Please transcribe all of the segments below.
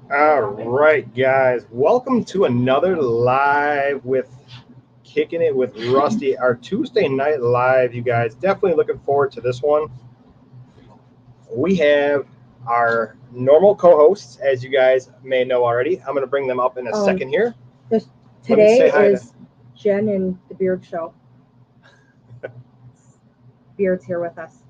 All right, guys. Welcome to another live with Kicking It with Rusty, our Tuesday night live. You guys definitely looking forward to this one. We have our normal co-hosts, as you guys may know already. I'm going to bring them up in a second here. Today is Jen and the Beard Show. Beard's here with us.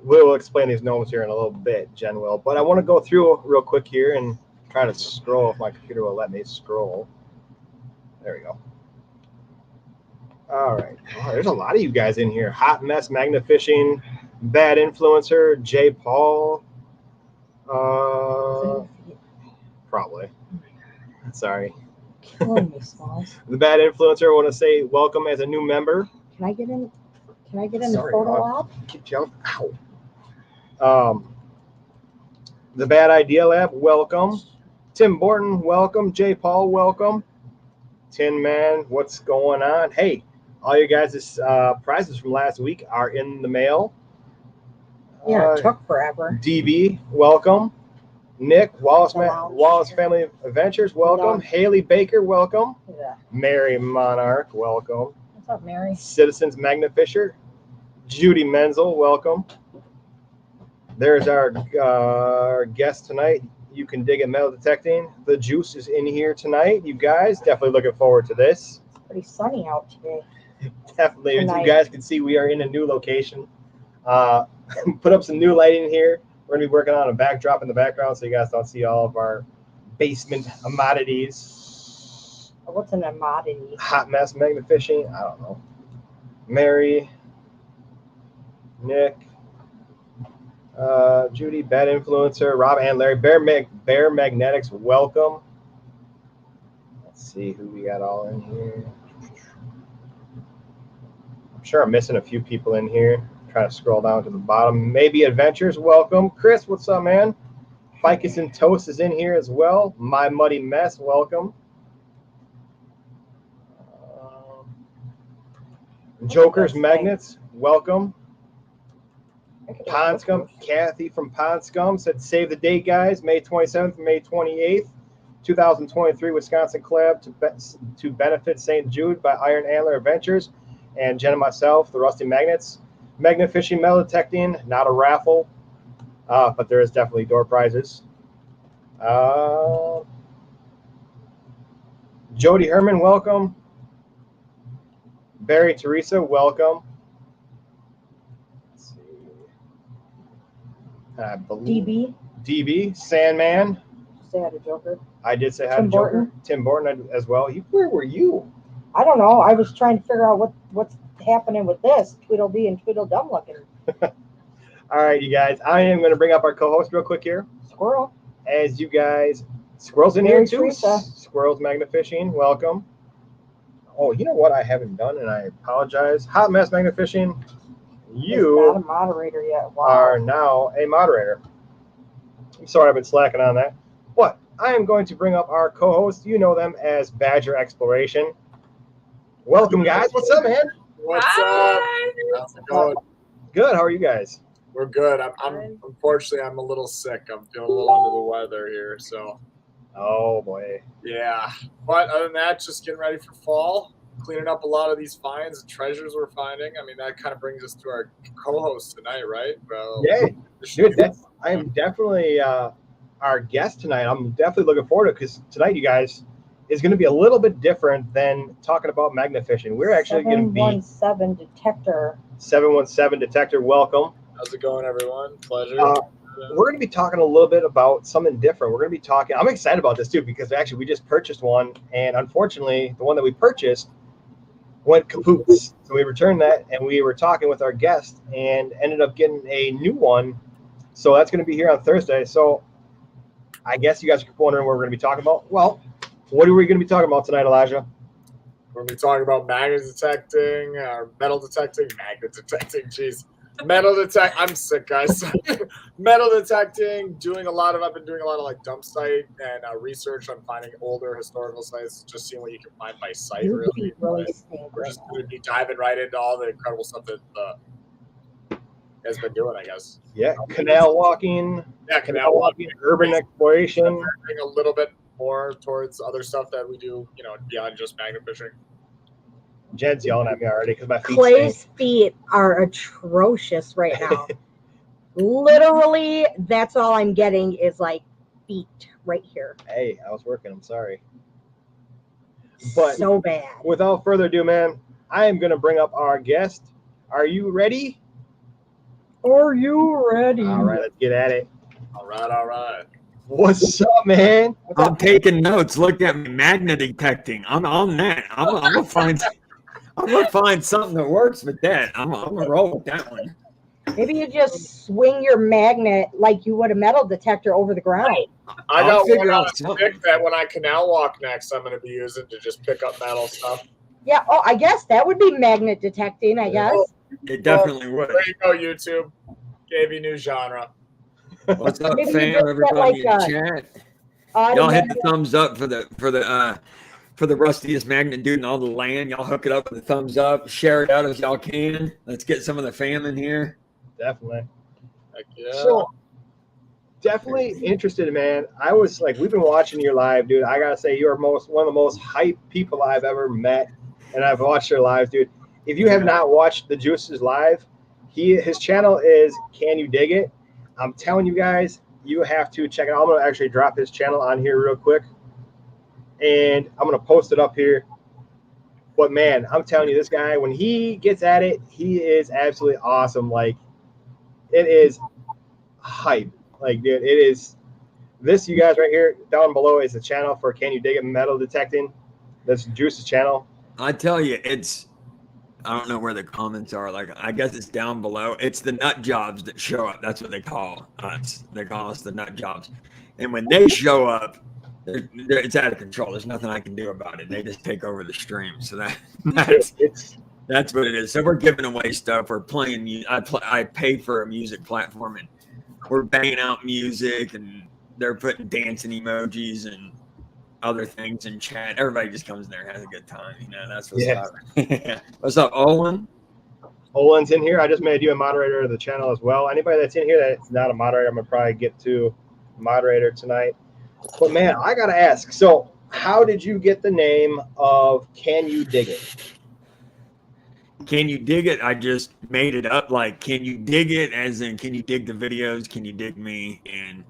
We'll explain these gnomes here in a little bit, Jen will. But I want to go through real quick here and try to scroll if my computer will let me scroll. There we go. All right. Oh, there's a lot of you guys in here. Hot Mess, Magnafishing, Bad Influencer, J. Paul. Probably. Sorry. Killing me, Smalls. The Bad Influencer, I want to say welcome as a new member. Can I get in the photo lab? Keep you out. The Bad Idea Lab, welcome. Tim Borton, welcome. J. Paul, welcome. Tin Man, what's going on? Hey, all you guys' prizes from last week are in the mail. Yeah, it took forever. DB, welcome. Nick, Wallace Family Adventures, welcome. Haley Baker, welcome. Yeah. Mary Monarch, welcome. What's up, Mary? Citizens Magna Fisher. Judy Menzel, welcome. There's our guest tonight. You can dig at metal detecting. The juice is in here tonight. You guys definitely looking forward to this. It's pretty sunny out today. Definitely. As you guys can see, we are in a new location. Put up some new lighting here. We're going to be working on a backdrop in the background so you guys don't see all of our basement commodities. What's an commodity? Hot Mess, Magnafishing. I don't know. Mary, Nick, Judy, Bad Influencer, Rob and Larry, Bear Magnetics, welcome. Let's see who we got all in here. I'm sure I'm missing a few people in here. Trying to scroll down to the bottom. Maybe Adventures, welcome. Chris, what's up, man? Ficus and Toast is in here as well. My Muddy Mess, welcome. Joker's Magnets, welcome. Pond Kathy from Pond said, save the date, guys. May 27th, May 28th, 2023, Wisconsin collab to benefit St. Jude by Iron Antler Adventures and Jen and myself, the Rusty Magnets. Magnafishing, metal detecting, not a raffle, but there is definitely door prizes. Jody Herman, welcome. Barry Teresa, welcome. Let's see. DB, Sandman. Say hi to Joker. I did say hi to Joker. Tim Borton as well. Where were you? I don't know. I was trying to figure out what's happening with this Tweedledee and Tweedledum looking. All right, you guys. I am going to bring up our co-host real quick here. Squirrel. As you guys, Squirrel's in here too. Teresa. Squirrel's Magnafishing, welcome. Oh, you know what I haven't done, and I apologize. Hot Mess Magnafishing, you not a moderator yet. Wow. Are now a moderator. I'm sorry I've been slacking on that. But I am going to bring up our co-host. You know them as Badger Exploration. Welcome, guys. What's up, man? What's up? How's it going? Good. How are you guys? We're good. I'm unfortunately I'm a little sick. I'm feeling a little under the weather here, so. Oh boy. Yeah, but other than that, just getting ready for fall, cleaning up a lot of these finds and treasures we're finding. I mean, that kind of brings us to our co-host tonight, right? Well, yeah, dude. I am definitely our guest tonight. I'm definitely looking forward to it because tonight, you guys, is going to be a little bit different than talking about magnafishing. We're actually going to be 717 detector. 717 detector. Welcome. How's it going, everyone? Pleasure. We're going to be talking a little bit about something different. We're going to be talking. I'm excited about this too because actually we just purchased one, and unfortunately, the one that we purchased went kapoots. So we returned that, and we were talking with our guest, and ended up getting a new one. So that's going to be here on Thursday. So I guess you guys are wondering what we're going to be talking about. Well, what are we going to be talking about tonight, Elijah? We're going to be talking about magnet detecting, metal detecting, magnet detecting. Jeez. Metal detect. I'm sick, guys. Metal detecting. I've been doing a lot of like dump site and research on finding older historical sites, just seeing what you can find by site. Really, we're just going to be diving right into all the incredible stuff that has been doing, I guess. Yeah, canal walking. Yeah, canal walking, urban exploration. A little bit more towards other stuff that we do, you know, beyond just magnet fishing. Jen's yelling at me already because my feet Clay's stink. feet are atrocious right now. Literally, that's all I'm getting is like feet right here. Hey, I was working. I'm sorry. But so bad. Without further ado, man, I am going to bring up our guest. Are you ready? Are you ready? All right, let's get at it. All right. What's up, man? I'm taking notes. Look at me, magnet detecting. I'm on that. I'm gonna find something that works with that. I'm gonna roll with that one. Maybe you just swing your magnet like you would a metal detector over the ground. I got one on a something. stick that when I canal walk next, I'm going to be using to just pick up metal stuff. Yeah. Oh, I guess that would be magnet detecting. I guess. It definitely would. There you go, YouTube. Gave you new genre. What's up, Maybe you fam? just Everybody get, like, in chat. Automatic- Y'all hit the thumbs up for the rustiest magnet dude in all the land. Y'all hook it up with a thumbs up. Share it out if y'all can. Let's get some of the fam in here. Definitely. Heck yeah. So, definitely interested, man. I was like, we've been watching your live, dude. I gotta say, you're one of the most hype people I've ever met, and I've watched your lives, dude. If you have not watched the Juice's live, his channel is Can You Dig It? I'm telling you guys, you have to check it out. I'm gonna actually drop his channel on here real quick, and I'm gonna post it up here. But man, I'm telling you, this guy, when he gets at it, he is absolutely awesome. Like, it is hype. Like, dude, it is. This, you guys right here down below, is the channel for Can You Dig It Metal Detecting. That's Juice's channel. I tell you, I don't know where the comments are. Like, I guess it's down below. It's the nut jobs that show up. That's what they call us. They call us the nut jobs. And when they show up, it's out of control. There's nothing I can do about it. They just take over the stream. So that's what it is. So we're giving away stuff. We're playing. I pay for a music platform, and we're banging out music, and they're putting dancing emojis and other things in chat. Everybody just comes in there and has a good time. You know, that's what's up. What's up, Owen? Owen's in here. I just made you a moderator of the channel as well. Anybody that's in here that's not a moderator, I'm gonna probably get to moderator tonight. But man, I gotta ask. So, how did you get the name of Can You Dig It? Can you dig it? I just made it up. Like, can you dig it? As in, can you dig the videos? Can you dig me? And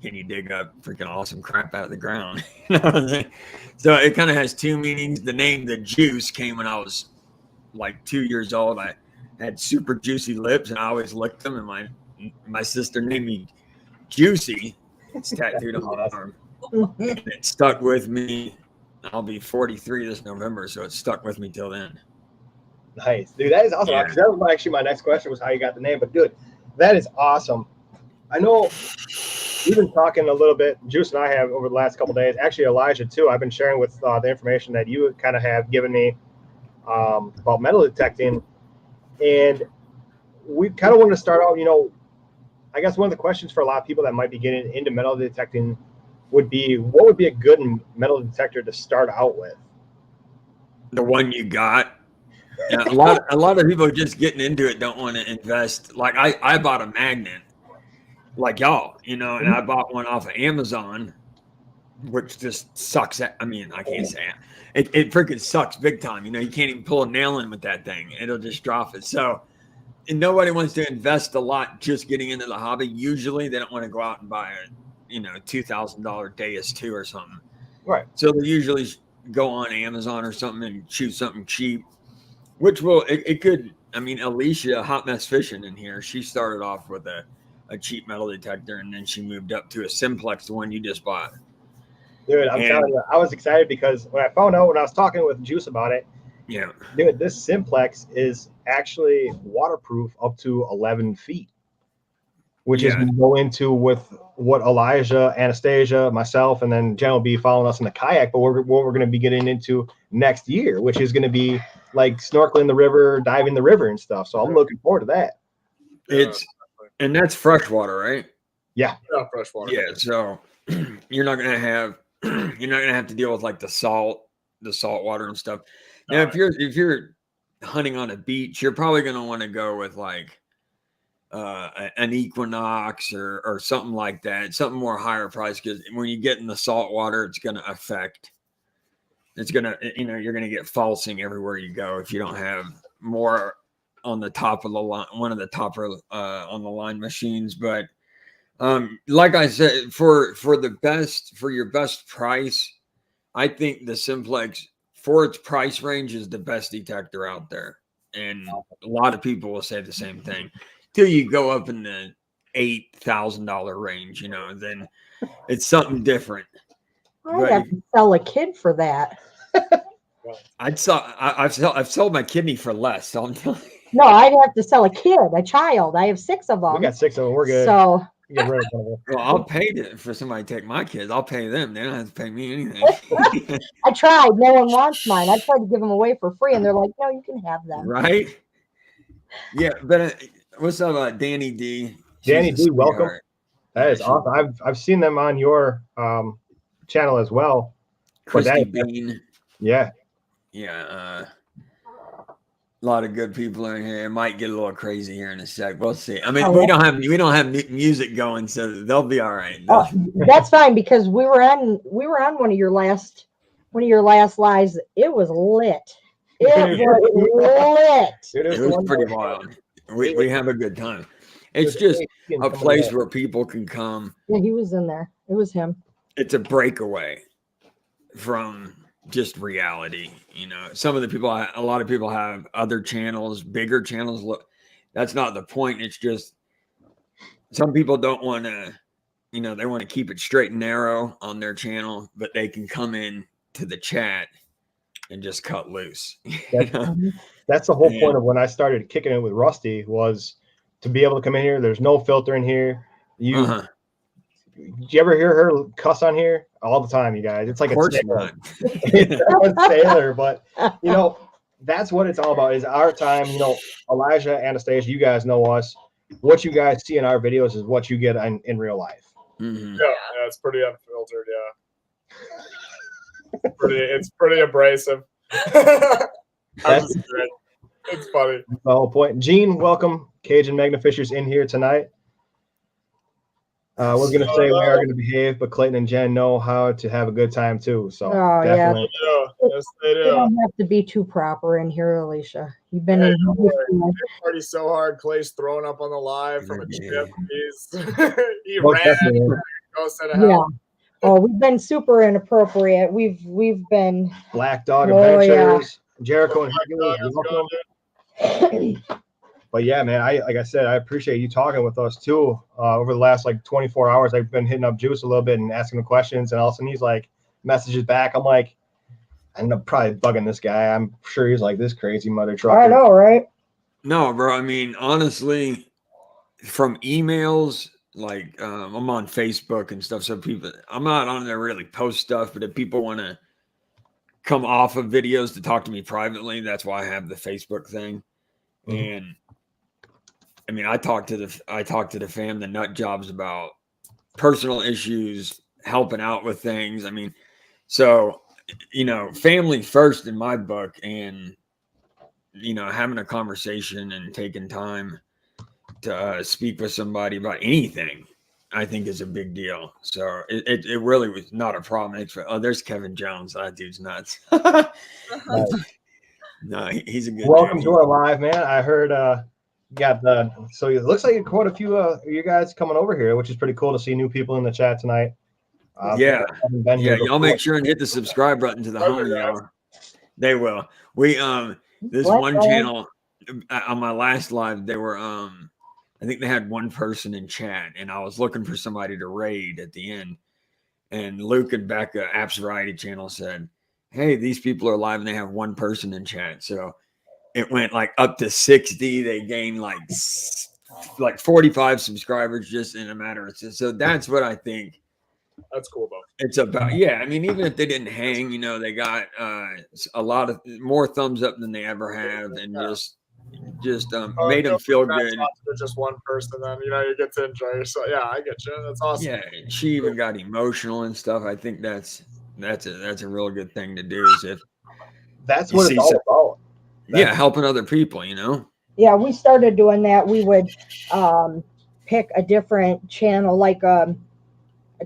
can you dig up freaking awesome crap out of the ground? You know what I'm saying? So it kind of has two meanings. The name, the Juice, came when I was like 2 years old. I had super juicy lips, and I always licked them. And my sister named me Juicy. It's tattooed on my arm. And it stuck with me. I'll be 43 this November, so it stuck with me till then. Nice, dude. That is awesome. Yeah. That was actually my next question, was how you got the name. But dude, that is awesome. I know we've been talking a little bit, Juice and I have, over the last couple of days. Actually, Elijah too. I've been sharing with the information that you kind of have given me about metal detecting, and we kind of wanted to start out. You know, I guess one of the questions for a lot of people that might be getting into metal detecting would be, what would be a good metal detector to start out with? The one you got. Yeah, a lot of people just getting into it don't want to invest. Like, I bought a magnet, like y'all, you know, and I bought one off of Amazon, which just sucks. I mean, I can't say it. It freaking sucks big time. You know, you can't even pull a nail in with that thing. It'll just drop it. So, and nobody wants to invest a lot just getting into the hobby. Usually they don't want to go out and buy a, $2,000 Deus 2 or something. Right. So they usually go on Amazon or something and choose something cheap. Which it could. I mean, Alicia, Hot Mess Fishing in here, she started off with a cheap metal detector, and then she moved up to a Simplex, the one you just bought. Dude, I'm telling you, I was excited because when I found out, when I was talking with Juice about it, yeah, dude, this Simplex is actually waterproof up to 11 feet, which is going to go into with what Elijah, Anastasia, myself, and then Jen will be following us in the kayak. But what we're going to be getting into next year, which is going to be like snorkeling the river, diving the river and stuff. So I'm looking forward to that. And that's freshwater, right? Yeah. Freshwater. Yeah. So you're not gonna have to deal with like the salt water and stuff. Now, if you're hunting on a beach, you're probably gonna want to go with like an Equinox or something like that, something more higher price, because when you get in the salt water, it's going to affect. It's going to, you're going to get falsing everywhere you go if you don't have more on the top of the line, one of the top on the line machines. But like I said, for your best price, I think the Simplex, for its price range, is the best detector out there. And a lot of people will say the same thing. Till you go up in the $8,000 range, then it's something different. I'd have to sell a kid for that. I've sold my kidney for less. So no, I'd have to sell a kid, a child. I have 6 of them. We got 6 of them. We're good. So get rid of them. Well, I'll pay for somebody to take my kids. I'll pay them. They don't have to pay me anything. I tried. No one wants mine. I tried to give them away for free, and they're like, "No, you can have them." Right? Yeah, but what's up, Danny D? Danny D, welcome. That is awesome. I've seen them on your channel as well. Christy Bean. Yeah. Yeah. A lot of good people in here. It might get a little crazy here in a sec. We'll see. I mean, we don't have music going, so they'll be all right. That's fine, because we were on one of your last lives. It was lit. It was pretty wild. We have a good time. It's just a place where people can come. Yeah, he was in there. It was him. It's a breakaway from just reality. Some of the people, a lot of people have other channels, bigger channels. Look, that's not the point. It's just some people don't want to, they want to keep it straight and narrow on their channel, but they can come in to the chat and just cut loose. That's the whole point of when I started kicking it with Rusty, was to be able to come in here. There's no filter in here. Did you ever hear her cuss on here? All the time, you guys. It's like a sailor, but that's what it's all about. Is our time. Elijah, Anastasia, you guys know us. What you guys see in our videos is what you get in real life. Mm-hmm. Yeah, it's pretty unfiltered. Yeah, it's pretty abrasive. It's funny. The whole point. Gene, welcome. Cajun Magnafisher's in here tonight. We're going to say we are going to behave, but Clayton and Jen know how to have a good time too. So definitely. Yeah. Yes, they do. You don't have to be too proper in here, Alicia. You've been in here. Party so hard. Clay's throwing up on the live from a chip. He ran. Yeah. Oh, we've been super inappropriate. We've been Black Dog Adventures, Jericho and Higley. But yeah, man, like I said, I appreciate you talking with us too. Over the last 24 hours, I've been hitting up Juice a little bit and asking him questions, and all of a sudden he's like messages back. I'm like, I'm probably bugging this guy. I'm sure he's like, this crazy mother trucker. I know, right? No, bro. I mean, honestly, from emails, I'm on Facebook and stuff, so I'm not on there really post stuff, but if people want to come off of videos to talk to me privately, that's why I have the Facebook thing. Mm-hmm. And I mean, I talk to the fam, the nut jobs, about personal issues, helping out with things. I mean, so family first in my book, and having a conversation and taking time to speak with somebody about anything, I think is a big deal. So it really was not a problem. There's Kevin Jones. That dude's nuts. No, he's a good. Welcome dude. to our live, man. I heard so it looks like quite a few of you guys coming over here, which is pretty cool to see new people in the chat tonight. Y'all make sure and hit the subscribe button to the homie hour. They will. We this one channel on my last live, they were I think they had one person in chat, and I was looking for somebody to raid at the end, and Luke and Becca, Apps Variety channel, said, hey, these people are live and they have one person in chat. So it went up to 60. They gained like 45 subscribers just in a matter of, so that's what I think. That's cool though. It's about, yeah. I mean, even if they didn't hang, they got a lot of more thumbs up than they ever have, and just made them feel good. Just one person, then you get to enjoy yourself. Yeah, I get you. That's awesome. Yeah, she even got emotional and stuff. I think that's a real good thing to do. Is if that's what it's all about. Yeah, helping other people. Yeah, Yeah, we started doing that. We would pick a different channel, like a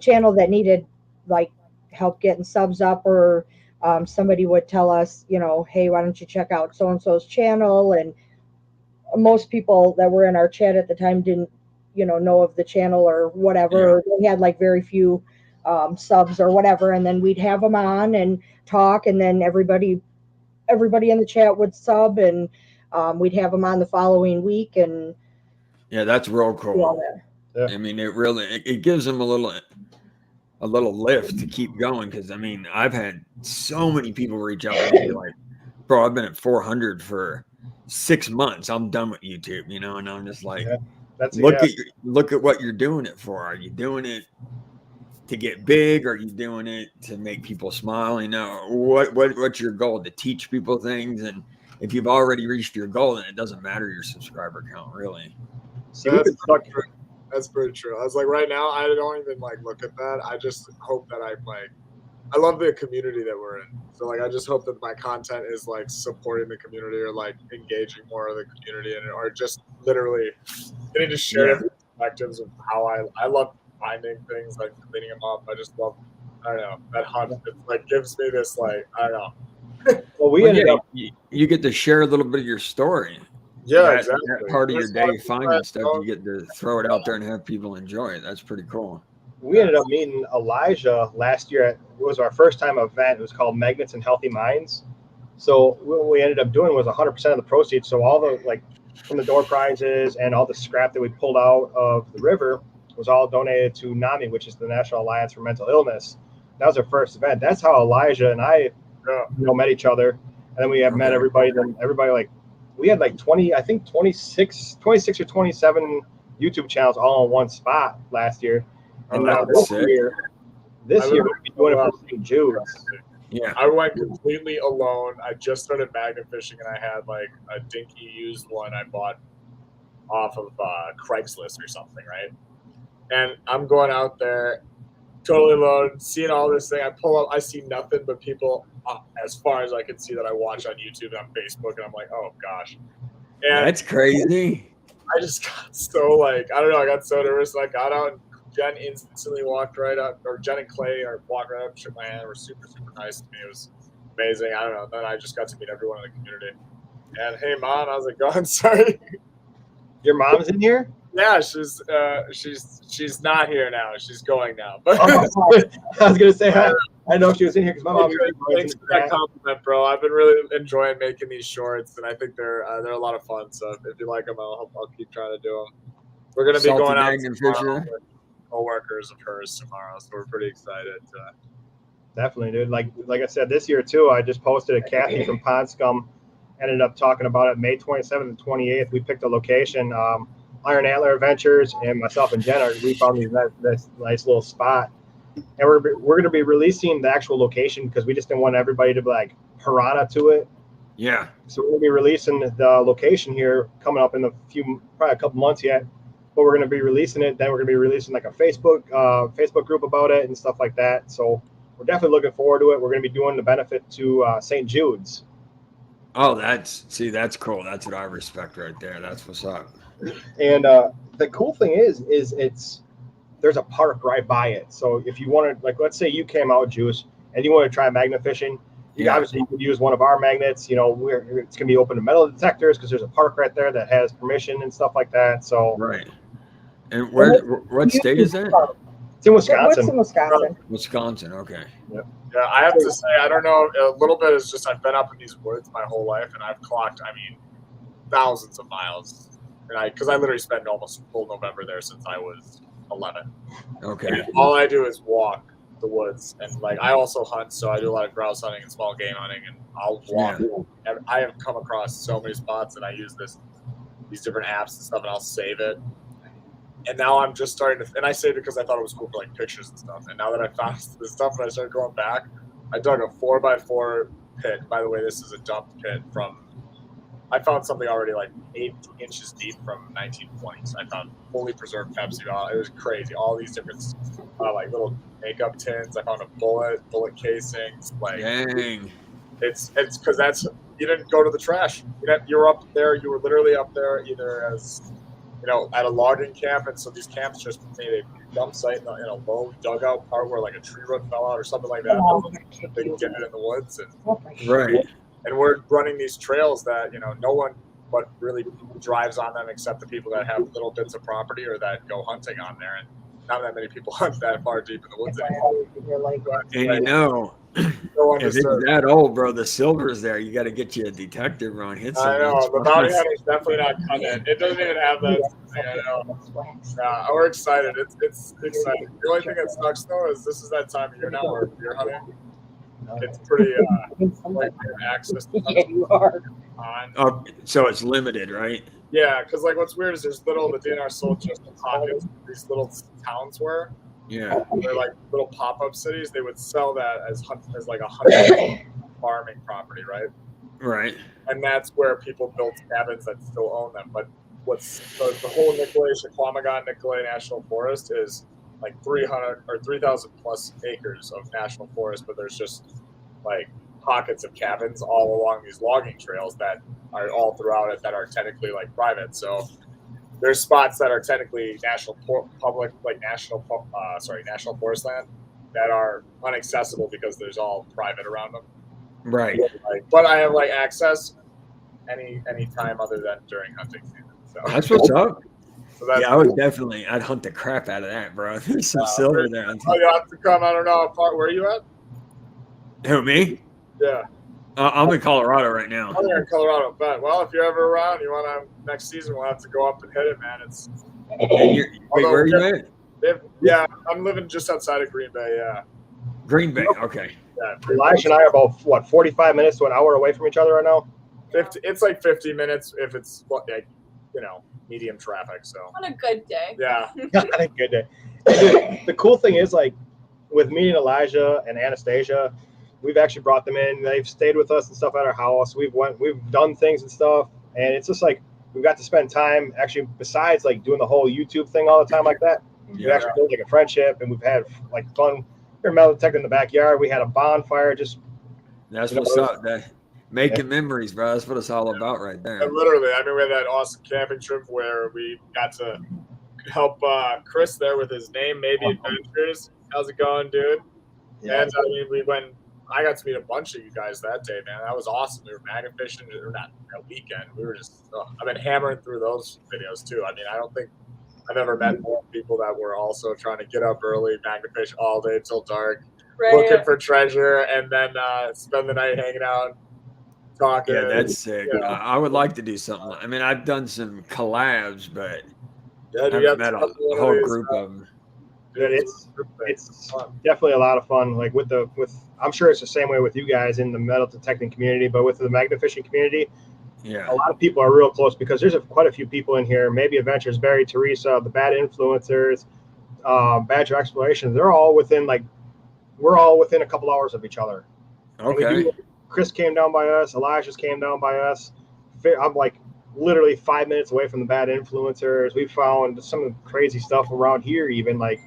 channel that needed like help getting subs up, or somebody would tell us, you know, hey, why don't you check out so and so's channel? And most people that were in our chat at the time didn't, you know of the channel or whatever. Yeah. They had like very few subs or whatever, and then we'd have them on and talk, and then everybody in the chat would sub, and we'd have them on the following week. And yeah, that's real cool. Yeah. I mean, it gives them a little lift to keep going, because I mean, I've had so many people reach out to me like, bro, I've been at 400 for 6 months. I'm done with YouTube, you know, and I'm just like, look at what you're doing it for. Are you doing it to get big? Are you doing it to make people smile? You know, what's your goal? To teach people things? And if you've already reached your goal, then it doesn't matter your subscriber count, really. See, that's pretty true. I was like, right now, I don't even like look at that. I just hope that I love the community that we're in. So like, I just hope that my content is like supporting the community, or like engaging more of the community, or just literally getting to share perspectives of how I love finding things, like cleaning them up. I just love, I don't know, that hunt. It like gives me this like, I don't know. Well, you get to share a little bit of your story. Yeah, exactly. That part of your day, finding stuff, you get to throw it out there and have people enjoy it. That's pretty cool. We ended up meeting Elijah last year. It was our first time event. It was called Magnets and Healthy Minds. So what we ended up doing was 100% of the proceeds. So all the, like, from the door prizes and all the scrap that we pulled out of the river was all donated to NAMI, which is the National Alliance for Mental Illness. That was our first event. That's how Elijah and I, met each other. And then we have met everybody. Then everybody, like, we had like 26 or 27 YouTube channels all in one spot last year. And now this year we'll be doing it for St. Jude's. Yeah, I went completely alone. I just started magnet fishing, and I had like a dinky used one I bought off of Craigslist or something, right? And I'm going out there totally alone, seeing all this thing. I pull up, I see nothing but people as far as I can see that I watch on YouTube and on Facebook, and I'm like, oh gosh. And that's crazy. I just got so like, I don't know, I got so nervous, and I got out, and Jen instantly walked right up, or Jen and Clay walked right up, shook my hand. They were super, super nice to me. It was amazing. I don't know. Then I just got to meet everyone in the community. And hey, Mom, I was like, going, sorry. Your mom's in here? Yeah, she's not here now. She's going now. But I was gonna say, I know she was in here because my mom. Thanks for that compliment, bro. I've been really enjoying making these shorts, and I think they're a lot of fun. So if you like them, I'll keep trying to do them. We're gonna be going out with co-workers of hers tomorrow, so we're pretty excited. Definitely, dude. Like I said, this year too, I just posted a Kathy from Pond Scum. Ended up talking about it May 27th and 28th. We picked a location. Iron Antler Adventures and myself and Jenna, we found this nice little spot, and we're going to be releasing the actual location because we just didn't want everybody to be like piranha to it. Yeah. So we're going to be releasing the location here coming up in probably a couple months yet, but we're going to be releasing it. Then we're going to be releasing like a Facebook group about it and stuff like that. So we're definitely looking forward to it. We're going to be doing the benefit to St. Jude's. Oh, that's cool. That's what I respect right there. That's what's up. And the cool thing is there's a park right by it. So if you want to, like, let's say you came out, Juice, and you want to try magnet fishing, obviously you could use one of our magnets. You know, it's going to be open to metal detectors because there's a park right there that has permission and stuff like that. So right. And what state is that? It's in Wisconsin. It's in Wisconsin. Wisconsin. Okay. Yep. Yeah, I have to say, I don't know. A little bit is just I've been up in these woods my whole life, and I've clocked, thousands of miles. Because I literally spent almost full November there since I was 11. Okay. And all I do is walk the woods, and like I also hunt, so I do a lot of grouse hunting and small game hunting, and I'll walk. Yeah. I have come across so many spots, and I use these different apps and stuff, and I'll save it. And now I'm just starting to, and I saved it because I thought it was cool for like pictures and stuff. And now that I found this stuff, and I started going back, I dug a 4x4 pit. By the way, this is a dumped pit I found something already like 8 inches deep from 1920s. I found fully preserved Pepsi. It was crazy. All these different like little makeup tins. I found a bullet casings. Like, dang. It's because you didn't go to the trash. You were up there. You were literally up there either as at a logging camp, and so these camps just made a dump site in a low dugout part where like a tree root fell out or something like that. Oh, They can get it in the woods, Right. and we're running these trails that no one but really drives on them except the people that have little bits of property or that go hunting on there, and not that many people hunt that far deep in the woods anymore. And if it's that old, bro, the silver's there. You got to get you a detector run. Hit some. I know the bounty hunter's definitely not cutting it. It doesn't even have that. I know. We're excited. It's exciting. The only thing that sucks though is this is that time of year now where you're hunting. It's pretty like access to yeah, you are. on. So it's limited, right? Yeah, because like what's weird is there's the DNR sold just pockets. These little towns were. Yeah. They're like little pop-up cities. They would sell that as like a hunting farming property, right? Right. And that's where people built cabins that still own them. But the whole Nicolet National Forest is like 300 or 3,000 plus acres of national forest, but there's just like pockets of cabins all along these logging trails that are all throughout it that are technically like private. So there's spots that are technically national forest land that are unaccessible because there's all private around them. Right. But I have like access any time other than during hunting season. So that's what's up. So that's I would definitely. I'd hunt the crap out of that, bro. There's some silver there. You have to come. I don't know where are you at? Who, me? Yeah. I'm in Colorado right now. I'm in Colorado, but if you're ever around, you want to next season, we'll have to go up and hit it, man. Wait, where are you at? Yeah, I'm living just outside of Green Bay. Yeah. Green Bay. Okay. Yeah. Elijah and I are about 45 minutes to an hour away from each other right now. 50. It's like 50 minutes if it's like medium traffic. So on a good day. Yeah. On a good day. The cool thing is like with me and Elijah and Anastasia. We've actually brought them in. They've stayed with us and stuff at our house. We've done things and stuff, and it's just like we've got to spend time. Actually, besides like doing the whole YouTube thing all the time like that, we actually built like a friendship, and we've had like fun. We're metal detecting in the backyard. We had a bonfire. Just that's what's up. Making memories, bro. That's what it's all about, right there. And literally, I mean, we had that awesome camping trip where we got to help Chris there with his name, Maybe Adventures. How's it going, dude? Yeah. And I mean, we went. I got to meet a bunch of you guys that day, man. That was awesome. We were magnet fishing, or not a weekend. We were just. I've been hammering through those videos too. I mean, I don't think I've ever met more people that were also trying to get up early, magnet fish all day till dark, looking for treasure, and then spend the night hanging out, talking. Yeah, that's sick. I would like to do something. I mean, I've done some collabs, but I haven't met a whole group of them. Dude, it's definitely a lot of fun. Like with I'm sure it's the same way with you guys in the metal detecting community, but with the magnet fishing community, a lot of people are real close because there's quite a few people in here. Maybe Adventures, Barry, Teresa, the Bad Influencers, Badger Exploration. They're all within we're all within a couple hours of each other. Okay. Chris came down by us. Elijah's came down by us. I'm like literally 5 minutes away from the Bad Influencers. We found some of the crazy stuff around here, even like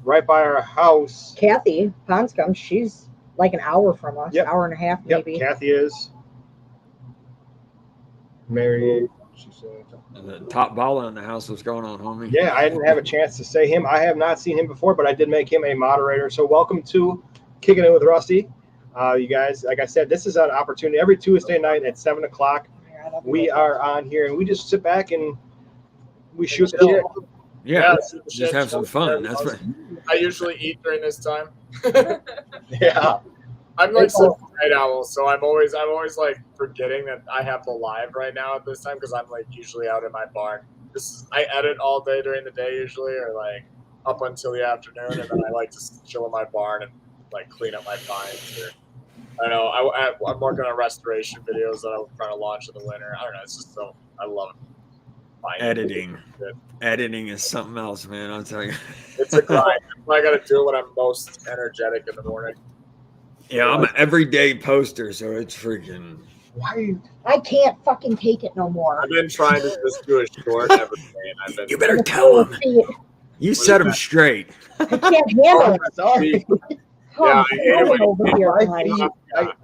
right by our house. Kathy Ponscom, she's like an hour from us, hour and a half maybe. Yep, Kathy is. Mary, she's the top baller in the house. What's going on, homie? Yeah, I didn't have a chance to say him. I have not seen him before, but I did make him a moderator. So welcome to Kicking It with Rusty. You guys, like I said, this is an opportunity. Every Tuesday night at 7 o'clock, we are on here, and we just sit back and we shoot the shit. Yeah, just have some fun. That's what I usually eat during this time. Yeah, I'm like such a night owl, so I'm always like forgetting that I have the live right now at this time because I'm like usually out in my barn. I edit all day during the day usually, or like up until the afternoon, and then I like to chill in my barn and like clean up my pines. I know I'm working on restoration videos that I'm trying to launch in the winter. I don't know. It's just so I love it. Editing is something else, man. I'll tell you. It's a grind. I got to do it when I'm most energetic in the morning. Yeah, I'm an everyday poster, so it's freaking. Why? I can't fucking take it no more. I've been trying to just do a short every day. You better tell him. You set him straight. I can't handle it. Sorry. Yeah, I hate it when you over here, My honey. feet,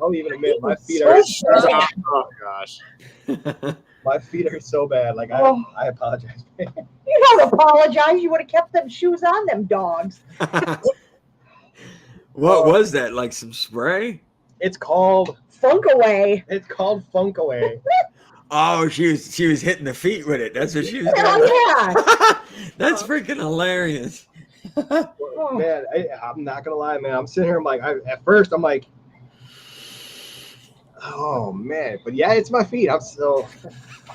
I'll even admit, my feet So are bad. Oh gosh. my feet are so bad. Like Oh. I apologize. You don't apologize. You would have kept them shoes on them dogs. What was that? Like some spray? It's called Funk away. Funk Away. Oh, she was hitting the feet with it. That's what she was Hell doing. yeah. That's freaking hilarious. Oh. Man, I'm not gonna lie, man. I'm sitting here. I'm like, at first, I'm like, oh man, but yeah, it's my feet. I'm so.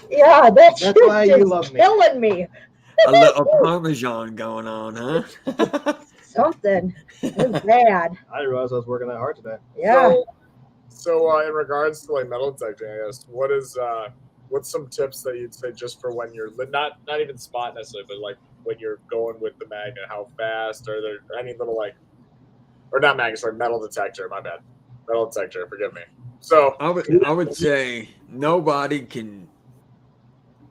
Yeah, that's why you just love me. killing me. A little Parmesan going on, huh? Something. It's bad. I didn't realize I was working that hard today. Yeah. So in regards to like metal detecting, I guess, what's some tips that you'd say just for when you're not even spot necessarily, but like when you're going with the magnet, how fast? Are there any little like, or not magnet, sorry, metal detector, my bad. Metal detector, forgive me. So I would say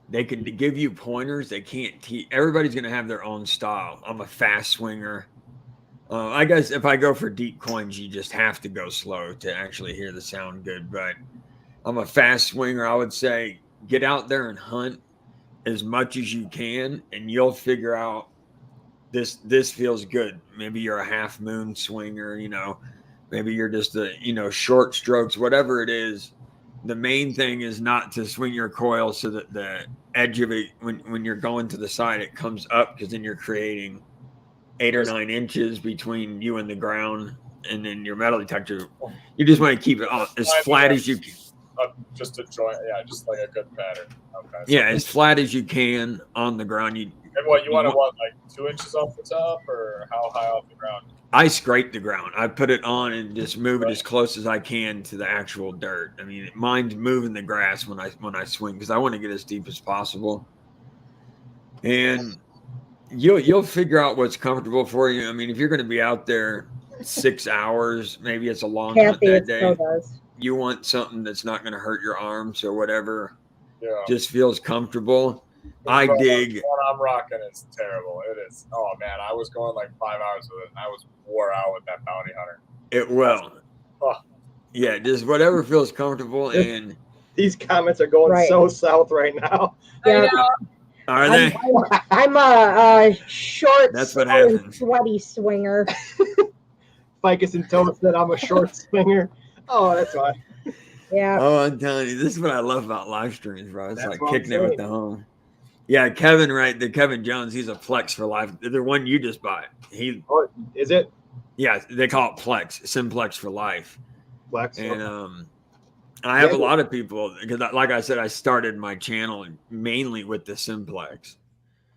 they can give you pointers. They can't teach. Everybody's gonna have their own style. I'm a fast swinger. I guess if I go for deep coins, you just have to go slow to actually hear the sound good. But I'm a fast swinger. I would say get out there and hunt as much as you can, and you'll figure out this feels good. Maybe you're a half moon swinger. Maybe you're just short strokes, whatever it is. The main thing is not to swing your coil so that the edge of it, when you're going to the side, it comes up, because then you're creating 8 or 9 inches between you and the ground. And then your metal detector, you just want to keep it on as flat as you can. just a joint, yeah, just like a good pattern. Okay. Yeah, as flat as you can on the ground. And what you want to like 2 inches off the top, or how high off the ground? I scrape the ground. I put it on and just move it as close as I can to the actual dirt. I mean, mine's moving the grass when I swing, because I want to get as deep as possible. And you'll figure out what's comfortable for you. I mean, if you're going to be out there 6 hours, maybe it's a long hunt that day. You want something that's not going to hurt your arms or whatever. Yeah. Just feels comfortable. I dig. What I'm rocking is terrible. It is. Oh man, I was going like 5 hours with it, and I was wore out with that bounty hunter. It will. Yeah, just whatever feels comfortable. And these comments are going so south right now. Yeah. Are they? I'm a short, that's what happens. Sweaty swinger. Ficus and Toad said I'm a short swinger. Oh, that's fine. Yeah. Oh, I'm telling you, this is what I love about live streams, bro. It's like kicking it with the home. Yeah, Kevin, right? The Kevin Jones, he's a Plex for life. The one you just bought. Is it? Yeah, they call it Plex, Simplex for life. Plex. And I have a lot of people, because like I said, I started my channel mainly with the Simplex.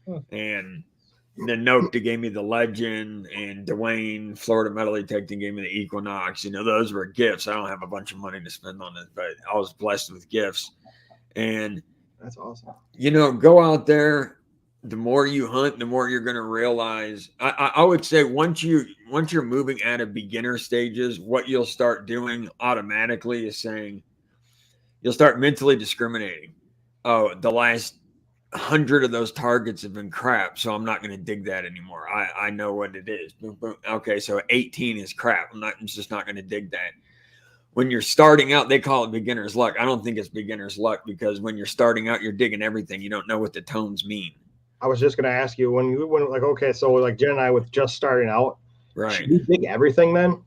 And then Nokta gave me the Legend, and Dwayne, Florida Metal Detecting, gave me the Equinox. Those were gifts. I don't have a bunch of money to spend on it, but I was blessed with gifts. And that's awesome. Go out there. The more you hunt, the more you're going to realize. I would say once you're moving out of beginner stages, what you'll start doing automatically is saying, you'll start mentally discriminating. Oh, the last 100 of those targets have been crap, so I'm not going to dig that anymore. I know what it is. Okay, so 18 is crap. I'm just not going to dig that. When you're starting out, they call it beginner's luck. I don't think it's beginner's luck, because when you're starting out, you're digging everything. You don't know what the tones mean. I was just going to ask you, when like, okay, so like Jen and I with just starting out, right? Should we dig everything then?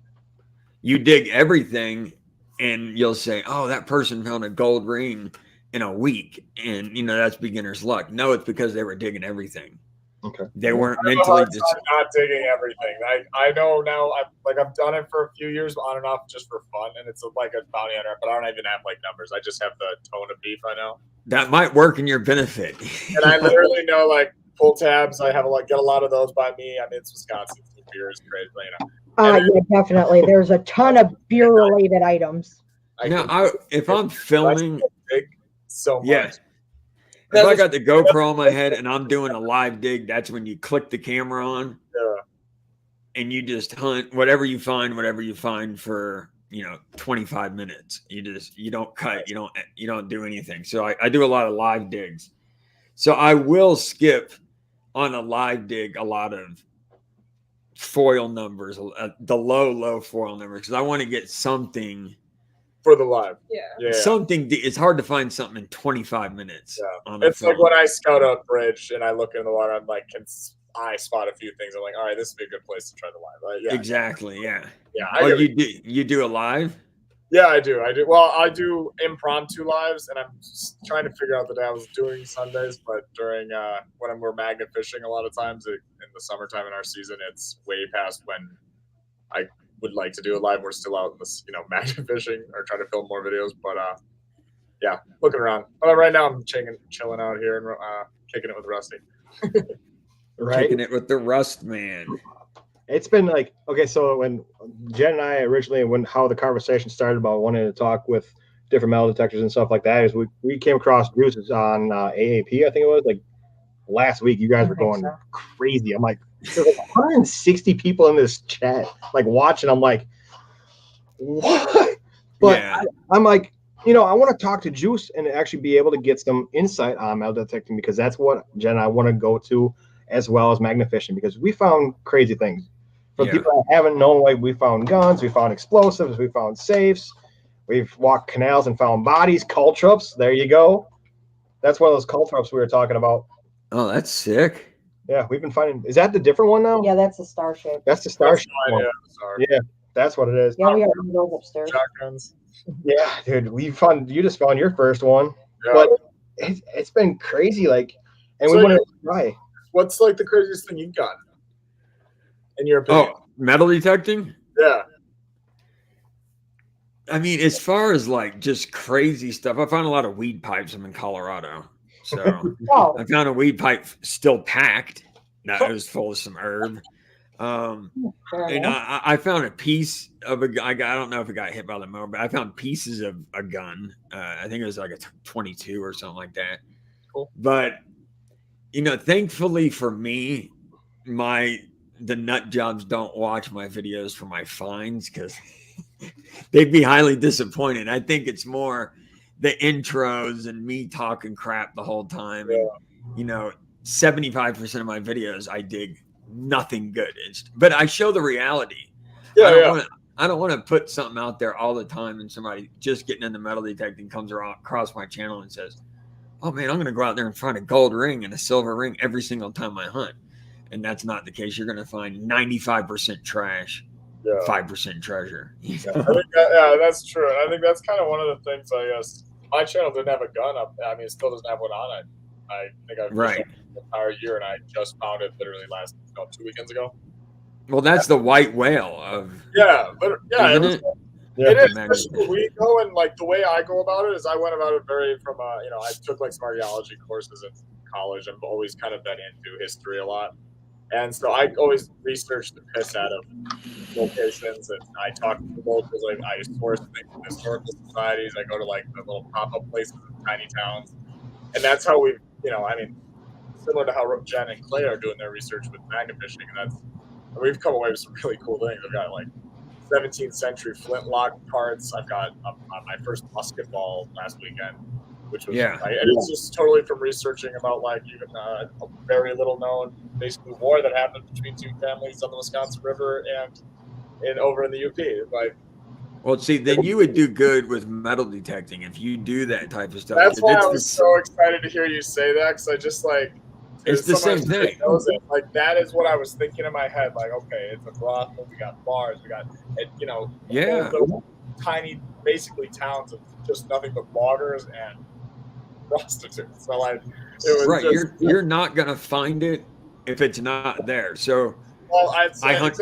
You dig everything, and you'll say, "Oh, that person found a gold ring in a week," and that's beginner's luck. No, it's because they were digging everything. Okay. They weren't mentally not digging everything. I know now. I've done it for a few years on and off just for fun, and it's like a bounty hunter. But I don't even have like numbers. I just have the tone of beef. I know that might work in your benefit. And I literally know like pull tabs. I have get a lot of those by me. I mean, it's Wisconsin. Beer is great, yeah, definitely. There's a ton of beer-related items. If I'm filming, so much. Yeah. If I got the GoPro on my head and I'm doing a live dig, that's when you click the camera on, and you just hunt whatever you find for 25 minutes. You don't cut, you don't do anything. So I do a lot of live digs. So I will skip on a live dig a lot of foil numbers, the low foil numbers, because I want to get something for the live. Yeah. Something. It's hard to find something in 25 minutes. Yeah. On a It's like film. when I scout a bridge and I look in the water, I'm like, I spot a few things. I'm like, all right, this would be a good place to try the live. Right? Yeah. Exactly. Yeah. Yeah. Oh, you do a live? Yeah, I do. Well, I do impromptu lives, and I'm just trying to figure out the day I was doing Sundays, but during when we're magnet fishing, a lot of times in the summertime in our season, it's way past when I would like to do a live. We're still out in this, magnet fishing or trying to film more videos, but yeah, looking around. But right now, I'm chilling out here and kicking it with Rusty. Right. Kicking it with the Rust Man. It's been like, okay, so when Jen and I originally, how the conversation started about wanting to talk with different metal detectors and stuff like that, is we came across Juices on AAP, I think it was, like last week. You guys were going crazy. I'm like, there's like 160 people in this chat, like watching. I'm like, what? But Yeah. I'm like, I want to talk to Juice and actually be able to get some insight on metal detecting, because that's what Jen and I want to go to, as well as magnet fishing, because we found crazy things. For people that haven't known, like, we found guns, we found explosives, we found safes, we've walked canals and found bodies, caltrops. There you go. That's one of those caltrops we were talking about. Oh, that's sick. Yeah, we've been finding. Is that the different one now? Yeah, that's a Starship. That's the Starship one. Yeah, that's what it is. Yeah, we got those upstairs. Shotguns. Yeah, dude, you just found your first one, Yeah. but it's been crazy. Like, and So we want to try. What's like the craziest thing you've gotten? In your opinion? Oh, metal detecting? Yeah. I mean, as far as like just crazy stuff, I found a lot of weed pipes. I'm in Colorado. So Oh, I found a weed pipe still packed. That was full of some herb. fair And enough. I found a piece of a gun. I don't know if it got hit by the mower, but I found pieces of a gun. I think it was like a 22 or something like that. Cool. But, thankfully for me, the nut jobs don't watch my videos for my finds, because they'd be highly disappointed. I think it's more the intros and me talking crap the whole time. Yeah. And, 75% of my videos, I dig nothing good. But I show the reality. Yeah. I don't want to put something out there all the time and somebody just getting into metal detecting comes across my channel and says, oh man, I'm going to go out there and find a gold ring and a silver ring every single time I hunt. And that's not the case. You're going to find 95% trash, 5% treasure. I think that's true. And I think that's kind of one of the things, I guess. My channel didn't have a gun up. I mean, it still doesn't have one on it. I think I've Right. the entire year, and I just found it literally last 2 weekends ago. Well, that's the white whale of. Yeah, but Isn't it it? is. Yeah. Especially we go, and like the way I go about it is I went about it very from I took like some archaeology courses in college. I've always kind of been into history a lot, and so I always research the piss out of locations, and I talk to the locals. Like I source things from historical societies. I go to like the little pop-up places in tiny towns, and that's how we, similar to how Jen and Clay are doing their research with magnet fishing, and we've come away with some really cool things. I've got like 17th century flintlock parts. I've got my first musket ball last weekend, which was and it's just totally from researching about like even a very little known basically war that happened between two families on the Wisconsin River and over in the UP. Like, well, see, then you would do good with metal detecting if you do that type of stuff. That's why I was so excited to hear you say that, because I just like. It's the same thing. Like that is what I was thinking in my head. Like, okay, it's a brothel. We got bars. We got, little tiny, basically towns of just nothing but loggers and prostitutes. So like, it was right. You're not gonna find it if it's not there. So, well, I hunt.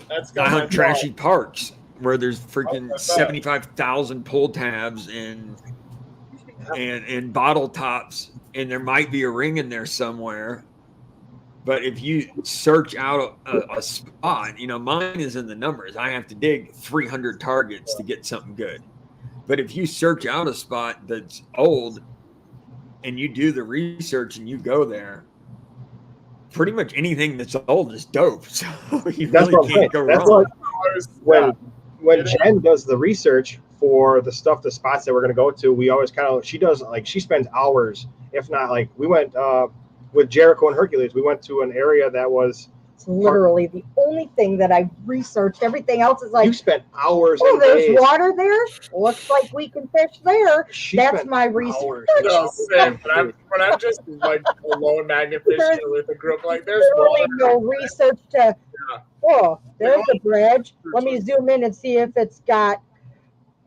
Exactly, I hunt trashy parks where there's freaking 75,000 pull tabs and bottle tops. And there might be a ring in there somewhere. But if you search out a spot, mine is in the numbers. I have to dig 300 targets to get something good. But if you search out a spot that's old and you do the research and you go there, pretty much anything that's old is dope. So you really can't go wrong. When Jen does the research for the spots that we're going to go to, we always she spends hours. If not, like we went with Jericho and Hercules, we went to an area that was It's literally the only thing that I researched. Everything else is like, You spent hours oh, and there's days. water there. Looks like we can fish there. She That's spent my research. hours. No, same. When I'm just like alone magnet fishing with a group, like there's Literally water. no research to. Oh, there's a bridge. Let me zoom in and see if it's got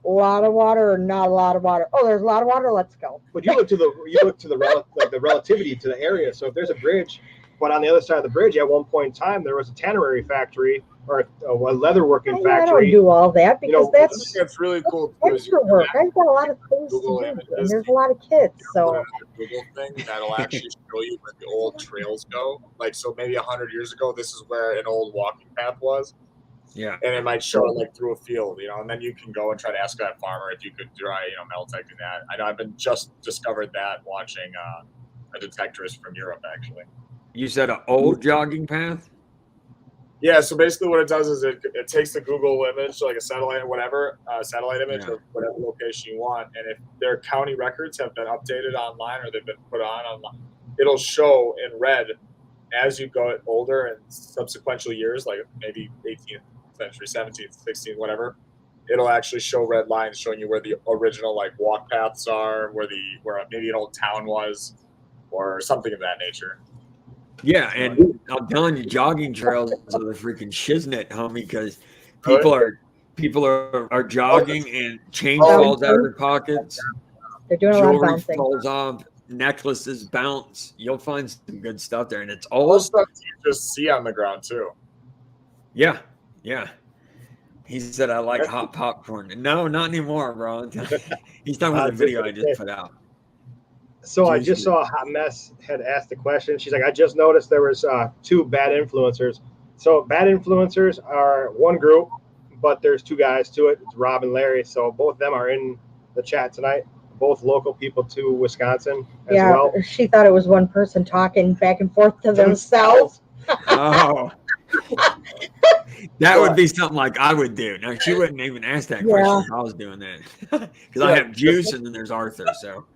a lot of water or not a lot of water. Oh, there's a lot of water. Let's go. But you look to the relativity to the area. So if there's a bridge, but on the other side of the bridge, at one point in time, there was a tannery factory or a leatherworking I don't factory. do all that because that's It's really cool. Too, is extra work. I've got a lot of things Google to do, Images. and there's a lot of kids. So Another Google thing that'll actually show you where the old trails go. Like, so maybe 100 years ago, this is where an old walking path was. Yeah. And it might show it like through a field, and then you can go and try to ask that farmer if you could try, metal detecting that. I know I've been just discovered that watching a detectorist from Europe, actually. You said an old jogging path? Yeah, so basically what it does is it takes the Google image, so like a satellite or whatever, satellite image of whatever location you want, and if their county records have been updated online or they've been put on online, it'll show in red as you go older and subsequent years, like maybe 18th century, 17th, 16th, whatever. It'll actually show red lines showing you where the original like walk paths are, where maybe an old town was, or something of that nature. Yeah, and I'm telling you, jogging trails are the freaking shiznit, homie, because people are jogging and chain falls out of their pockets. They're doing a lot of Jewelry bouncing. falls off, necklaces bounce. You'll find some good stuff there, and it's All all stuff you just see on the ground too. Yeah. He said I like hot popcorn. No, not anymore, bro. He's talking about the video I just put out. So I just saw Hot Mess had asked the question. She's like, I just noticed there was 2 bad influencers. So bad influencers are one group, but there's 2 guys to it. It's Rob and Larry. So both of them are in the chat tonight. Both local people to Wisconsin as well. She thought it was one person talking back and forth to themselves. Oh. That would be something like I would do. Now, she wouldn't even ask that question if I was doing that. Because I have Juice and then there's Arthur. So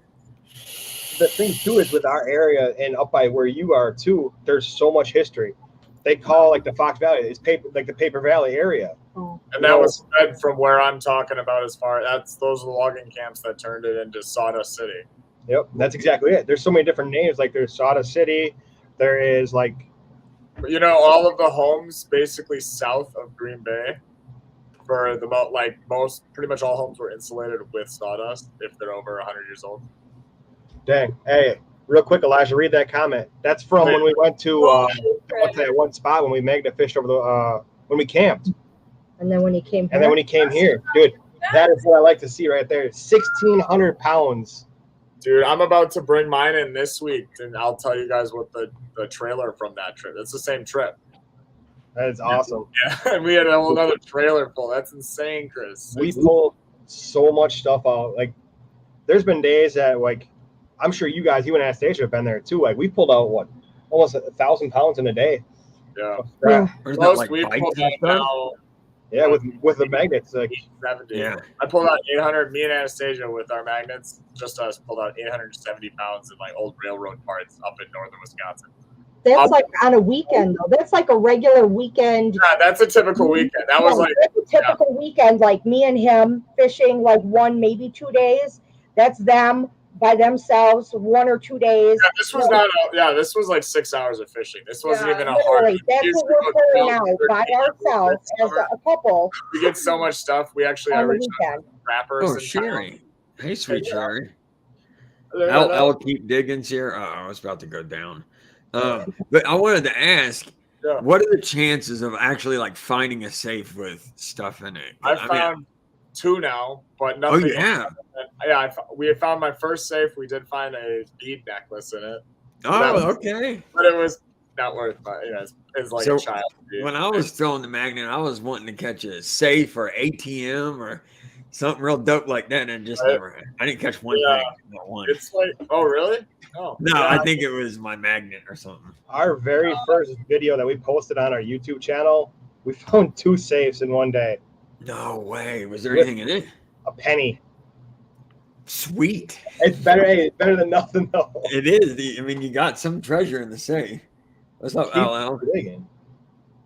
the thing too is with our area and up by where you are too, there's so much history. They call like the Fox Valley, it's like the Paper Valley area. And that was spread from where I'm talking about those are the logging camps that turned it into Sawdust City. Yep, that's exactly it. There's so many different names. Like there's Sawdust City. There is like, all of the homes basically south of Green Bay, for the pretty much all homes were insulated with sawdust if they're over 100 years old. Dang. Hey, real quick, Elijah, read that comment. That's from when we went to what's that one spot when we magnet fished over the when we camped. And then when he came here. And then when he came here, dude, that is what I like to see right there. 1,600 pounds. Dude, I'm about to bring mine in this week, and I'll tell you guys what the trailer from that trip. It's the same trip. That is awesome. Yeah, and we had a whole other trailer full. That's insane, Chris. We pulled so much stuff out. Like, there's been days that, like, I'm sure you and Anastasia have been there too. Like, we pulled out almost 1,000 pounds in a day. Yeah. Most we pulled out now. Yeah, with the magnets. Like, 70. Yeah. I pulled out 800. Me and Anastasia with our magnets, just us, pulled out 870 pounds in like old railroad parts up in northern Wisconsin. That's like on a weekend, though. That's like a regular weekend. Yeah, that's a typical weekend. That was like a typical weekend, like me and him fishing like 1, maybe 2 days. That's them by themselves, 1 or 2 days. Yeah, this was not. This was like 6 hours of fishing. This wasn't even a hard. That's what we're pulling out by ourselves as a couple. We get so much stuff. We actually reached out to rappers. Oh, Sherry. Hey, sweet Sherry. I'll keep digging here. Oh, I was about to go down. But I wanted to ask, what are the chances of actually like finding a safe with stuff in it? I found 2 now, but nothing. Oh, yeah. We had found my first safe. We did find a bead necklace in it. Okay. But it was not worth it. It's like a child. Dude. When I was throwing the magnet, I was wanting to catch a safe or ATM or something real dope like that, and just never. I didn't catch one thing. Not one. It's like, oh really? No, I think it was my magnet or something. Our very first video that we posted on our YouTube channel, we found 2 safes in one day. No way. Was there anything in it? A penny. Sweet. It's better. Hey, it's better than nothing though. It is. You got some treasure in the safe. What's up, Al?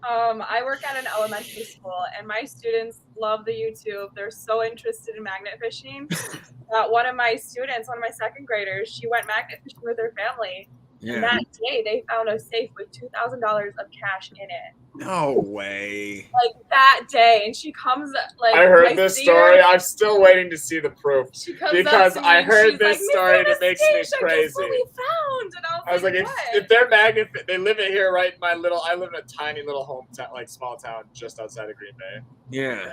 I work at an elementary school, and my students love the YouTube. They're so interested in magnet fishing. One of my second graders, she went magnet fishing with her family. Yeah. And that day, they found a safe with $2,000 of cash in it. No way. Like that day, and she comes like. I heard this story. I'm still waiting to see the proof She comes because up to me I and heard she's this like, story and "Mr. it makes me Mustache, crazy. Guess what we found?" And I was like, "What?" if they're magnet, they live in here, right? I live in a tiny little hometown, like small town just outside of Green Bay. Yeah.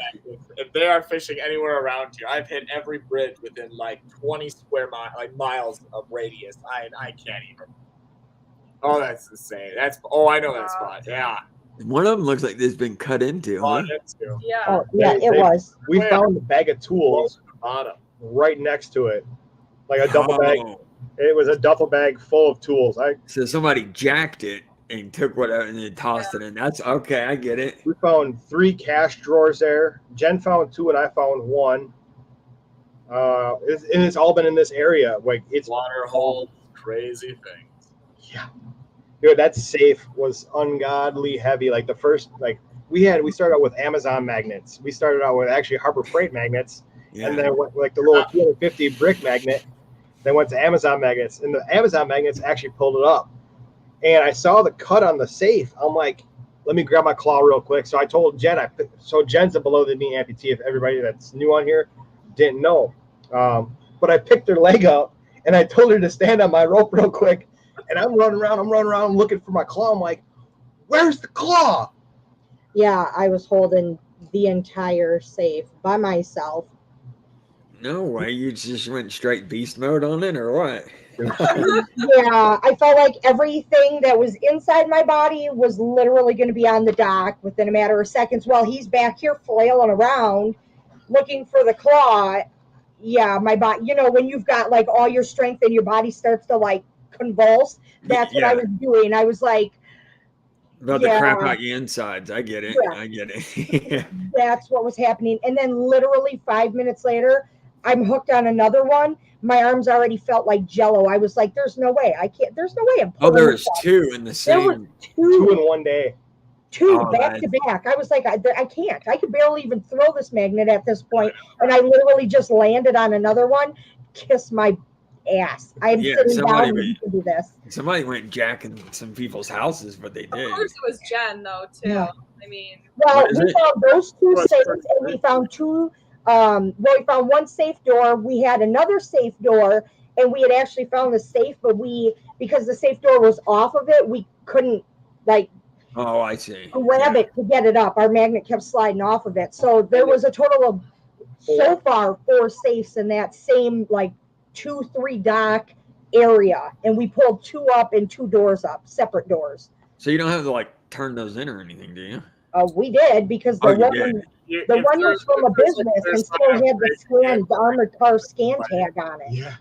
If they are fishing anywhere around here, I've hit every bridge within like 20 square miles of radius. I can't even. Oh, that's insane. I know that spot. Yeah. One of them looks like it's been cut into, huh? Yeah. Oh, yeah, it was. We found a bag of tools Bottom. right next to it, like a duffel bag. Oh. It was a duffel bag full of tools. So somebody jacked it and took whatever and then tossed it in. That's okay. I get it. We found 3 cash drawers there. Jen found 2 and I found 1. It's all been in this area. Like it's Water hole, crazy thing. Yeah. Dude, that safe was ungodly heavy. Like the first, we started out with Amazon magnets. We started out with actually Harbor Freight magnets, and then went like the little 250 brick magnet. Then went to Amazon magnets, and the Amazon magnets actually pulled it up. And I saw the cut on the safe. I'm like, let me grab my claw real quick. So I told Jen. So Jen's a below the knee amputee. If everybody that's new on here didn't know, but I picked her leg up, and I told her to stand on my rope real quick. And I'm running around, I'm looking for my claw. I'm like, where's the claw? Yeah, I was holding the entire safe by myself. No way. You just went straight beast mode on it or what? Yeah, I felt like everything that was inside my body was literally going to be on the dock within a matter of seconds while he's back here flailing around looking for the claw. Yeah, my body, when you've got like all your strength and your body starts to like convulse, that's what I was doing. I was like, about the crap out your insides. I get it. Yeah. I get it. That's what was happening. And then literally 5 minutes later, I'm hooked on another one. My arms already felt like jello. I was like, there's no way. There's no way I'm pulling there was this off. 2 in the same. There were 2 in one day. 2 back to back. I was like, I can't. I could barely even throw this magnet at this point. And I literally just landed on another one. Kiss my ass. I'm sitting down and you can do this. Somebody went jacking some people's houses, but they did. Of course it was Jen, though, too. Yeah. I mean. Well, we found those 2 safes, and we found 2. We found one safe door. We had another safe door, and we had actually found the safe, but because the safe door was off of it, we couldn't Oh, I see. grab it to get it up. Our magnet kept sliding off of it. So there was a total of so far 4 safes in that same 2-3 dock area, and we pulled 2 up and 2 doors up, separate doors. So you don't have to turn those in or anything, do you? We did because the one was from a business and still had the armored car scan tag on it. Yeah.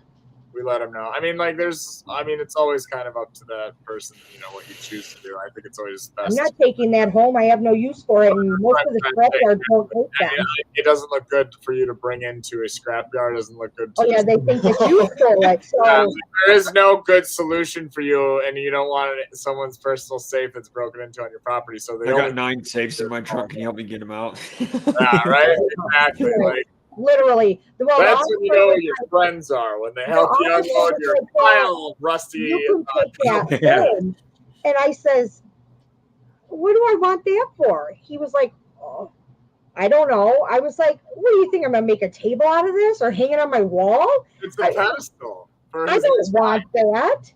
We let them know. I mean, it's always kind of up to that person, what you choose to do. I think it's always best. I'm not taking that home. I have no use for it, and most of the scrapyards don't take that. It doesn't look good for you to bring into a scrapyard. It doesn't look good. Oh yeah, they think that you stole it. So there is no good solution for you, and you don't want someone's personal safe that's broken into on your property. So I got 9 safes in my trunk. Can you help me get them out? Yeah, right. Exactly. Literally, that's when you know who your friends are, when they help you unload your pile of rusty. You can take that home. And I says, what do I want that for? He was like, oh, I don't know. I was like, what do you think? I'm going to make a table out of this or hang it on my wall? It's a pedestal. I don't want that.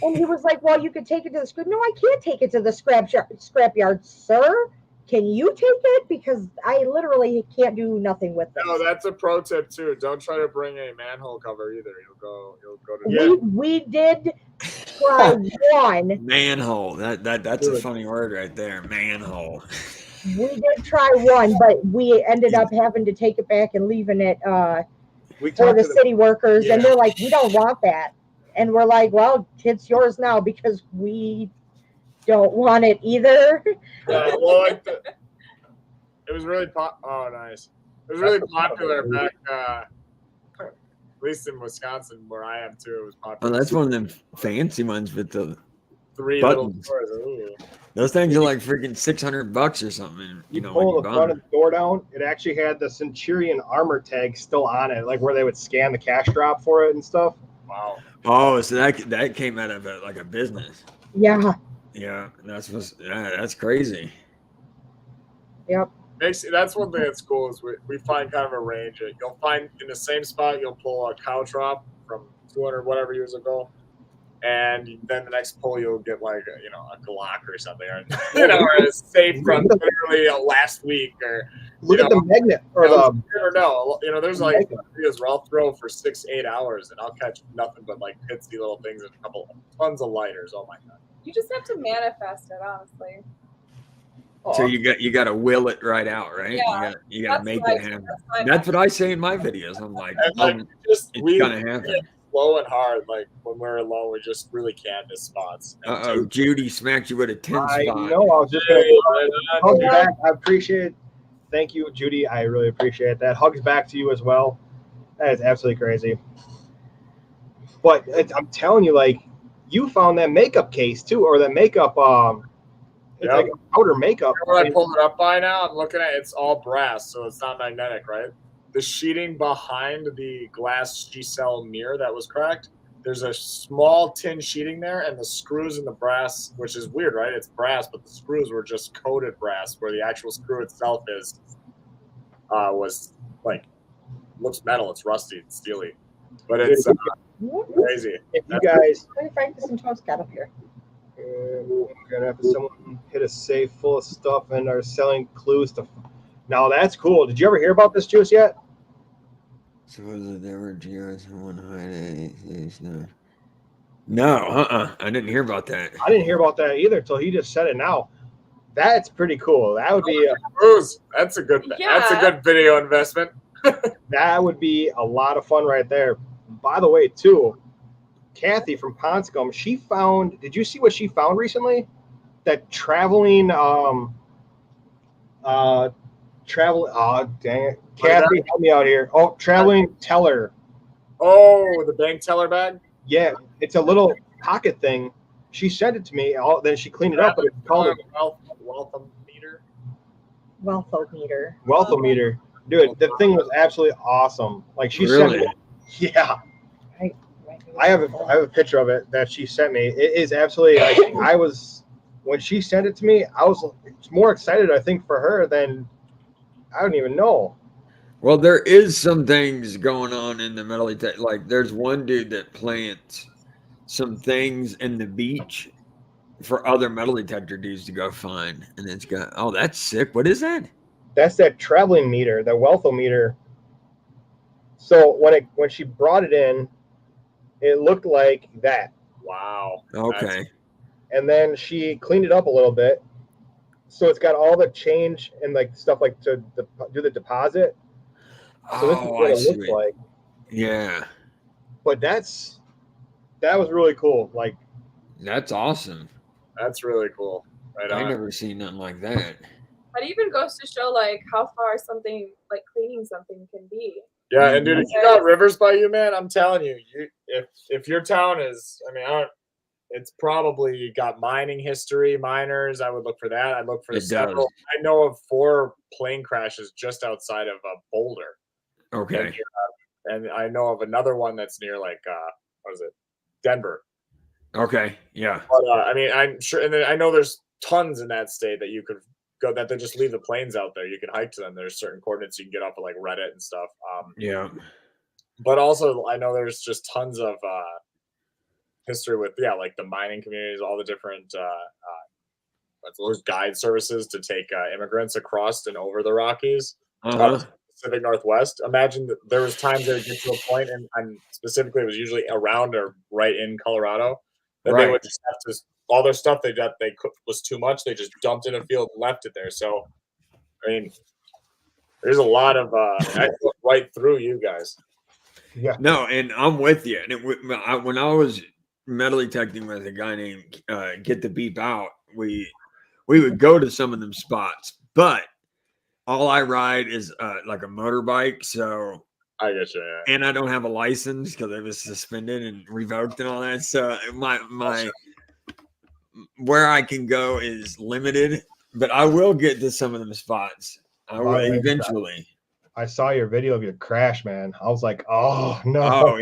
And he was like, well, you could take it to the scrap. No, I can't take it to the scrapyard, sir. Can you take it? Because I literally can't do nothing with it. No, that's a pro tip too. Don't try to bring a manhole cover either. You'll go to. We did try one manhole. That's a funny word right there. Manhole. We did try one, but we ended up having to take it back and leaving it for the city workers, and they're like, we don't want that, and we're like, well, it's yours now because we don't want it either. Well, it was really oh, nice. It was really popular back, at least in Wisconsin, where I am too. It was popular. Oh, that's one of them fancy ones with the 3 buttons. little doors. Those things are like freaking $600 or something. You When pull you the buy front of them. the door down, it actually had the Centurion armor tag still on it, like where they would scan the cash drop for it and stuff. Wow. Oh, so that came out of like a business. Yeah. Yeah, that's crazy. Yep. That's one thing that's cool is we find kind of a range. You'll find in the same spot you'll pull a cow trop from 200 whatever years ago, and then the next pull you'll get like a Glock or something, or or a safe from literally last week, or Look at the magnet or the. you never know. There's like videos where I'll throw for 6-8 hours and I'll catch nothing but like pitsy little things and a couple tons of lighters. Oh my god! You just have to manifest it, honestly. So you got to will it right out, right? Yeah, you got to make it happen. That's That's what I say in my videos. I'm like, it's gonna happen. Slow and hard, like when we're alone, we just really can't miss spots. Oh, Judy smacked you with a 10 I spot. know. I was just gonna hug back. I appreciate it. Thank you, Judy. I really appreciate that. Hugs back to you as well. That is absolutely crazy. But I'm telling you, like, you found that makeup case too, or that makeup. It's like a powder makeup. You know what I pulled it up by now? I'm looking at it's all brass, so it's not magnetic, right? The sheeting behind the glass G-cell mirror that was cracked, there's a small tin sheeting there, and the screws in the brass, which is weird, right? It's brass, but the screws were just coated brass, where the actual screw itself was like looks metal. It's rusty, it's steely, but it's crazy. If you guys, Let me Frank some toast got up here. we're gonna have someone hit a safe full of stuff and are selling clues to. Now that's cool. Did you ever hear about this juice yet? Supposedly there were GRs in 1 No, I didn't hear about that. I didn't hear about that either until he just said it now. That's pretty cool. That would be that's a good video investment. that would be a lot of fun right there. By the way, too, Kathy from Ponscombe, she found. Did you see what she found recently? That traveling travel. Oh dang it, Kathy, help me out here. Oh, traveling teller. Oh, the bank teller bag. Yeah, it's a little pocket thing. She sent it to me. Then she cleaned it up, but it's called a wealthometer. Wealthometer. Dude, the thing was absolutely awesome. Like she sent me. Yeah. I have a picture of it that she sent me. It is absolutely like when she sent it to me, I was more excited, I think, for her than I don't even know. Well, there is some things going on in the metal detector. Like there's one dude that plants some things in the beach for other metal detector dudes to go find, and it's got that's sick. What is that? That's that traveling meter, the wealthometer. So when she brought it in, it looked like that. Wow. Okay. And then she cleaned it up a little bit, so it's got all the change and like stuff like to do the deposit. So this is what it looks like. Yeah. But that was really cool. Like that's awesome. That's really cool. Right I never seen nothing like that. That even goes to show like how far something like cleaning something can be. Yeah, and dude, if you got rivers by you, man, I'm telling you, if your town is, it's probably got mining history, miners. I would look for that. I'd look for several. I know of 4 plane crashes just outside of Boulder. Okay. And I know of another one that's near like what is it, Denver. Okay. Yeah. But I'm sure, and then I know there's tons in that state that you could go that they just leave the planes out there. You can hike to them. There's certain coordinates you can get off of like Reddit and stuff. Yeah. But also I know there's just tons of history with like the mining communities, all the different those guide services to take immigrants across and over the Rockies. Pacific Northwest. Imagine that there was times that it get to a point, and specifically it was usually around or right in Colorado, that they would just have to, all their stuff they was too much. They just dumped in a field and left it there. So, I mean, there's a lot of I look right through you guys. Yeah. No, and I'm with you. And when I was metal detecting with a guy named Get the Beep Out, we would go to some of them spots, but all I ride is like a motorbike, so I guess yeah. And I don't have a license because I was suspended and revoked and all that. So my where I can go is limited, but I will get to some of them spots. I will eventually. I saw your video of your crash, man. I was like, oh no,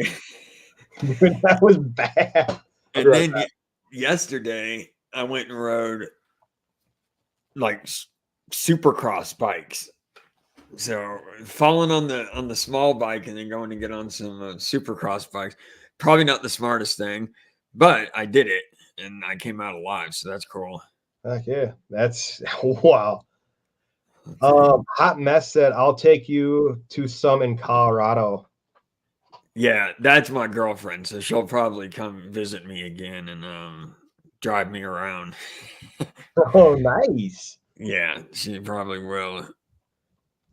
Oh, dude, that was bad. and then yesterday I went and rode like supercross bikes. So falling on the small bike and then going to get on some supercross bikes, probably not the smartest thing, but I did it and I came out alive. So that's cool. Heck yeah, that's wow. Hot Mess said, "I'll take you to some in Colorado." Yeah, that's my girlfriend, so she'll probably come visit me again and drive me around. Oh, nice. Yeah, she probably will.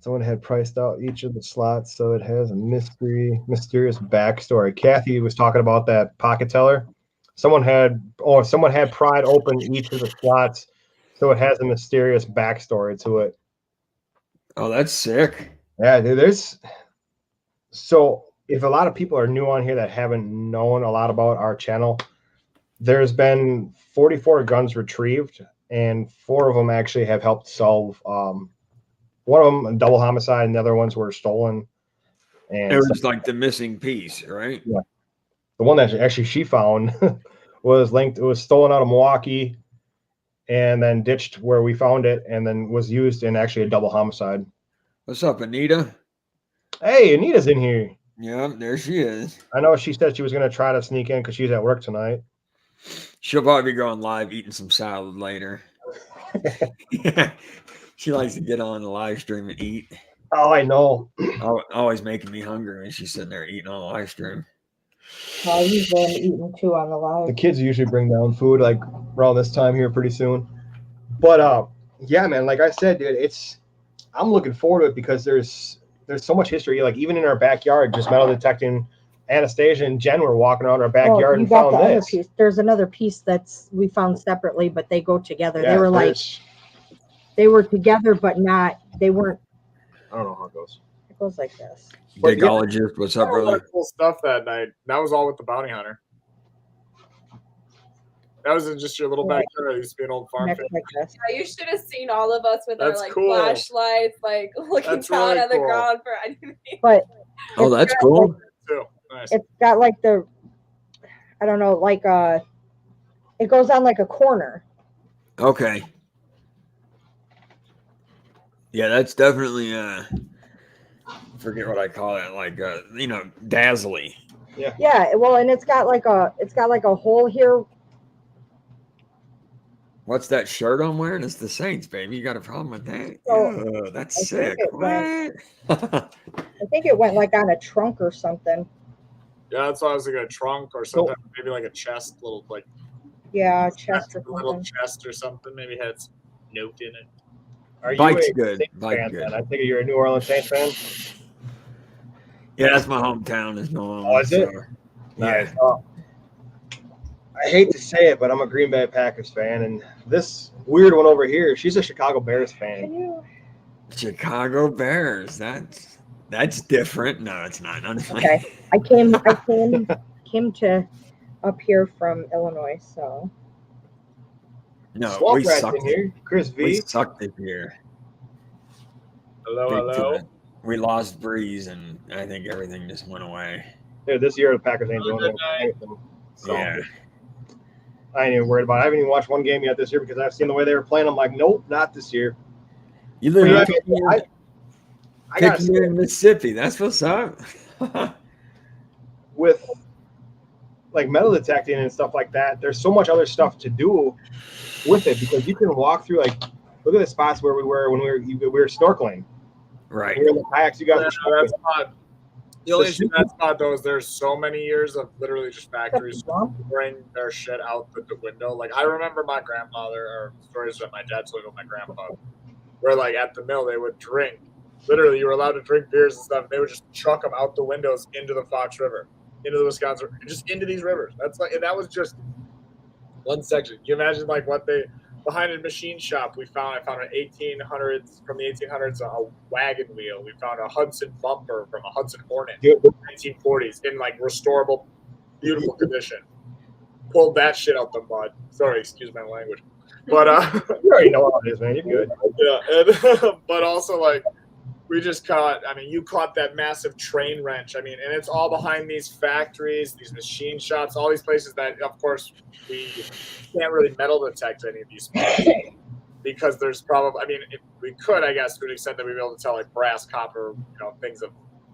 Someone had priced out each of the slots, so it has a mysterious backstory. Kathy was talking about that pocket teller. Someone had pried open each of the slots, so it has a mysterious backstory to it. Oh, that's sick. Yeah, dude, so if a lot of people are new on here that haven't known a lot about our channel, there's been 44 guns retrieved, and 4 of them actually have helped solve. One of them a double homicide, and the other ones were stolen. And it was like the missing piece, right? Yeah, the one that actually she found was linked. It was stolen out of Milwaukee, and then ditched where we found it, and then was used in actually a double homicide. What's up, Anita? Hey, Anita's in here. Yeah, there she is. I know she said she was going to try to sneak in because she's at work tonight. She'll probably be going live eating some salad later. She likes to get on the live stream and eat. Oh, I know. Always making me hungry when she's sitting there eating on the live stream. Well, usually I'm eating too on the live. The kids usually bring down food like around this time here pretty soon. But yeah, man, like I said, dude, I'm looking forward to it because there's so much history. Like even in our backyard, just metal detecting. Anastasia and Jen were walking around our backyard and found this. Piece. There's another piece we found separately, but they go together. Yeah, they were like they were together, but they weren't. I don't know how it goes. It goes like this. Digologist, what's up, brother? Cool stuff that night. That was all with the bounty hunter. That was in just your little backyard. It used to be an old farm. Like this. Yeah, you should have seen all of us with That's our cool. flashlights, looking down really on the cool. ground for anything. But That's cool. Too. Nice. It's got like I don't know, like it goes on like a corner. Okay. Yeah, that's definitely forget what I call it, like dazzly. Yeah. Yeah, well, and it's got like a hole here. What's that shirt I'm wearing? It's the Saints, baby. You got a problem with that? So, that's sick. What? I think it went like on a trunk or something. Yeah, that's why I was like a trunk or something, maybe like a chest, little like chest or a little something. chest or something. Maybe had some note in it. Are Bike's you a good. Saints Bike fan, good. then? I think you're a New Orleans Saints fan. Yeah, that's my hometown. Is New Orleans. Oh, is it? Nice. Yeah. I hate to say it, but I'm a Green Bay Packers fan, and this weird one over here, she's a Chicago Bears fan. Chicago Bears. That's different. No, it's not. Okay, I came to up here from Illinois, so. No, Swamp we Rat's sucked in here. Chris V. We sucked it here. Hello. We lost Breeze, and I think everything just went away. Yeah, this year the Packers ain't doing anything. So Yeah. I ain't even worried about it. I haven't even watched one game yet this year because I've seen the way they were playing. I'm like, nope, not this year. You live I got in Mississippi. That's what's up. with like metal detecting and stuff like that. There's so much other stuff to do with it because you can walk through look at the spots where we were when we were snorkeling. Right. We were in the kayaks. You guys were snorkeling. That's not. The only issue with that spot though is there's so many years of literally just factories bring their shit out the window. Like I remember my grandfather or stories that my dad told me about my grandpa, where like at the mill they would drink. Literally, you were allowed to drink beers and stuff. They would just chuck them out the windows into the Fox River, into the Wisconsin, just into these rivers. And that was just one section. You imagine like what they behind a machine shop I found an 1800s from the 1800s a wagon wheel. We found a Hudson bumper from a Hudson Hornet, 1940s in like restorable, beautiful condition. pulled that shit out the mud. Sorry, excuse my language. But You already know how it is, man. You're good. yeah, and, but also like we just caught. I mean, you caught that massive train wrench. I mean, and it's all behind these factories, these machine shops, all these places that, of course, we can't really metal detect any of these spots because there's probably. I mean, if we could, I guess, to an extent that we'd be able to tell like brass, copper, things of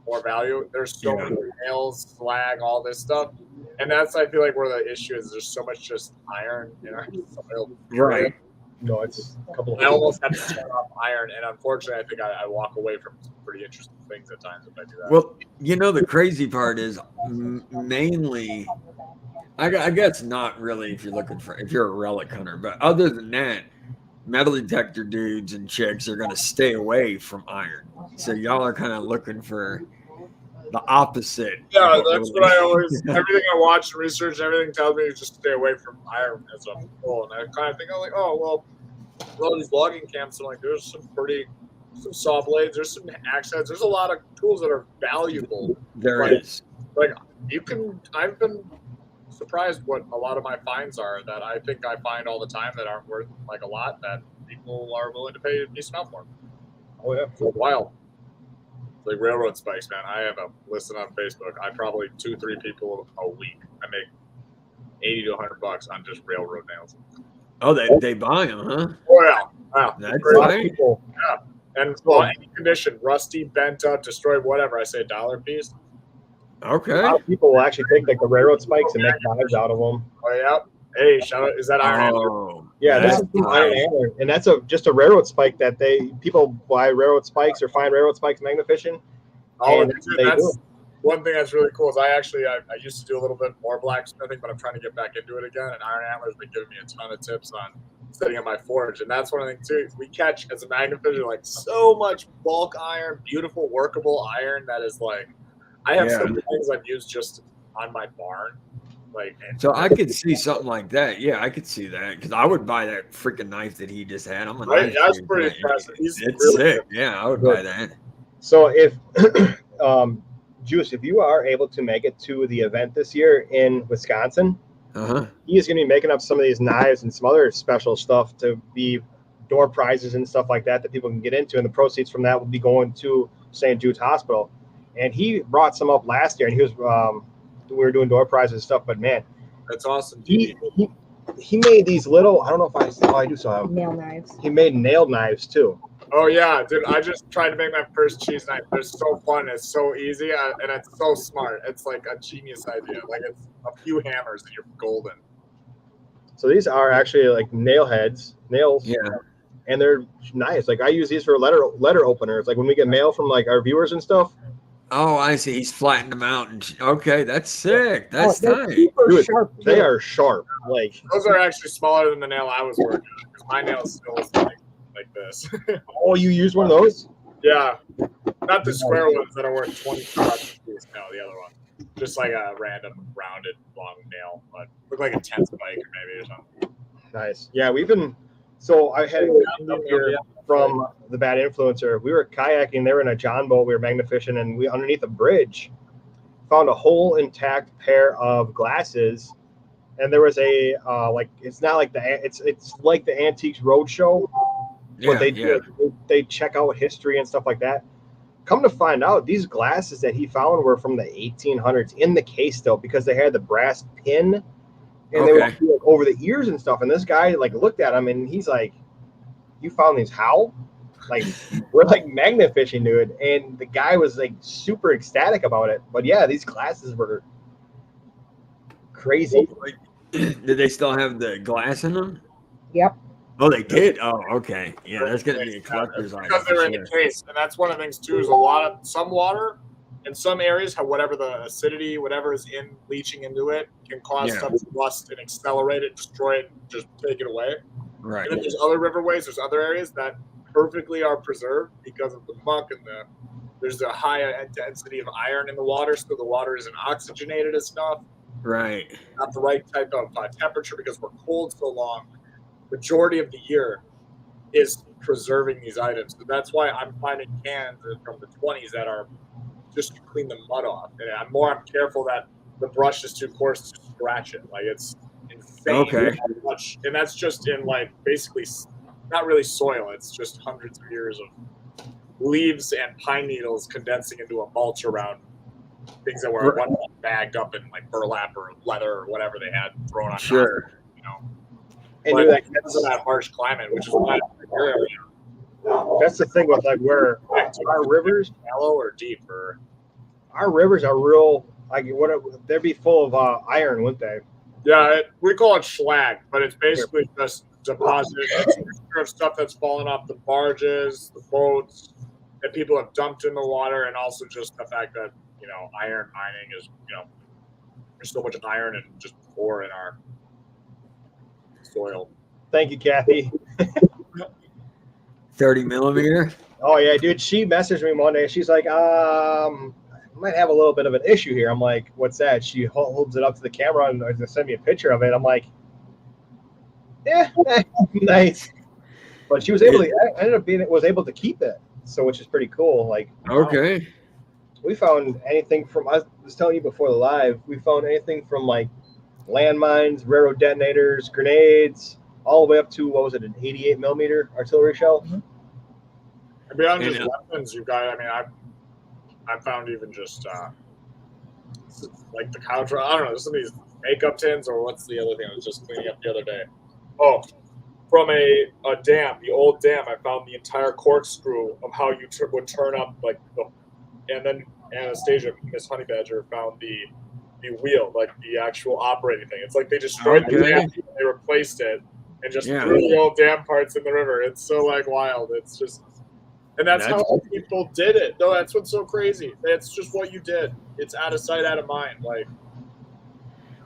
more value. There's so many nails, slag, all this stuff. And that's, I feel like, where the issue is. There's so much just iron in our soil. Right. No, it's a couple of I almost have to turn off iron, and unfortunately, I think I walk away from some pretty interesting things at times if I do that. Well, the crazy part is mainly, I guess not really if you're a relic hunter, but other than that, metal detector dudes and chicks are going to stay away from iron. So y'all are kind of looking for the opposite. Yeah, that's what I always. Everything I watch and research, everything tells me to just stay away from iron as a whole. And I kind of think, I'm like, oh well, all these logging camps. I'm like, there's some saw blades, there's some axe heads, there's a lot of tools that are valuable. There Like, is. Like I've been surprised what a lot of my finds are that I think I find all the time that aren't worth like a lot that people are willing to pay a decent amount for. Oh yeah. It's wild. Like railroad spikes, man. I have a listed on Facebook. I probably 2-3 people a week. I make $80 to $100 on just railroad nails. Oh, they buy them, huh? Oh yeah, wow. That's A lot of right. people. And well, any condition, rusty, bent up, destroyed, whatever. I say $1 a piece. A Okay. lot of people will actually take like the railroad spikes and make knives out of them. Oh yeah. Hey, shout out! Is that iron? Antler? Oh, Yeah, this that's is from Iron Antler, and that's just a railroad spike that people buy railroad spikes or find railroad spikes magnafishing. Oh, And dude, they that's do. one thing that's really cool. Is I used to do a little bit more blacksmithing, but I'm trying to get back into it again. And Iron Antler's been giving me a ton of tips on setting up my forge, and that's one of the things too. We catch as a magnafisher like so much bulk iron, beautiful workable iron that is like I have some things I've used just on my barn. So I could see something like that. Yeah, I could see that because I would buy that freaking knife that he just had. I'm a Right? knife That's dude, pretty man. impressive. He's It's really sick. Yeah, I would buy that. So if Juice, if you are able to make it to the event this year in Wisconsin, he is going to be making up some of these knives and some other special stuff to be door prizes and stuff like that people can get into, and the proceeds from that will be going to St. Jude's Hospital. And he brought some up last year, and he was we were doing door prizes and stuff. But man, That's awesome. he made these little. I don't know if I do so. Nail knives. He made nail knives too. Oh yeah, dude! I just tried to make my first cheese knife. They're so fun. It's so easy, and it's so smart. It's like a genius idea. Like it's a few hammers and you're golden. So these are actually like nails. Yeah. And they're nice. Like I use these for letter openers. Like when we get mail from like our viewers and stuff. Oh, I see. He's flattened them out. Okay, that's sick. That's they're tight. super Dude, sharp. They too. are sharp. Like Those are actually smaller than the nail I was working on because my nail still is like this. oh, you use one of those? Yeah, not the square ones that are worth $20 a piece. No, the other one, just like a random rounded long nail, but look like a 10 spike or maybe or something. Nice. Yeah, we've been. So I had up here from the Bad Influencer. We were kayaking. They were in a John boat. We were magnafishing, and we underneath a bridge found a whole intact pair of glasses. And there was a it's not like it's like the Antiques Roadshow. Yeah, But they check out history and stuff like that. Come to find out, these glasses that he found were from the 1800s in the case still because they had the brass pin and they were like, over the ears and stuff. And this guy like looked at him and he's like, "You found these how?" Like we're like magnet fishing, dude. And the guy was like super ecstatic about it. But yeah, these glasses were crazy. Did they still have the glass in them? Yep. Oh, they did. Oh, okay. Yeah, that's gonna be a collector's item. Because they're for in the sure. case, and that's one of the things too. Is a lot of some water in some areas have whatever the acidity, whatever is in leaching into it, can cause stuff to rust and accelerate it, destroy it, just take it away. Right. And then there's other riverways, there's other areas that perfectly are preserved because of the muck and there's a high density of iron in the water, so the water isn't oxygenated as enough. Right. Not the right type of temperature because we're cold so long. Majority of the year is preserving these items. So that's why I'm finding cans from the 20s that are just to clean the mud off. And I'm careful that the brush is too coarse to scratch it. Like it's insane. Okay. Much, and that's just in like basically not really soil. It's just hundreds of years of leaves and pine needles condensing into a mulch around things that were at one point bagged up in like burlap or leather or whatever they had thrown on top. Sure. You know, And but dude, because of that harsh climate, which is why that's the thing with like where our rivers, shallow or deep or our rivers are real. Like they'd be full of iron, wouldn't they? yeah, we call it schlag, but it's basically just deposit of stuff that's fallen off the barges, the boats that people have dumped in the water, and also just the fact that iron mining is there's so much iron and just ore in our soil. Thank you, Kathy. 30 millimeter. Oh yeah, dude. She messaged me one day. She's like, might have a little bit of an issue here. I'm like, what's that? She holds it up to the camera and send me a picture of it. I'm like, yeah, nice. But she was able to. I ended up was able to keep it, so which is pretty cool. Like, Okay. we found anything from. I was telling you before the live. We found anything from like landmines, railroad detonators, grenades, all the way up to what was it, an 88 millimeter artillery shell. Mm-hmm. And beyond just weapons, you've got. I mean, I found even just like the couch. I don't know, some of these makeup tins, or what's the other thing I was just cleaning up the other day? Oh, from a dam, the old dam, I found the entire corkscrew of how you would turn up like and then Anastasia, Miss Honey Badger, found the wheel, like the actual operating thing. It's like they destroyed the dam, and they replaced it, and just threw the old dam parts in the river. It's so like wild. It's just. And that's how people did it. No, that's what's so crazy. It's just what you did. It's out of sight, out of mind. Like,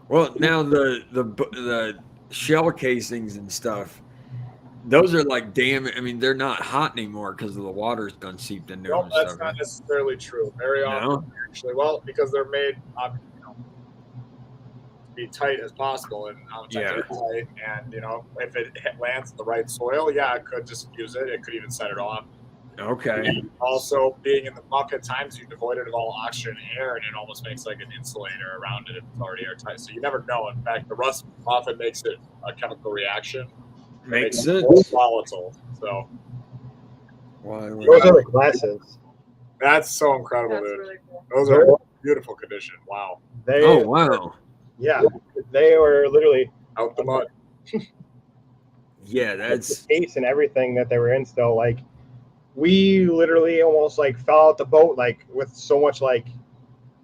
well, now the shell casings and stuff, those are like I mean, they're not hot anymore because of the water's done seeped into them. No, that's not necessarily true. Very often, actually. Well, because they're made to be tight as possible, and tight. And if it lands in the right soil, it could diffuse it. It could even set it off. Okay. And also, being in the muck at times, you devoid it of all oxygen and air, and it almost makes like an insulator around it if it's already airtight. So you never know. In fact, the rust often makes it a chemical reaction. Makes sense. More volatile. So. Those are the glasses. That's so incredible, dude. Really cool. Those are beautiful condition. Wow. Wow. Yeah, they were literally out the mud. Yeah, that's the case and everything that they were in still. Like, we literally almost like fell out the boat like with so much like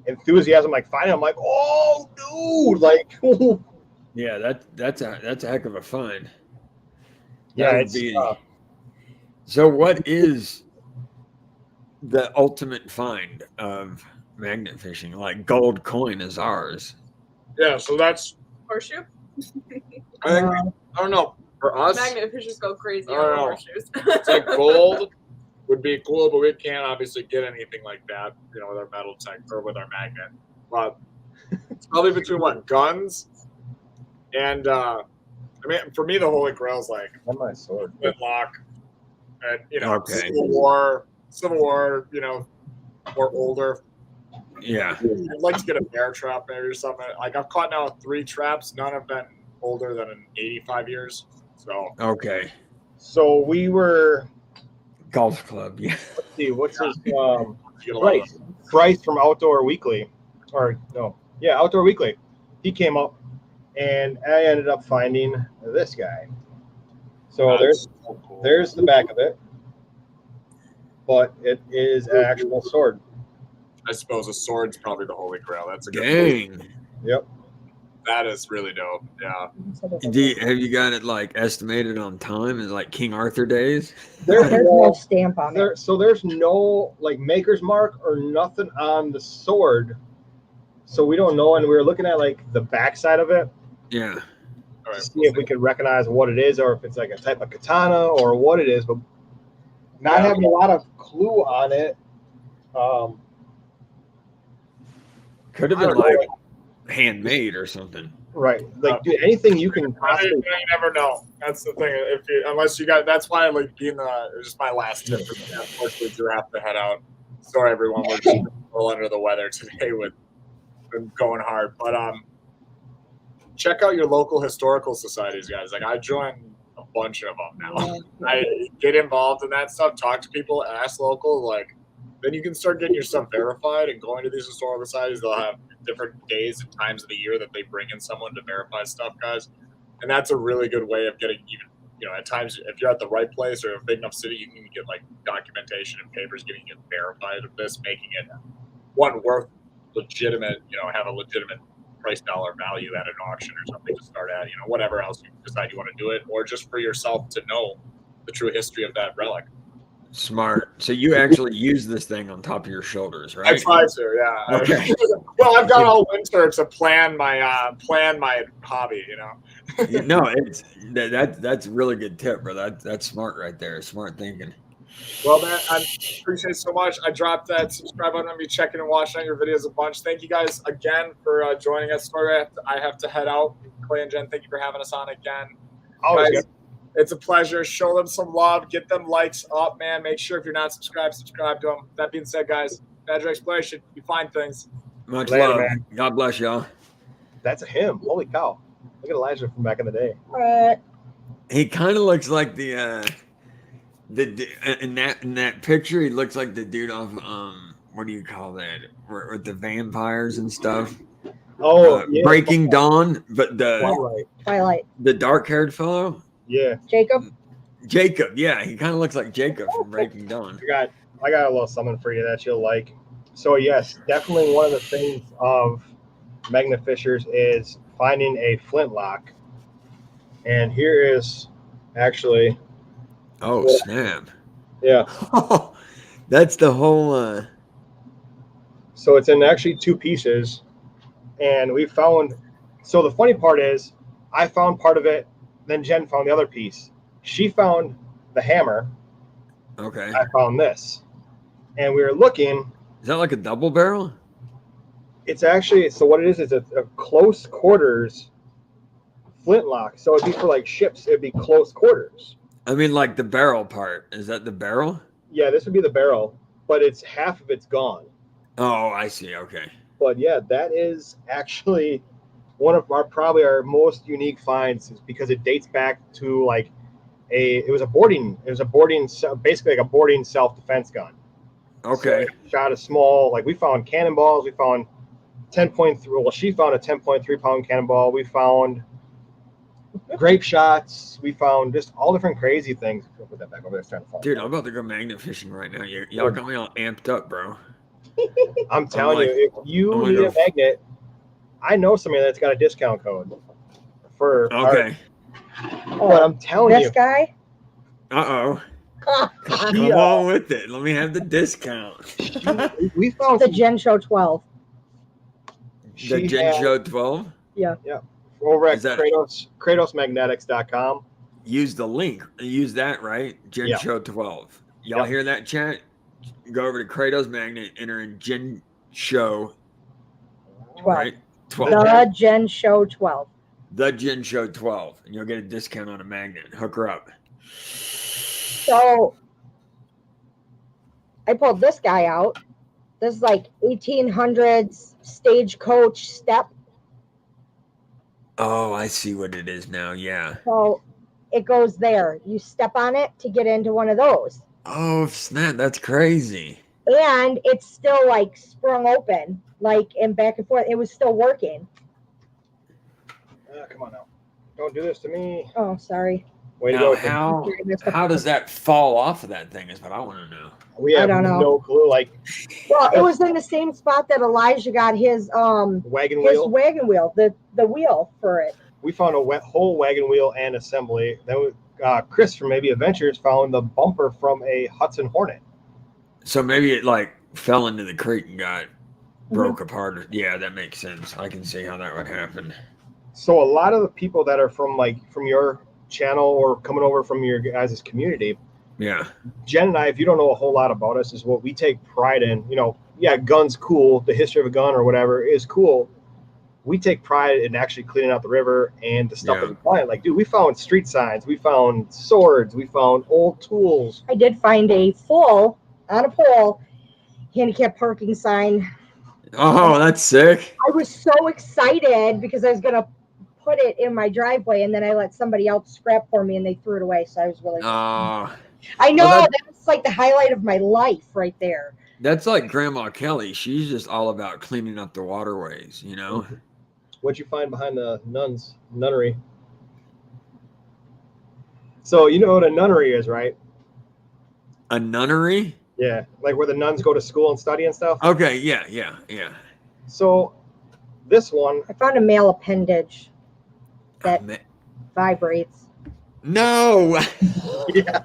enthusiasm. Like, finally, I'm like, oh, dude, like. Yeah, that's a heck of a find. Yeah, so what is the ultimate find of magnet fishing? Like gold coin is ours. Yeah, so that's horseshoe. I don't know. For us, magnet fishers go crazy over horseshoes. It's like gold would be cool, but we can't obviously get anything like that, with our metal tech or with our magnet. But it's probably between guns and I mean, for me, the Holy Grail is like my sword, flintlock, and Civil War, or older. Yeah, I'd like to get a bear trap maybe or something. Like, I've caught now 3 traps. None have been older than 85 years. So okay. So we were golf club. Yeah. Let's see, what's his Bryce from Outdoor Weekly, Outdoor Weekly. He came up, and I ended up finding this guy. So there's the back of it, but it is an actual sword. I suppose a sword's probably the Holy Grail. That's a good Dang. Yep. That is really dope. Yeah. Have you got it like estimated on time? Is like King Arthur days? There's no stamp on it. So there's no like maker's mark or nothing on the sword. So we don't know, and we were looking at like the backside of it. Yeah. All right, to see if we could recognize what it is, or if it's like a type of katana or what it is, but not having a lot of clue on it. Could have been like handmade or something. Right. Like, dude, anything you can possibly. You never know. That's the thing. Unless you got, that's why like being just my last tip. Unfortunately, you have to head out. Sorry, everyone. We're just a little under the weather today with going hard, but check out your local historical societies, guys. Like I joined a bunch of them now. I get involved in that stuff, talk to people, ask locals, like then you can start getting your stuff verified and going to these historical societies. They'll have different days and times of the year that they bring in someone to verify stuff, guys. And that's a really good way of getting even, you know, at times if you're at the right place or a big enough city, you can get like documentation and papers getting it verified of this, making it one worth legitimate, you know, have a legitimate price dollar value at an auction or something to start at, you know, whatever else you decide you want to do it, or just for yourself to know the true history of that relic. Smart. So you actually use this thing on top of your shoulders, right? I try to, yeah. Okay. Well, I've got all winter to plan my hobby, you know. No, it's that's a really good tip, bro. That's smart right there. Smart thinking. Well, man, I appreciate it so much. I dropped that subscribe button. I'm gonna be checking and watching your videos a bunch. Thank you guys again for joining us. Sorry, I have to head out. Clay and Jen, thank you for having us on again. Always Guys, good. it's a pleasure. Show them some love. Get them likes up, man. Make sure if you're not subscribed, subscribe to them. That being said, guys, Badger Exploration, you find things. Much Later, love. man. God bless y'all. That's a him. Holy cow! Look at Elijah from back in the day. He kind of looks like the in that picture. He looks like the dude off what do you call that? With the vampires and stuff. Oh, yeah. Breaking Dawn, but Twilight. the dark-haired fellow. Yeah. Jacob. Jacob, yeah, he kind of looks like Jacob from Breaking Dawn. I got a little something for you that you'll like. So yes, definitely one of the things of magnet fishers is finding a flintlock. And here is actually. Oh snap! Yeah. That's the whole. So it's in actually two pieces, and we found. So the funny part is, I found part of it, then Jen found the other piece. She found the hammer. Okay. I found this, and we were looking. Is that like a double barrel? It's actually, so what it is a close quarters flintlock. So it'd be for like ships. It'd be close quarters. I mean, like the barrel part. Is that the barrel? Yeah, this would be the barrel, but it's half of it's gone. Oh, I see. Okay. But yeah, that is actually one of probably our most unique finds, because it dates back to like it was a boarding basically like a boarding self-defense gun. Okay. So it shot a small, like we found cannonballs, we found 10.3, well, she found a 10.3 pound cannonball, we found grape shots, we found just all different crazy things. Put that back over there, trying to fall. Dude, I'm about to go magnet fishing right now. Y'all got me all amped up, bro. I'm telling you, if you need a magnet, I know somebody that's got a discount code for okay. But I'm telling This you, guy. Uh-oh. Come on with it. Let me have the discount. we found The Gen Show 12. The Gen Show 12? Yeah. Over at Is that- KratosMagnetics.com. Use the link. Use that, right? Gen Yeah. Show 12. Y'all hear that, chat? Go over to Kratos Magnet, enter in Gen Show 12. right? 12. The Gen Show 12. The Gen Show 12. And you'll get a discount on a magnet. Hook her up. So I pulled this guy out. This is like 1800s stagecoach step. Oh, I see what it is now. Yeah. So it goes there. You step on it to get into one of those. Oh, snap. That's crazy. And it's still like sprung open, like and back and forth. It was still working. Come on now. Don't do this to me. Oh, sorry. Way to Now, go. how does that fall off of that thing is what I want to know. We have I don't know. no clue. Like Well, it was in the same spot that Elijah got his wagon his wheel. wagon wheel, the wheel for it. We found a whole wagon wheel and assembly. Then Chris from Maybe Adventures found the bumper from a Hudson Hornet. So maybe it like fell into the creek and got broke apart. Yeah, that makes sense. I can see how that would happen. So a lot of the people that are from your channel or coming over from your guys' community, Yeah. Jen and I, if you don't know a whole lot about us, is what we take pride in. You know, yeah, guns cool. The history of a gun or whatever is cool. We take pride in actually cleaning out the river and the stuff that we find. Like, dude, we found street signs, we found swords, we found old tools. I did find a full on a pole handicap parking sign. Oh, that's sick. I was so excited because I was gonna put it in my driveway, and then I let somebody else scrap for me, and they threw it away. So I was really. I know that's like the highlight of my life right there. That's like Grandma Kelly. She's just all about cleaning up the waterways, you know. What'd you find behind the nunnery? So you know what a nunnery is, right? A nunnery? Yeah, like where the nuns go to school and study and stuff. Okay, yeah. So this one, I found a male appendage that vibrates. No. Yeah.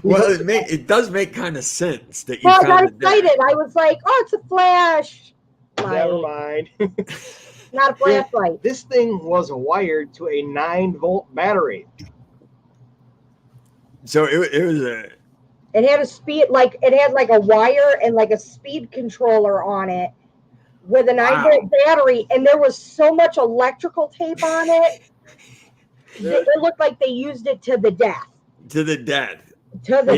Well, it does make kind of sense that you Well, I found got it there. excited. I was like, "Oh, it's a flash!" Never mind. Not a flashlight. This thing was wired to a 9-volt battery. So it was a. It had a speed, like it had like a wire and like a speed controller on it with a 9-volt battery, and there was so much electrical tape on it. It looked like they used it to the death. To the death. To the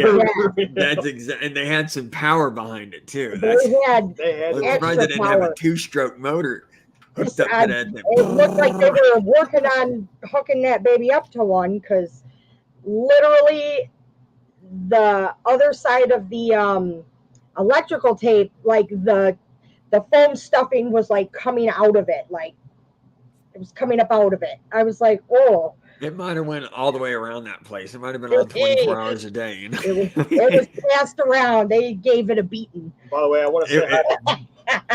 death. That's exactly, and they had some power behind it too. They had I'm surprised they didn't have a 2-stroke motor hooked up to that thing. It looked like they were working on hooking that baby up to one, because literally the other side of the electrical tape, like the foam stuffing was like coming out of it, like it was coming up out of it. I was like, oh. It might have went all the way around that place. It might have been on 24 hours a day. You know? It was passed around. They gave it a beating. By the way, I want to say hi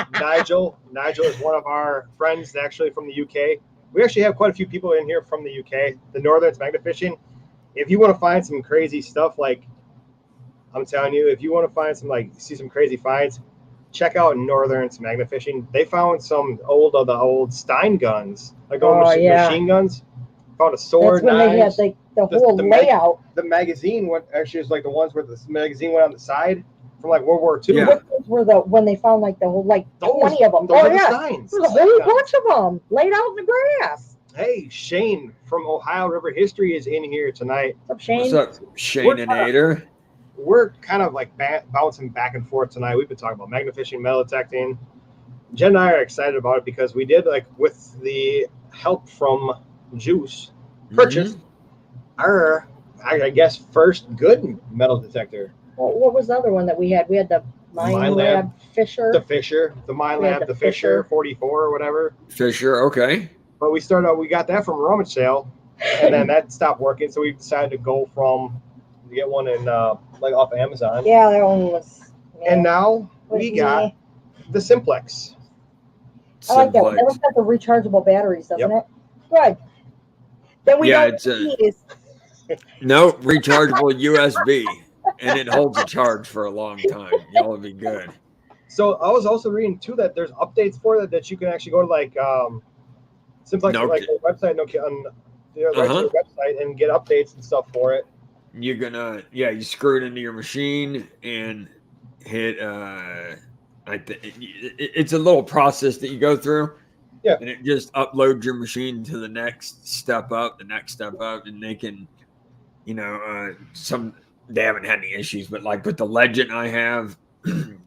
to Nigel. Nigel is one of our friends actually from the UK. We actually have quite a few people in here from the UK. The Northern's Magnet Fishing. If you want to find some crazy stuff, like I'm telling you, if you want to find some see some crazy finds, check out Northern's Magnet Fishing. They found some of the old Stein guns, like machine guns. Found a sword. That's when they had like the whole layout. The magazine is like the ones where the magazine went on the side from like World War II. Yeah. Those were when they found like the whole 20 of them. Those the Steins. There's a whole bunch of them laid out in the grass. Hey, Shane from Ohio River History is in here tonight. What's up, Shane? What's up, Shane and Ader? We're kind of like bouncing back and forth tonight. We've been talking about magnet fishing, metal detecting. Jen and I are excited about it because we did, with the help from Juice, purchased our, I guess, first good metal detector. Well, what was the other one that we had? We had the Mine Lab Fisher. The Mine Lab, the Fisher 44 or whatever. Fisher, okay. But we got that from a rummage sale, and then that stopped working, so we decided to get one in off Amazon. Yeah, that one was. Yeah. And now we got the Simplex. I like that one. That one's got the rechargeable batteries, doesn't it? Good. Then we it's no rechargeable USB, and it holds a charge for a long time. Y'all would be good. So I was also reading too that there's updates for that you can actually go to Simplex the website, on their website, and get updates and stuff for it. You're gonna you screw it into your machine and hit it's a little process that you go through. Yeah. And it just uploads your machine to the next step up, and they can, they haven't had any issues, but like with the Legend I have,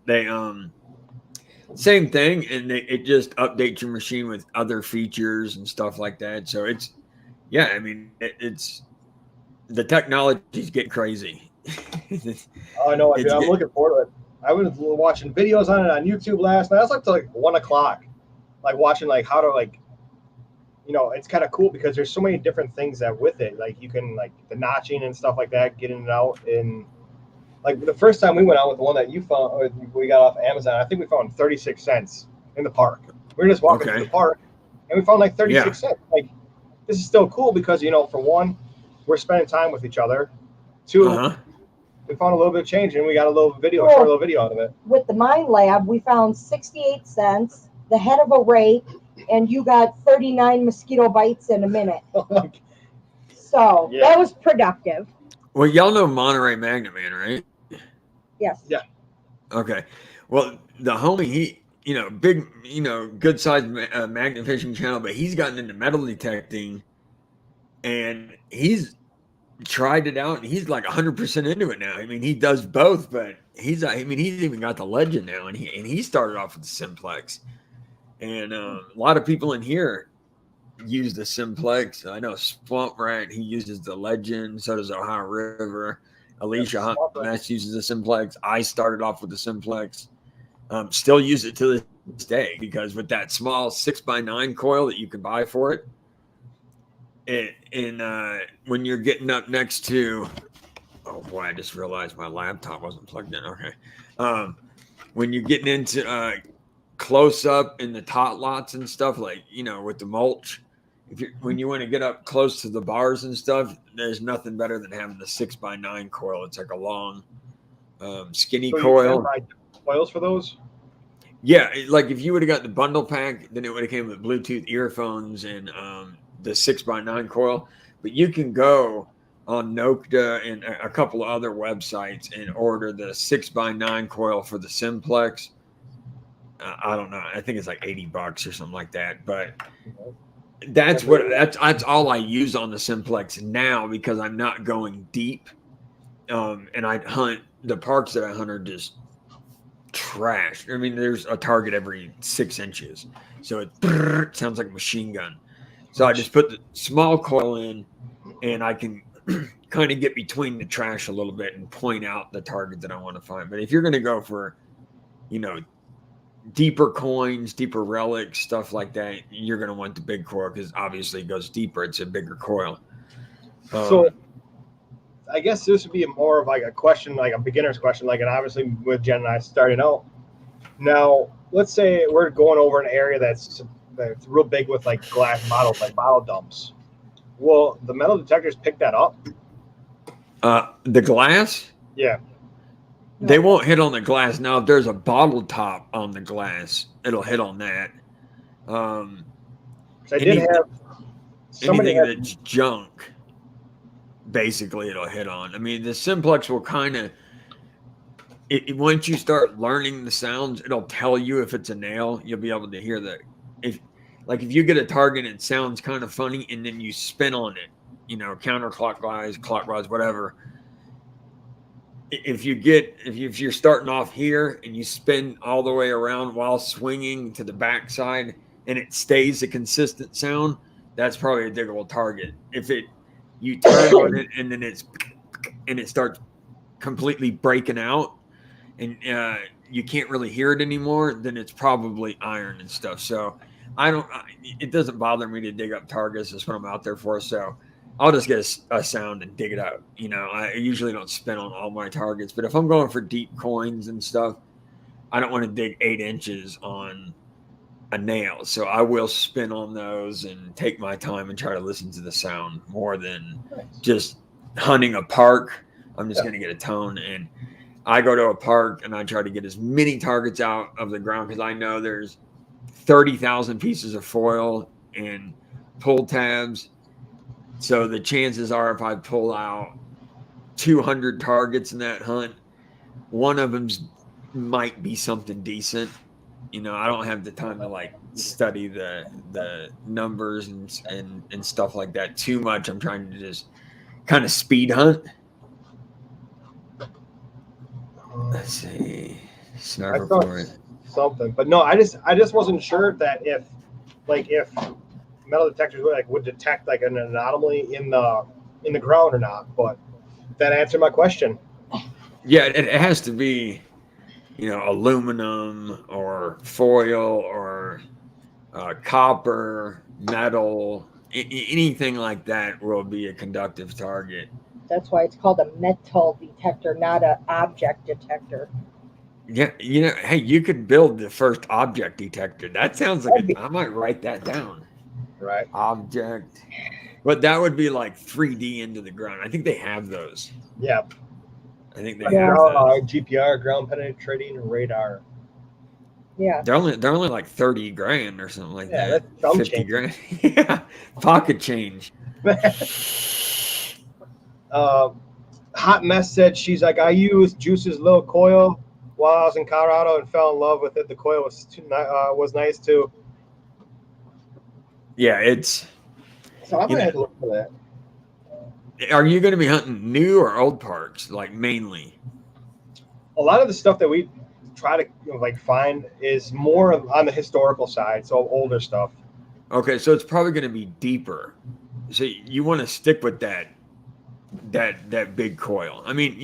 they same thing, and it just updates your machine with other features and stuff like that. So it's it's the technology's getting crazy. I know. I'm looking forward to it. I was watching videos on it on YouTube last night. I was up to 1 o'clock, watching how to it's kind of cool because there's so many different things that with it, you can the notching and stuff like that, getting it out. And the first time we went out with the one that you found, or we got off Amazon, I think we found 36 cents in the park. We were just walking through the park, and we found 36 cents. This is still cool because for one, we're spending time with each other. Two, we found a little bit of change, and we got a short little video out of it. With the Mine Lab, we found 68 cents, the head of a rake, and you got 39 mosquito bites in a minute. So that was productive. Well, y'all know Monterey Magnet Man, right? Yes. Yeah. Okay. Well, the homie, he, big, good sized magnet fishing channel, but he's gotten into metal detecting, and he's tried it out, and he's 100% into it now. I mean, he does both, but he's even got the Legend now, and he started off with the Simplex. And a lot of people in here, use the simplex. I know Swamp Rat, he uses the Legend. So does Ohio River. Alicia Hunt Mess uses the simplex. I started off with the simplex. Still use it to this day because with that small 6x9 coil that you can buy for it, when you're getting up next to, oh boy, I just realized my laptop wasn't plugged in. Okay. When you're getting into close up in the tot lots and stuff, like, you know, with the mulch, when you want to get up close to the bars and stuff, there's nothing better than having the 6x9 coil. It's like a long, skinny coil. You can buy coils for those? Yeah, like if you would have got the bundle pack, then it would have came with Bluetooth earphones and the 6x9 coil. But you can go on Nokta and a couple of other websites and order the 6x9 coil for the simplex. I don't know. I think it's like $80 or something like that. But that's all I use on the simplex now because I'm not going deep. And I hunt, the parks that I hunt are just trash. I mean, there's a target every 6 inches. So it sounds like a machine gun. So I just put the small coil in and I can kind of get between the trash a little bit and point out the target that I want to find. But if you're going to go for, you know, deeper coins, deeper relics, stuff like that, you're going to want the big coil because obviously it goes deeper. It's a bigger coil. So I guess this would be more of like a question, like a beginner's question, like, and obviously with Jen and I starting out. Now, let's say we're going over an area that's real big with like glass bottles, like bottle dumps. Will the metal detectors pick that up? The glass? Yeah. They won't hit on the glass. Now, if there's a bottle top on the glass, it'll hit on that. I did have somebody anything that's junk, basically it'll hit on. I mean, the simplex will kind of, once you start learning the sounds, it'll tell you if it's a nail. You'll be able to hear that. If you get a target and it sounds kind of funny and then you spin on it, you know, counterclockwise, clockwise, whatever. If you're starting off here and you spin all the way around while swinging to the backside and it stays a consistent sound, that's probably a diggable target. If you turn on it and then it starts completely breaking out and you can't really hear it anymore, then it's probably iron and stuff. So it doesn't bother me to dig up targets. That's what I'm out there for. So I'll just get a sound and dig it out. You know, I usually don't spin on all my targets, but if I'm going for deep coins and stuff, I don't want to dig 8 inches on a nail. So I will spin on those and take my time and try to listen to the sound more than just hunting a park. I'm just going to get a tone. And I go to a park and I try to get as many targets out of the ground because I know there's 30,000 pieces of foil and pull tabs. So the chances are if I pull out 200 targets in that hunt, one of them might be something decent. You know, I don't have the time to like study the numbers and stuff like that too much. I'm trying to just kind of speed hunt. Let's see. Sniper for it. Something. But no, I just wasn't sure that if metal detectors would detect like an anomaly in the ground or not, but that answered my question. Yeah, it has to be, you know, aluminum or foil or copper, metal, anything like that will be a conductive target. That's why it's called a metal detector, not an object detector. Yeah, you know, hey, you could build the first object detector. That sounds like I might write that down. Right. Object. But that would be like 3D into the ground. I think they have those. Yeah. I think they have those. GPR, ground penetrating radar. Yeah. They're only like 30 grand or something like that. That's 50 grand. Yeah. Pocket change. Hot Mess said she's like, I used Juice's little coil while I was in Colorado and fell in love with it. The coil was nice too. Yeah, it's. So I'm gonna have to look for that. Are you going to be hunting new or old parks, like mainly? A lot of the stuff that we try to find is more on the historical side, so older stuff. Okay, so it's probably going to be deeper. So you want to stick with that big coil. I mean,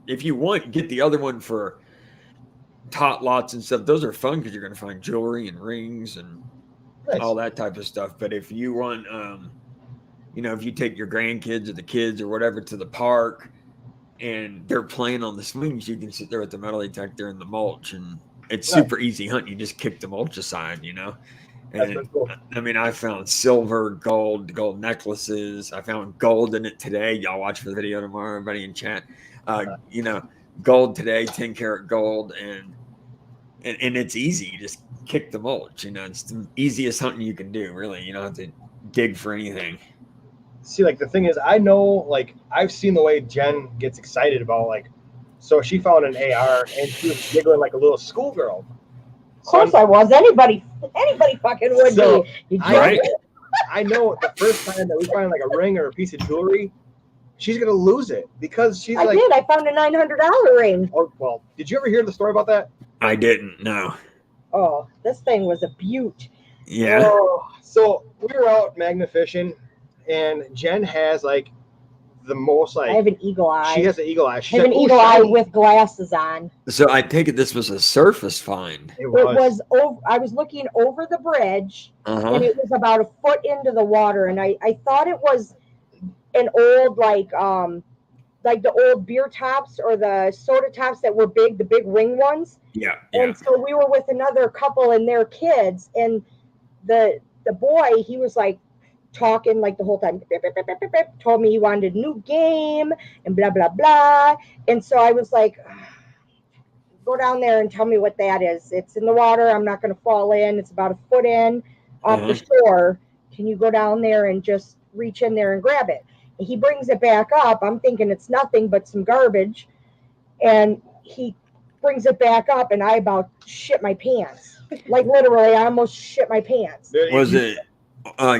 if you want, get the other one for tot lots and stuff. Those are fun because you're going to find jewelry and rings and all that type of stuff. But if you want, if you take your grandkids or the kids or whatever to the park and they're playing on the swings, you can sit there with the metal detector and the mulch, and it's super easy hunting. You just kick the mulch aside, And cool. I mean, I found silver, gold necklaces. I found gold in it today. Y'all watch the video tomorrow, everybody in chat. Gold today, 10-karat gold, and it's easy. You just kick the mulch. It's the easiest hunting you can do. Really, you don't have to dig for anything. See, like the thing is, I know, like I've seen the way Jen gets excited about so she found an AR and she was giggling like a little schoolgirl. Of course I was. Anybody fucking would be. Right? I know the first time that we find like a ring or a piece of jewelry, she's gonna lose it because she's I did. I found a $900 ring. Oh well, did you ever hear the story about that? I didn't. No. Oh, this thing was a beaut. Yeah. Oh, so we were out magnet fishing, and Jen has like the most I have an eagle eye. She has an eagle eye. I have an eagle eye with glasses on. So I take it this was a surface find. It was over. I was looking over the bridge, and it was about a foot into the water, and I thought it was an old like the old beer tops or the soda tops that were big, the big ring ones. Yeah. And so we were with another couple and their kids, and the boy, he was like talking like the whole time, told me he wanted a new game and blah blah blah. And so I was like, go down there and tell me what that is. It's in the water. I'm not going to fall in. It's about a foot in off the shore. Can you go down there and just reach in there and grab it? And he brings it back up. I'm thinking it's nothing but some garbage, and he brings it back up, and I about shit my pants. Like literally, I almost shit my pants. Was it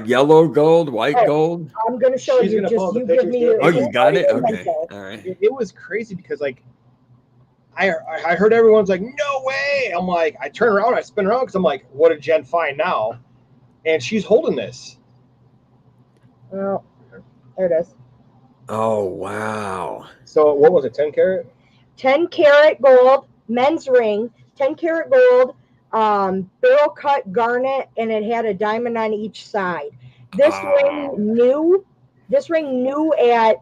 yellow gold, white gold? I'm gonna show you. Just you give me. Oh, you got it. Okay, all right. It was crazy because like I heard everyone's like, no way. I'm like, I turn around, I spin around because I'm like, what did Jen find now? And she's holding this. Oh, there it is. Oh wow. So what was it? 10-karat. 10-karat gold, men's ring, 10-karat gold, barrel cut garnet, and it had a diamond on each side. This ring new at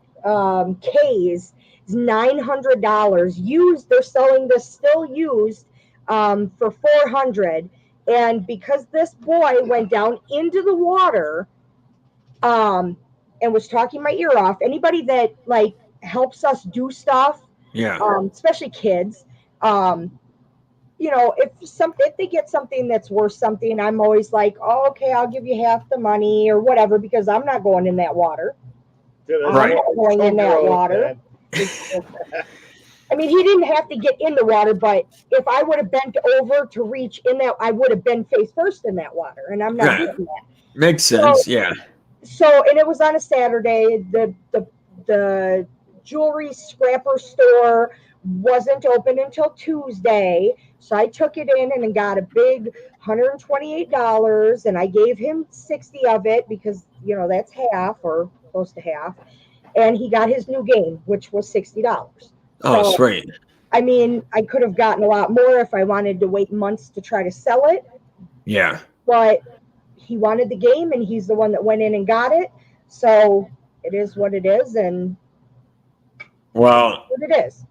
K's is $900 used. They're selling this still used for $400. And because this boy went down into the water and was talking my ear off, anybody that like helps us do stuff, especially kids, if they get something that's worth something, I'm always like, oh, okay, I'll give you half the money or whatever, because I'm not going in that water. I'm not going in that water. I mean, he didn't have to get in the water, but if I would have bent over to reach in that, I would have been face first in that water, and I'm not doing that. Makes sense, yeah. So, and it was on a Saturday. The jewelry scrapper store wasn't open until Tuesday, so I took it in and got a big $128, and I gave him 60 of it because that's half or close to half, and he got his new game, which was $60. Oh, sweet. I mean, I could have gotten a lot more if I wanted to wait months to try to sell it. Yeah. But he wanted the game, and he's the one that went in and got it. So it is what it is, and well, what it is.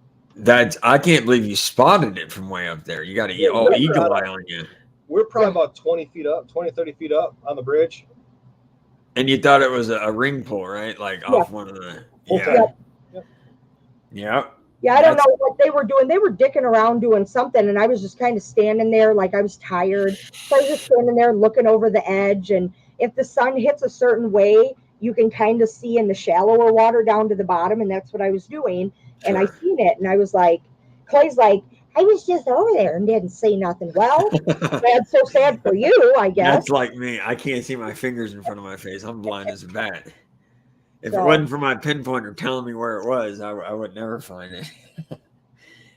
I can't believe you spotted it from way up there. You got an eagle eye on you. We're probably about 20 feet up, 20, 30 feet up on the bridge. And you thought it was a ring pull, right? Like off one of the. Yeah. Yeah, I don't know what they were doing. They were dicking around doing something, and I was just kind of standing there like I was tired. So I was just standing there looking over the edge, and if the sun hits a certain way, you can kind of see in the shallower water down to the bottom, and that's what I was doing. And I seen it, and I was like, Clay's like, I was just over there and didn't say nothing. Well, that's so sad for you, I guess. That's like me. I can't see my fingers in front of my face. I'm blind as a bat. If it wasn't for my pinpointer telling me where it was, I would never find it.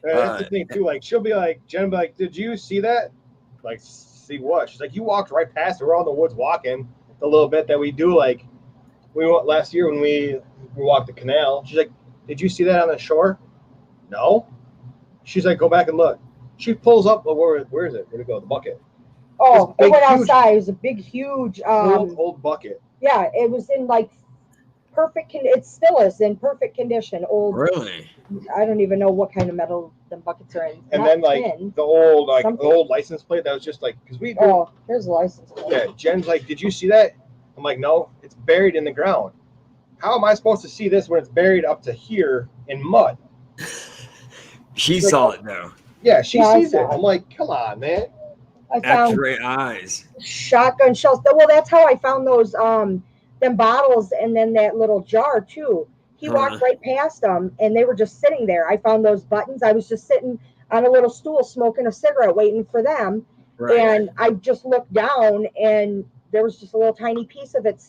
That's the thing too. Like Jen will be like, did you see that? Like see what. She's like, you walked right past it. We're all in the woods walking the little bit that we do. Like we went last year when we walked the canal. She's like, did you see that on the shore? No. She's like, go back and look. She pulls up. Where is it? Where'd it go? The bucket. Oh, it went outside. It was a big, huge old bucket. Yeah, it was in like perfect. It still is in perfect condition. Old. Really? I don't even know what kind of metal the buckets are in. And then like the old license plate that was just like because we. Oh, here's the license plate. Yeah, Jen's like, did you see that? I'm like, no, it's buried in the ground. How am I supposed to see this when it's buried up to here in mud? She saw it though. Yeah, she sees it. I'm like, come on, man. I found X-ray eyes. Shotgun shells. Well, that's how I found those them bottles and then that little jar too. He walked right past them and they were just sitting there. I found those buttons. I was just sitting on a little stool smoking a cigarette waiting for them. Right. And I just looked down and there was just a little tiny piece of it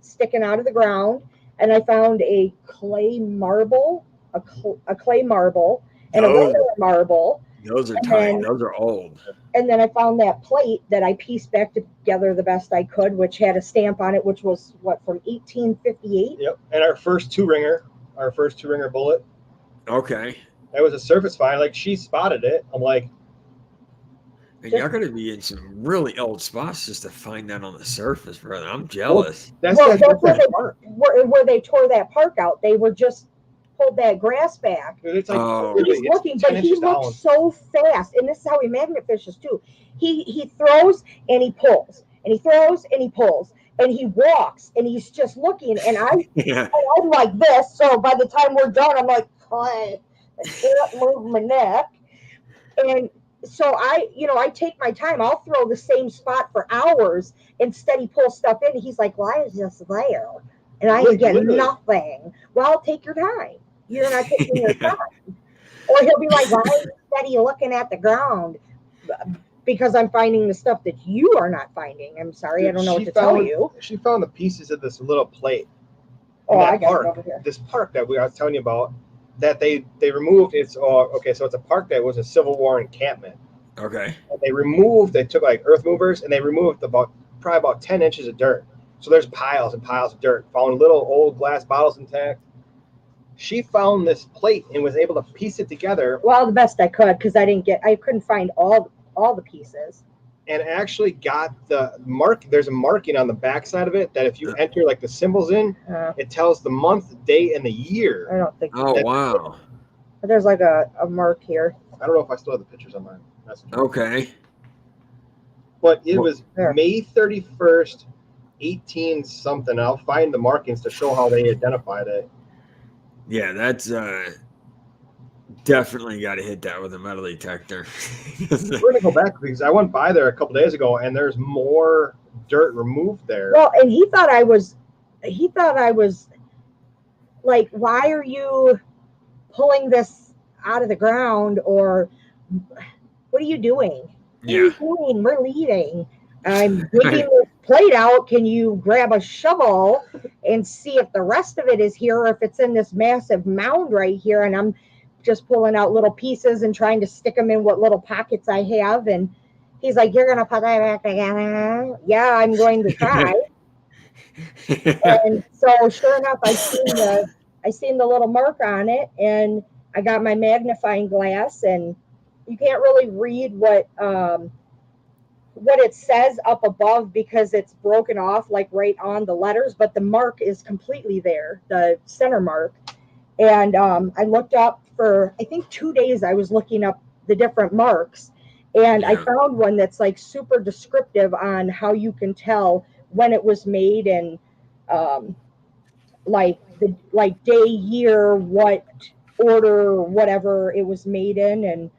sticking out of the ground. And I found a clay marble, a clay marble and a regular marble. Those are tiny. Those are old. And then I found that plate that I pieced back together the best I could, which had a stamp on it, which was from 1858. Yep. And our first two ringer bullet. Okay. That was a surface find. Like she spotted it. I'm like, and y'all gotta be in some really old spots just to find that on the surface, brother. I'm jealous. That's where they tore that park out. They were just pulled that grass back. It's like, he's looking, but he looks so fast. And this is how he magnet fishes too. He throws and he pulls, and he throws and he pulls, and he walks, and he's just looking. And I'm like this. So by the time we're done, I'm like, I can't move my neck. And so I take my time. I'll throw the same spot for hours and steady pull stuff in. He's like, why is this there? And I ain't getting nothing. Well, take your time. You're not taking your time. Or he'll be like, why are you steady looking at the ground? Because I'm finding the stuff that you are not finding. I'm sorry, I don't know what to tell you. She found the pieces of this little plate. Oh, I got it over here. This park that I was telling you about, that they removed. So it's a park that was a Civil War encampment. Okay. They took like earth movers and they removed probably about 10 inches of dirt. So there's piles and piles of dirt. Found little old glass bottles intact. She found this plate and was able to piece it together. Well, the best I could because I couldn't find all the pieces. And actually got the mark. There's a marking on the back side of it that if you enter like the symbols in, it tells the month, day, and the year. I don't think. Oh wow. But there's like a mark here. I don't know if I still have the pictures on mine. Okay. But it was May 31st, 18 something. I'll find the markings to show how they identified it. Yeah, that's definitely got to hit that with a metal detector. We're gonna go back because I went by there a couple days ago and there's more dirt removed there. Well, and he thought I was like, why are you pulling this out of the ground, or what are you doing? What are you doing? We're leaving. I'm digging this plate out. Can you grab a shovel and see if the rest of it is here, or if it's in this massive mound right here? And I'm just pulling out little pieces and trying to stick them in what little pockets I have. And he's like, you're going to put that back together? Yeah, I'm going to try. And so sure enough, I seen the little mark on it, and I got my magnifying glass, and you can't really read what it says up above because it's broken off like right on the letters, but the mark is completely there, the center mark. And I looked up for, I think 2 days, I was looking up the different marks, and I found one that's like super descriptive on how you can tell when it was made, and like day, year, what order, whatever it was made in. And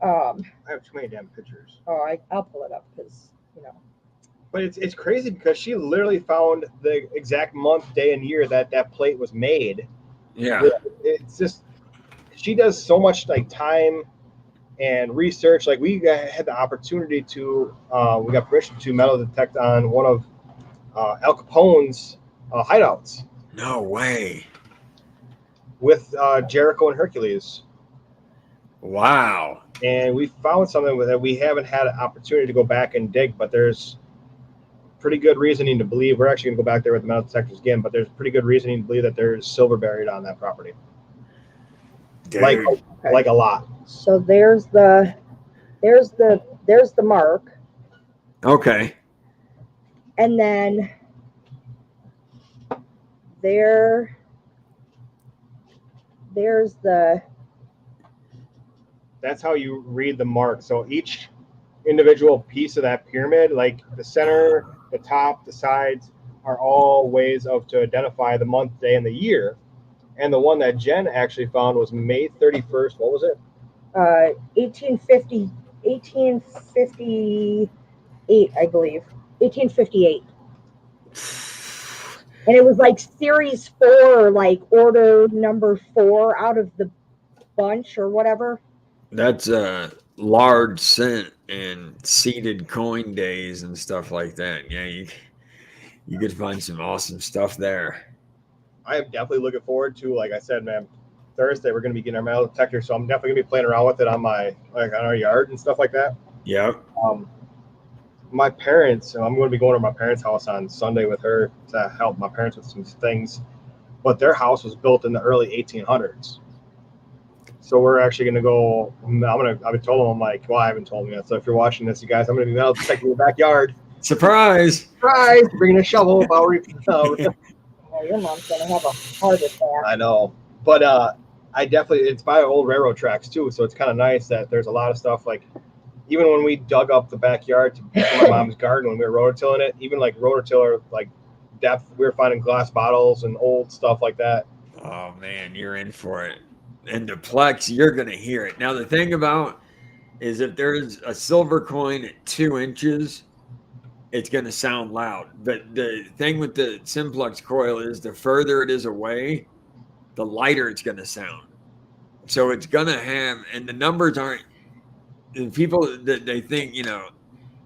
I have too many damn pictures. Oh, I'll pull it up because But it's crazy because she literally found the exact month, day, and year that plate was made. Yeah, it's just she does so much like time and research. Like we had the opportunity to, we got permission to metal detect on one of Al Capone's hideouts. No way. With Jericho and Hercules. Wow. And we found something with it. We haven't had an opportunity to go back and dig, but there's pretty good reasoning to believe we're actually going to go back there with the metal detectors again. But there's pretty good reasoning to believe that there's silver buried on that property, Dude. like a lot. So there's the mark, Okay. and then there's the That's how you read the mark. So each individual piece of that pyramid, like the center, the top, the sides, are all ways to identify the month, day, and the year. And the one that Jen actually found was May 31st. What was it? 1858, I believe. 1858. And it was like series 4, like order number 4 out of the bunch or whatever. That's a large cent and seeded coin days and stuff like that. Yeah, you could find some awesome stuff there. I am definitely looking forward to, like I said, man, Thursday we're going to be getting our metal detector, so I'm definitely going to be playing around with it on on our yard and stuff like that. Yep. My parents, I'm going to be going to my parents' house on Sunday with her to help my parents with some things, but their house was built in the early 1800s. So we're actually going to go. I've told them, I'm like, well, I haven't told them yet. So if you're watching this, you guys, I'm going to be metal detecting your backyard. Surprise! Surprise! Bringing a shovel. Your mom's gonna have a heart attack. I know, but I definitely, it's by old railroad tracks too, so it's kind of nice that there's a lot of stuff. Like even when we dug up the backyard for my mom's garden when we were rototilling it, even like rototiller like depth, we were finding glass bottles and old stuff like that. Oh man, you're in for it. And the Plex, you're gonna hear it. Now the thing about is if there's a silver coin at 2 inches, it's going to sound loud. But the thing with the simplex coil is the further it is away, the lighter it's going to sound. So it's going to have, and the numbers aren't, and people that they think,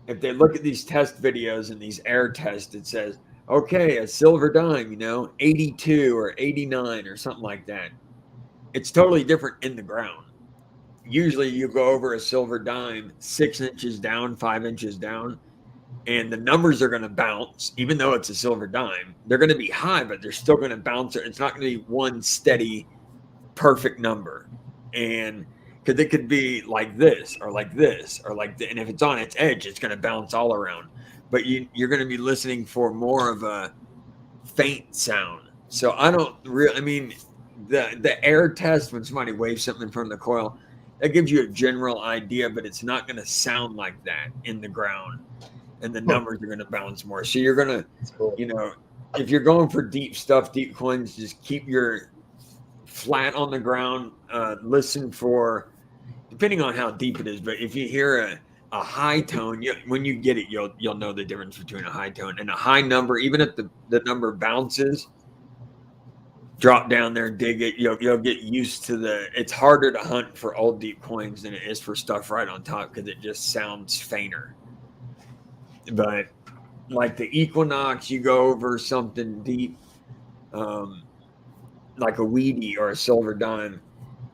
if they look at these test videos and these air tests, it says, okay, a silver dime, 82 or 89 or something like that. It's totally different in the ground. Usually you go over a silver dime 6 inches down, 5 inches down, and the numbers are going to bounce, even though it's a silver dime. They're going to be high, but they're still going to bounce. It's not going to be one steady, perfect number. And because it could be like this or like this or like and if it's on its edge, it's going to bounce all around. But you're going to be listening for more of a faint sound. So I don't really, the air test when somebody waves something from the coil, that gives you a general idea, but it's not going to sound like that in the ground. And the numbers are going to bounce more. So you're going to, cool. If you're going for deep stuff, deep coins, just keep your flat on the ground. Listen for, depending on how deep it is, but if you hear a high tone, when you get it, you'll know the difference between a high tone and a high number. Even if the number bounces, drop down there, dig it. You'll get used to it's harder to hunt for old deep coins than it is for stuff right on top because it just sounds fainter. But like the Equinox, you go over something deep, like a weedy or a silver dime,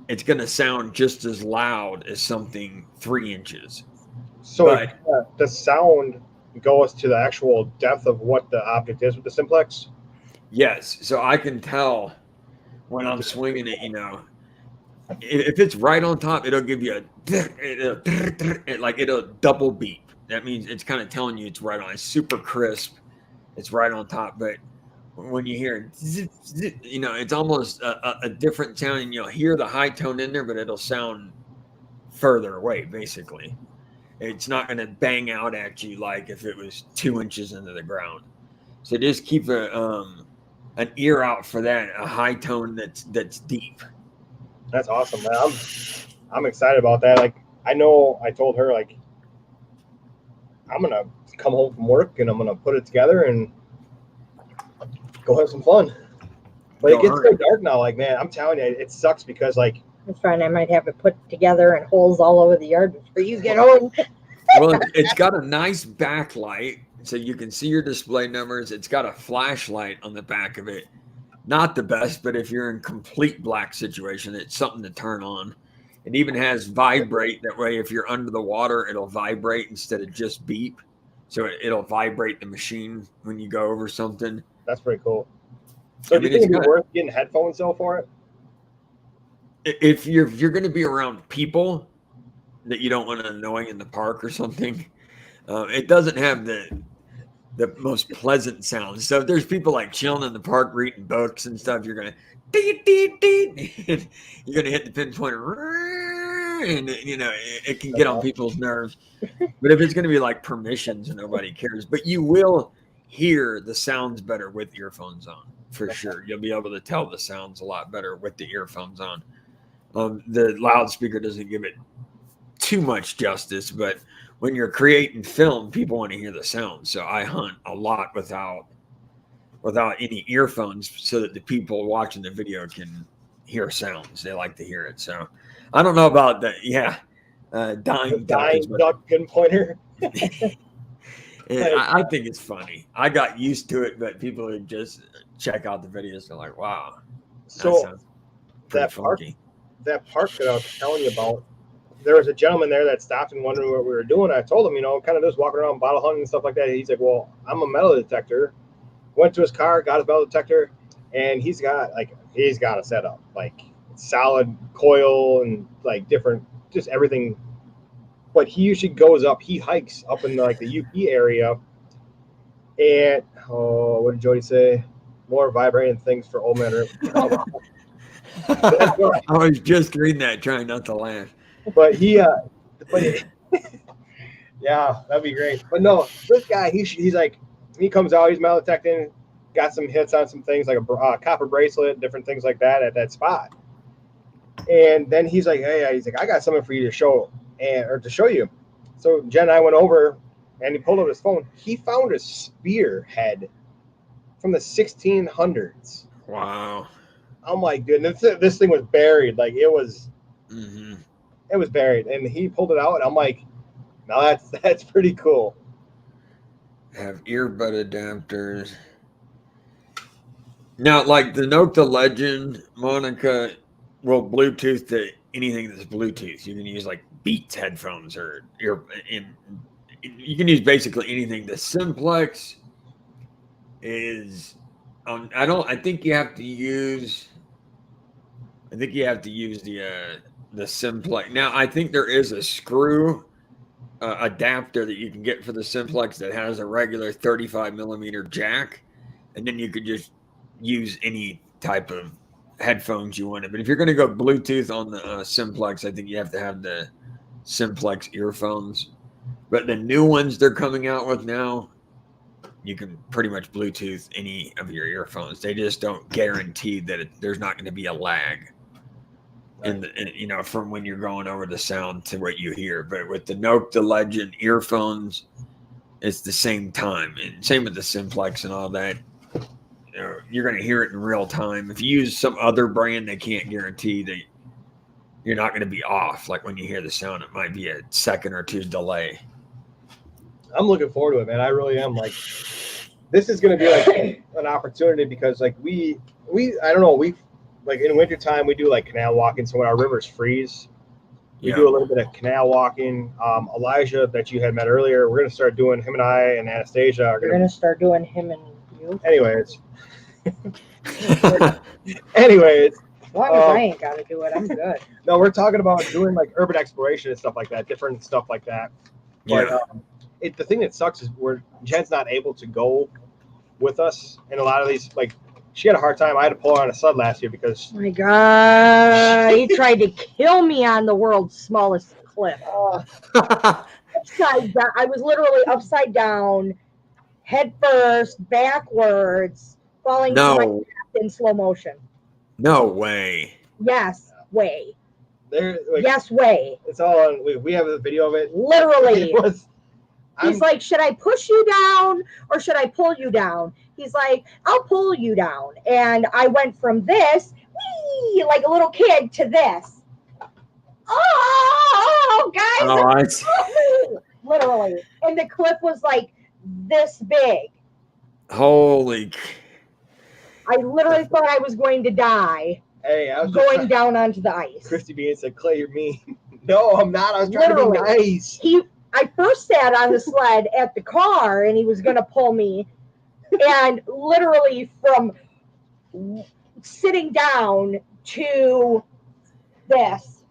it's going to sound just as loud as something 3 inches. So the sound goes to the actual depth of what the object is with the simplex? Yes. So I can tell when I'm swinging it, if it's right on top, it'll give you it'll double beep. That means it's kind of telling you it's right on. It's super crisp. It's right on top. But when you hear it, it's almost a different sound, and you'll hear the high tone in there, but it'll sound further away, basically. It's not going to bang out at you like if it was 2 inches into the ground. So just keep an ear out for that, a high tone that's deep. That's awesome, man. I'm excited about that. Like, I know I told her, like, I'm going to come home from work and I'm going to put it together and go have some fun. But it gets so dark now. Like, man, I'm telling you, it sucks because, like, I'm fine. I might have it put together and holes all over the yard before you get home. Well, it's got a nice backlight, so you can see your display numbers. It's got a flashlight on the back of it. Not the best, but if you're in complete black situation, it's something to turn on. It even has vibrate. That way, if you're under the water, it'll vibrate instead of just beep. So it'll vibrate the machine when you go over something. That's pretty cool. So do you think it'd be worth getting headphones though for it? If you're going to be around people that you don't want to annoy in the park or something, it doesn't have the most pleasant sounds. So if there's people like chilling in the park reading books and stuff, you're gonna you're gonna hit the pinpoint, and you know it can get on people's nerves. But if it's gonna be like permissions and nobody cares, but you will hear the sounds better with earphones on for sure. You'll be able to tell the sounds a lot better with the earphones on. The loudspeaker doesn't give it too much justice, but when you're creating film, people want to hear the sound. So I hunt a lot without any earphones so that the people watching the video can hear sounds. They like to hear it. So I don't know about that. Yeah. Dying duck pinpointer. I think it's funny. I got used to it, but people who just check out the videos, they're like, wow. So that park that I was telling you about, there was a gentleman there that stopped and wondered what we were doing. I told him, you know, kind of just walking around bottle hunting and stuff like that. He's like, well, I'm a metal detector. Went to his car, got his metal detector, and he's got a setup, like solid coil and like different, just everything. But he usually he hikes up in like the UP area. And what did Jody say? More vibrating things for old men. I was just reading that, trying not to laugh. But yeah, that'd be great. But no, this guy, he's like, he comes out, he's metal detecting, got some hits on some things like a copper bracelet, different things like that at that spot. And then he's like, I got something for you to show to show you. So Jen and I went over, and he pulled up his phone. He found a spearhead from the 1600s. Wow. I'm like, dude, this thing was buried. Like it was. Mm-hmm. It was buried, and he pulled it out, and I'm like, no, that's pretty cool. Have earbud adapters. Now, like the Nocta Legend, Monica will Bluetooth to anything that's Bluetooth. You can use like Beats headphones or you can use basically anything. The Simplex is I think you have to use the Simplex. Now, I think there is a screw adapter that you can get for the Simplex that has a regular 35 millimeter jack, and then you could just use any type of headphones you wanted. But if you're going to go Bluetooth on the Simplex, I think you have to have the Simplex earphones. But the new ones they're coming out with now, you can pretty much Bluetooth any of your earphones. They just don't guarantee that there's not going to be a lag. And you know, from when you're going over the sound to what you hear. But with the Nocta Legend earphones, it's the same time. And same with the Simplex and all that. You know, you're going to hear it in real time. If you use some other brand, they can't guarantee that you're not going to be off. Like when you hear the sound, it might be a second or two delay. I'm looking forward to it, man. I really am. Like, this is going to be like an opportunity because, like, we I don't know, like in wintertime, we do like canal walking. So when our rivers freeze, we do a little bit of canal walking. Elijah, that you had met earlier, we're going to start doing, him and I and Anastasia are going to start doing him and you. Anyways. As long as I ain't got to do it, I'm good. No, we're talking about doing like urban exploration and stuff like that, different stuff like that. But the thing that sucks is Jen's not able to go with us in a lot of these, like, she had a hard time. I had to pull her on a sled last year because. Oh my God, he tried to kill me on the world's smallest cliff. Upside down. I was literally upside down, head first, backwards, falling to my death in slow motion. No way. Yes, way. Like, yes, way. It's all on. We have a video of it. Literally. He's like, should I push you down or should I pull you down? He's like, I'll pull you down. And I went from this, wee, like a little kid, to this. Oh, guys. Literally. And the cliff was like this big. Holy. I literally thought I was going to die. Hey, I was going down onto the ice. Christy Bean said, "Clay, you're mean." No, I'm not. I was trying to be nice. I first sat on the sled at the car, and he was going to pull me, and literally from sitting down to this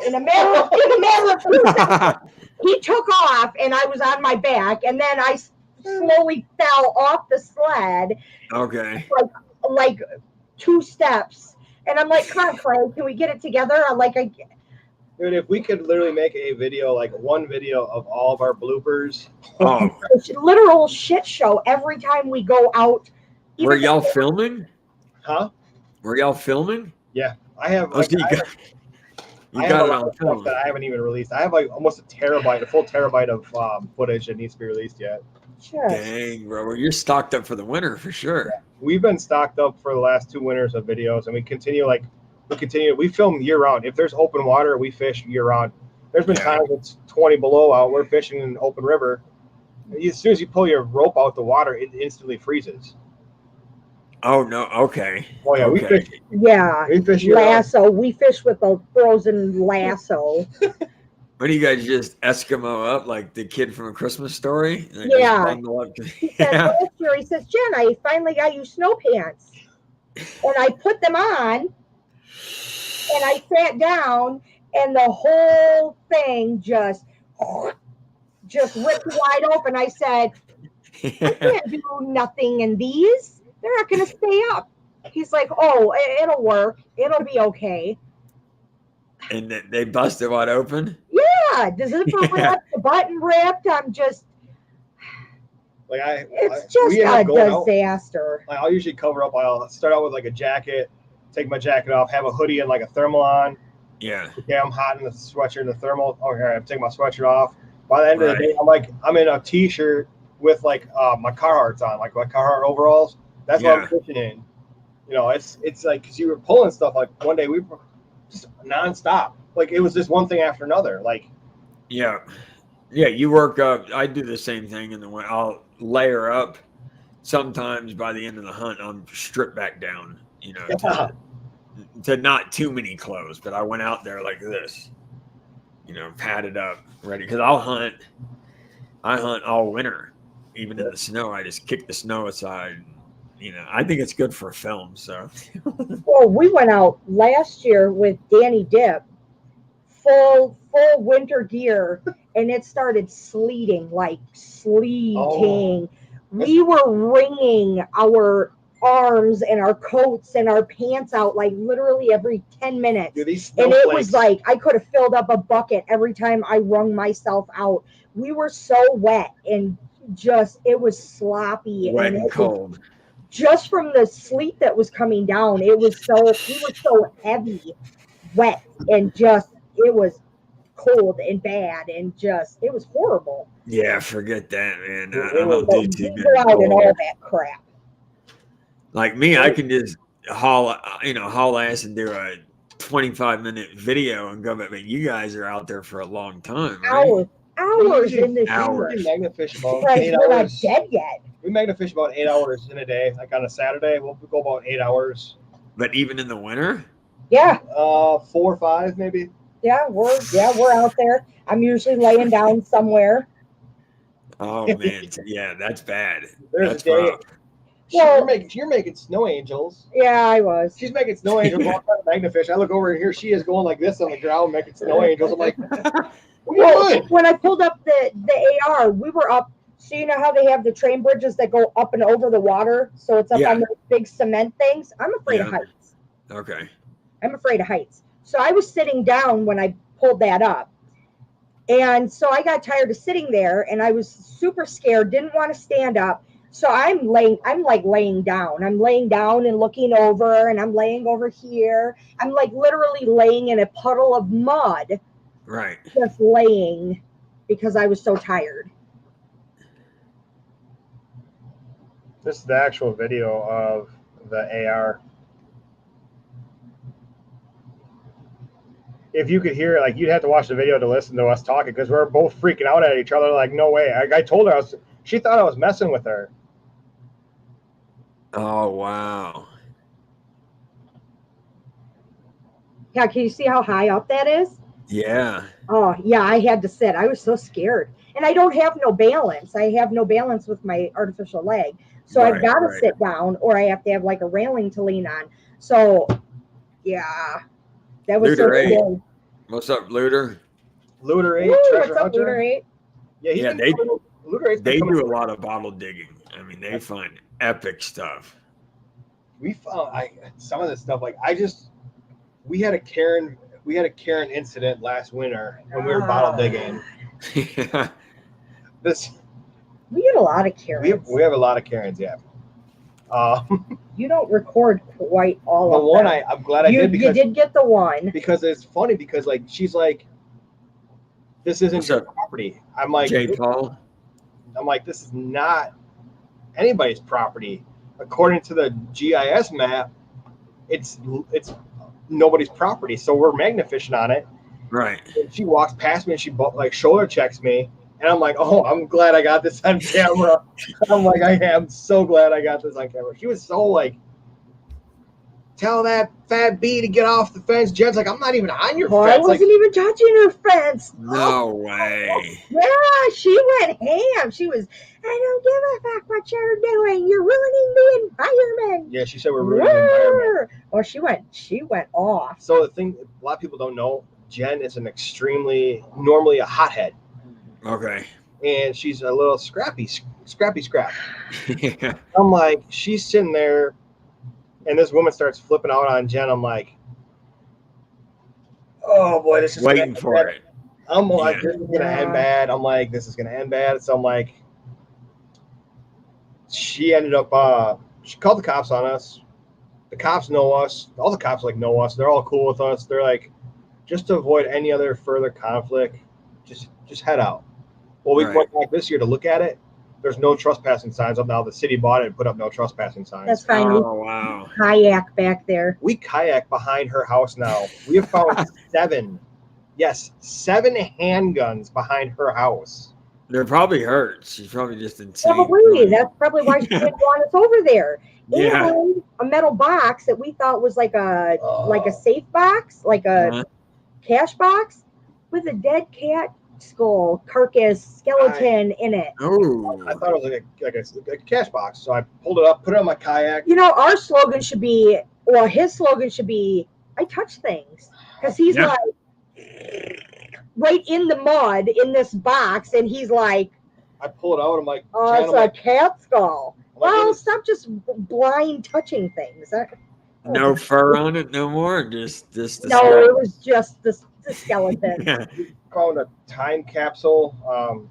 in a matter of 2 seconds, he took off, and I was on my back, and then I slowly fell off the sled. Okay. Like 2 steps, and I'm like, "Come on, Clay, can we get it together?" Dude, if we could literally make a video, like one video of all of our bloopers. Oh, It's a literal shit show every time we go out. were y'all filming? Huh? Were y'all filming? Yeah, I have. Oh, Like, so you got it on stuff film. that I haven't even released. I have like almost a full terabyte of footage that needs to be released yet. Dang, bro. Well, you're stocked up for the winter for sure. Yeah. We've been stocked up for the last 2 winters of videos, and we continue. We film year round. If there's open water, we fish year round. There's been times it's 20 below out. We're fishing in an open river. As soon as you pull your rope out the water, it instantly freezes. Oh no. Okay. Oh yeah, okay. we fish. Yeah, We fish lasso. We fish with a frozen lasso. What do you guys just Eskimo up like the kid from A Christmas Story? Like, Yeah. just bundle up He said, last year, he says, "Jen, I finally got you snow pants." And I put them on, and I sat down, and the whole thing just ripped wide open. I said, "I can't do nothing in these. They're not going to stay up." He's like, "Oh, it'll work. It'll be okay." And they busted wide open? Yeah, the zipper ripped, the button ripped. I'm just... It's just a disaster. I'll usually cover up. I'll start out with like a jacket, take my jacket off, have a hoodie and like a thermal on. Yeah. Okay, I'm hot in the sweatshirt and the thermal. Okay, I'm taking my sweatshirt off. By the end of the day, I'm in a t-shirt with like my Carhartts on, like my Carhartt overalls. That's what I'm fishing in. You know, it's like because you were pulling stuff. Like one day we were just nonstop. Like it was just one thing after another. Like yeah, you work up. I do the same thing in the winter. I'll layer up. Sometimes by the end of the hunt, I'm stripped back down. You know, to not too many clothes. But I went out there like this. You know, padded up, ready. Because I hunt all winter, even in the snow. I just kick the snow aside. You know, I think it's good for film. So, well, we went out last year with Danny Dip, full winter gear, and it started sleeting. We were wringing our arms and our coats and our pants out like literally every 10 minutes. Dude, and it was like I could have filled up a bucket every time I wrung myself out. We were so wet and it was sloppy. Wet and cold. Just from the sleet that was coming down, we were so heavy, wet, and it was cold and bad, and it was horrible. Yeah, forget that, man. I don't do too good. Go out and all that crap. Like me, I can just haul ass and do a 25-minute video and go back. But you guys are out there for a long time, right? Hours in the hours. We magnet fish about right, 8 we're hours. Not dead yet. We magnet fish about 8 hours in a day. Like on a Saturday, we'll go about 8 hours. But even in the winter? Yeah. 4 or 5 maybe. Yeah, we're out there. I'm usually laying down somewhere. Oh man, yeah, that's bad. There's that's a day. rough. Well, you're making snow angels. Yeah, I was. She's making snow angels on magnet fish. I look over and here she is going like this on the ground making snow angels. I'm like, when I pulled up the AR, we were up. So you know how they have the train bridges that go up and over the water? So it's up on those big cement things. I'm afraid of heights. Okay. I'm afraid of heights. So I was sitting down when I pulled that up. And so I got tired of sitting there and I was super scared, didn't want to stand up. So I'm laying down. I'm laying down and looking over, and I'm laying over here. I'm like literally laying in a puddle of mud. Right. Just laying because I was so tired. This is the actual video of the AR. If you could hear it, like you'd have to watch the video to listen to us talking because we're both freaking out at each other. Like, no way. I told her she thought I was messing with her. Oh wow. Yeah, can you see how high up that is? Yeah. Oh, yeah, I had to sit. I was so scared. And I don't have no balance. I have no balance with my artificial leg. So I've Right, got to right. sit down or I have to have like a railing to lean on. So, yeah, that was Looter so 8. scary. What's up, Looter? Looter 8, Woo, Treasure what's up, Hunter. Looter 8? Yeah, he's Yeah, been Looter 8's been They coming. do a lot of bottle digging. I mean, they find epic stuff. We found some of this stuff. Like we had a Karen incident last winter when we were bottle digging. Yeah. This We get a lot of Karens. we have a lot of Karens, yeah. You don't record quite all The of one them. I'm glad I did You because did get the one. because it's funny because like she's like, this isn't What's your up, property. I'm like, J. Paul? this is not anybody's property. According to the GIS map, it's nobody's property. So we're magnifishing on it. Right. And she walks past me and she like shoulder checks me. And I'm like, oh, I'm glad I got this on camera. I'm like, I am so glad I got this on camera. She was so like, tell that fat bee to get off the fence. Jen's like, I'm not even on your Oh, I fence. Like, wasn't even touching her fence. No way. Yeah, she went ham. She was, I don't give a fuck what you're doing. You're ruining the environment. yeah, she said we're ruining the environment. Oh, she went off. So the thing, a lot of people don't know, Jen is normally a hothead. Okay. And she's a little scrappy. Yeah. I'm like, she's sitting there, and this woman starts flipping out on Jen. I'm like, oh boy, this is Waiting for it. I'm like, Yeah. this is gonna end bad. I'm like, this is gonna end bad. So I'm like, she ended up, she called the cops on us. The cops know us. All the cops like know us. They're all cool with us. They're like, just to avoid any other further conflict, just head out. Well, we went back this year to look at it. There's no trespassing signs up now. The city bought it and put up no trespassing signs. That's fine. Oh, wow. Kayak back there. We kayak behind her house now. We have found 7 handguns behind her house. They're probably hurt. She's probably just insane. Probably. That's probably why she didn't want us over there. Yeah. And a metal box that we thought was like a safe box, like a cash box with a dead cat skull carcass skeleton in it. Oh. I thought it was like a cash box. So I pulled it up, put it on my kayak. You know, our slogan should be, well, his slogan should be, I touch things. Because he's like right in the mud in this box, and he's like, I pull it out. I'm like, oh, it's a cat skull. Well, stop just blind touching things. No fur on it no more? Just the No, skeleton. it was just the skeleton. Yeah. Found a time capsule,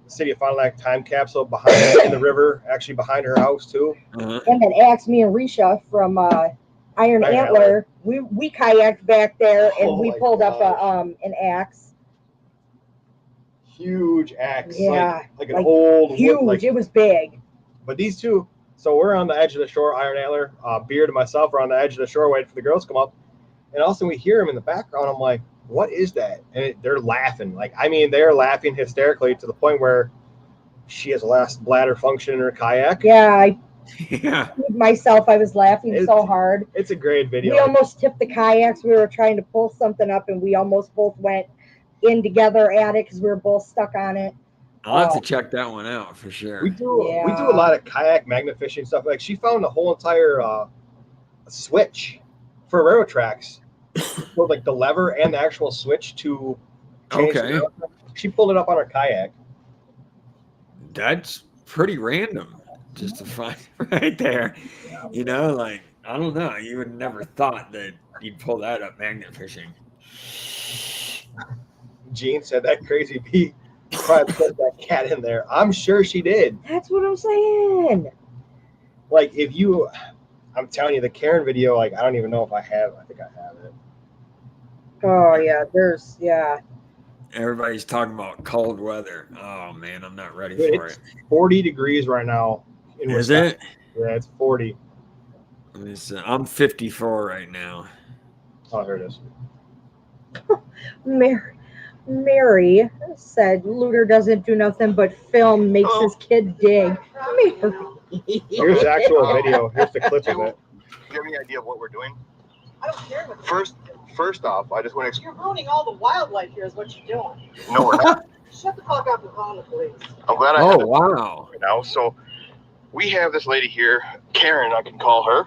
the city of Fond du Lac time capsule behind in the river, actually behind her house too. Uh-huh. And then asked me and Risha from Iron Antler. We kayaked back there and we pulled up an axe. Huge axe, Yeah, like an old huge. wood, It was big. But these two, so we're on the edge of the shore. Iron Antler, Beard, and myself are on the edge of the shore waiting for the girls to come up, and also we hear them in the background. I'm like, what is that? And they're laughing. Like, I mean, they're laughing hysterically to the point where she has lost bladder function in her kayak. Yeah, Yeah. myself, I was laughing so hard. It's a great video. We almost tipped the kayaks. We were trying to pull something up, and we almost both went in together at it because we were both stuck on it. I'll have to check that one out for sure. We do a lot of kayak magnifishing stuff. Like, she found a whole entire switch for railroad tracks with like the lever and the actual switch to change. Okay. She pulled it up on her kayak. That's pretty random just to find right there. You know, like, I don't know. You would never thought that you'd pull that up magnet fishing. Jean said that crazy bee probably put that cat in there. I'm sure she did. That's what I'm saying. Like, I'm telling you, the Karen video, like, I don't even know if I have. I think I have it. Oh yeah, Everybody's talking about cold weather. Oh man, I'm not ready Dude, for it's it. 40 degrees right now. Is it? Yeah, it's 40. I'm 54 right now. Oh, here it is. Mary said Looter doesn't do nothing but film, makes his kid dig. Mary. Here's the actual video. Here's the clip of it. Do you have any idea of what we're doing? I don't care what First first off, I just want to. You're ruining all the wildlife here, is what you're doing. No, we're not. Shut the fuck up and call the police. I'm glad I have Oh it wow. right now. So we have this lady here, Karen, I can call her,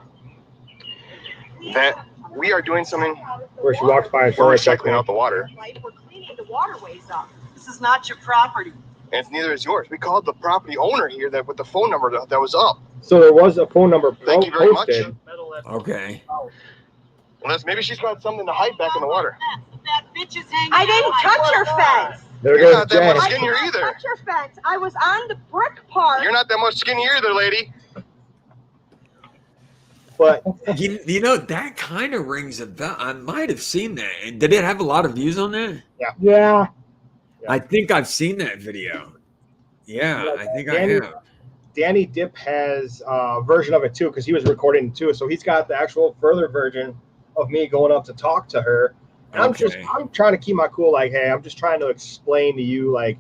that we are doing something. Where she walks by and We're starts recycling out the water, We're cleaning the waterways up. This is not your property. and neither is yours. We called the property owner here that with the phone number that was up. So there was a phone number Thank you very much. posted. Okay. Unless maybe she's got something to hide back in the water. That bitch is hanging I didn't out touch my your front fence. There You're goes not that Jen. much I skinnier didn't either. touch your fence. I was on the brick part. You're not that much skinnier either, lady. But You know, that kind of rings a bell. I might have seen that. And did it have a lot of views on that? Yeah. I think I've seen that video. Yeah, I think I Danny- have. Danny Dip has a version of it too, because he was recording it too. So he's got the actual further version of me going up to talk to her. And Okay. I'm trying to keep my cool, like, hey, I'm just trying to explain to you, like,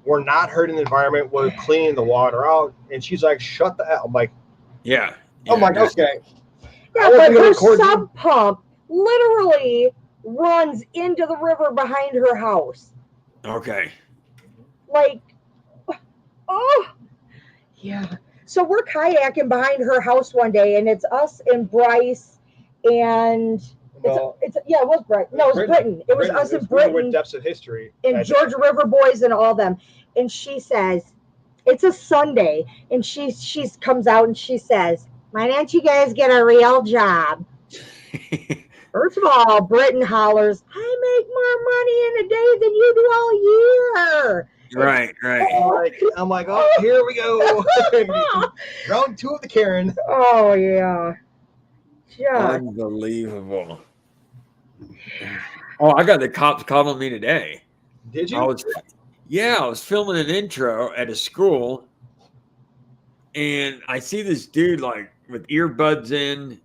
we're not hurting the environment, we're cleaning the water out. And she's like, shut the hell. I'm like, Yeah. I'm like, just- okay. Yeah, I wasn't but gonna her record you. sub pump literally runs into the river behind her house. Okay. Like, oh, yeah. So we're kayaking behind her house one day, and it's us and Bryce, and Well, it was Bryce. No, it was Britain. It was us and With Britain Depths of History. and Georgia River Boys and all them. And she says, it's a Sunday, and she comes out and she says, why don't you guys get a real job? First of all, Britain hollers, I make more money in a day than you do all year. Right. I'm like, oh, here we go. Round 2 of the Karen. Oh, yeah. Yeah. Unbelievable. Oh, I got the cops calling me today. Did you? I was filming an intro at a school, and I see this dude like with earbuds in,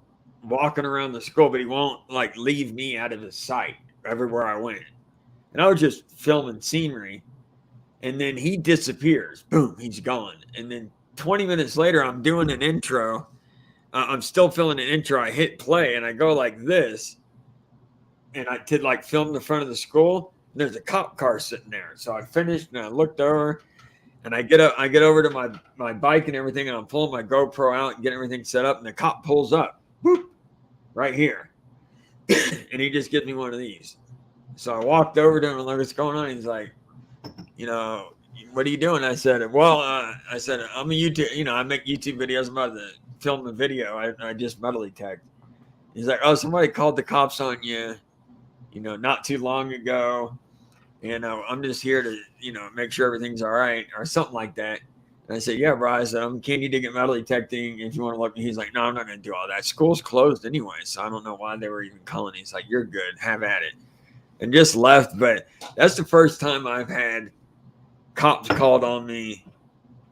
walking around the school, but he won't like leave me out of his sight everywhere I went. And I was just filming scenery, and then he disappears. Boom, he's gone. And then 20 minutes later, I'm doing an intro. I'm still filming an intro. I hit play, and I go like this, and I did like film the front of the school. There's a cop car sitting there. So I finished and I looked over, and I get over to my bike and everything, and I'm pulling my GoPro out and getting everything set up, and the cop pulls up, boop, right here. And he just gives me one of these. So I walked over to him and looked what's going on. He's like, you know, what are you doing? I said, well, I'm a YouTube, I make YouTube videos. I'm about to film a video. I just metal detect. He's like, oh, somebody called the cops on you, not too long ago. And I'm just here to, make sure everything's all right or something like that. And I said, yeah, bro. I said, I'm candy to get metal detecting if you want to look. He's like, no, I'm not going to do all that. School's closed anyway, so I don't know why they were even calling. He's like, you're good. Have at it. And just left. But that's the first time I've had cops called on me.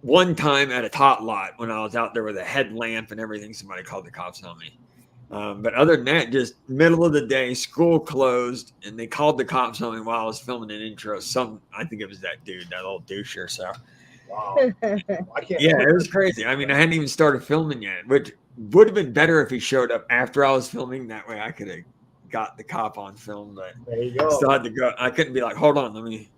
One time at a tot lot when I was out there with a headlamp and everything, somebody called the cops on me. But other than that, just middle of the day, school closed, and they called the cops on me while I was filming an intro. I think it was that dude, that little doucher. So, Wow. I can't. yeah, it was crazy. I mean, I hadn't even started filming yet, which would have been better if he showed up after I was filming. That way I could have got the cop on film, but There you go. still had to go. I couldn't be like, hold on, let me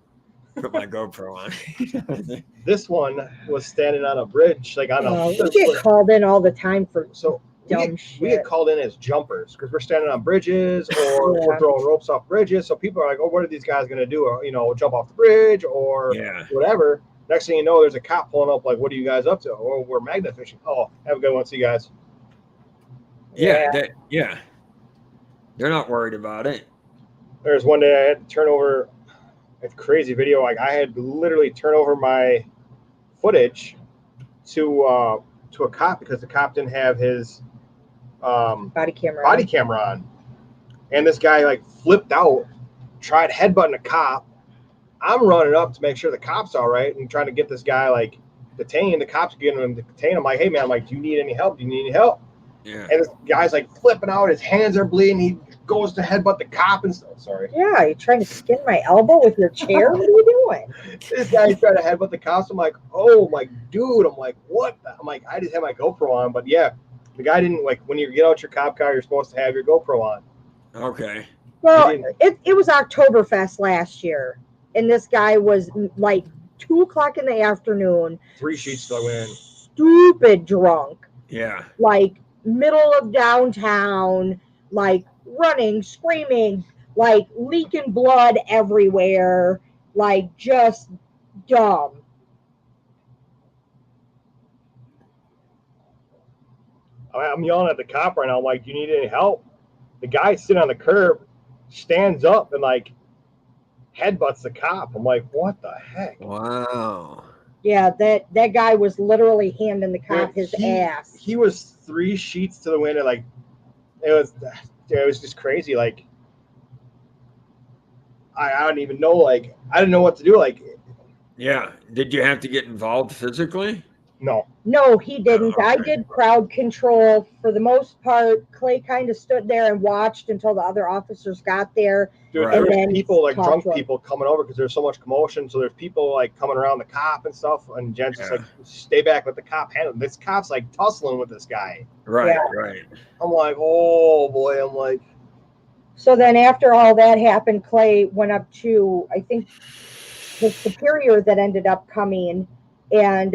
put my GoPro on. This one was standing on a bridge, like on a. We get called in all the time for So dumb we shit. get called in as jumpers because we're standing on bridges or Yeah. we're throwing ropes off bridges. So people are like, oh, what are these guys going to do? Or, jump off the bridge or Yeah. whatever. Next thing you know, there's a cop pulling up like, what are you guys up to? Oh, we're magnet fishing. Oh, have a good one. See you guys. Yeah. They're not worried about it. There's one day I had to turn over a crazy video. Like I had to literally turn over my footage to a cop because the cop didn't have his body camera. on, and this guy like flipped out, tried headbutting a cop. I'm running up to make sure the cop's all right and trying to get this guy like detained. The cops getting him detained. I'm like, hey man, I'm like, do you need any help? Yeah. And this guy's like flipping out. His hands are bleeding. He goes to headbutt the cop and stuff. Sorry. Yeah, you trying to skin my elbow with your chair? What are you doing? This guy's trying to headbutt the cops. I'm like, oh my dude. I'm like, what? I'm like, I just had my GoPro on, but yeah, the guy didn't like when you get out your cop car, you're supposed to have your GoPro on. Okay. Well, He didn't- it was Oktoberfest last year, and this guy was like 2 o'clock in the afternoon, 3 sheets to win. stupid drunk, Yeah. like middle of downtown, like running, screaming, like leaking blood everywhere, like just dumb. I'm yelling at the cop right now. I'm like, "Do you need any help?" The guy sitting on the curb stands up and like headbutts the cop. I'm like, "What the heck?" Wow. Yeah, that guy was literally handing the cop his he, ass. He was 3 sheets to the wind, and like it was just crazy. Like I don't even know. Like I didn't know what to do. Like Yeah. Did you have to get involved physically? no. No, he didn't. Oh, I okay. did crowd control for the most part. Clay kind of stood there and watched until the other officers got there. Dude, Right. there And was then people like talked drunk to him. people coming over because there's so much commotion. So there's people like coming around the cop and stuff, and Jen's just Yeah. like, "Stay back, let the cop handle it." This cop's like tussling with this guy. Right. Yeah. Right. I'm like, "Oh boy!" I'm like, So then after all that happened, Clay went up to, I think, his superior that ended up coming and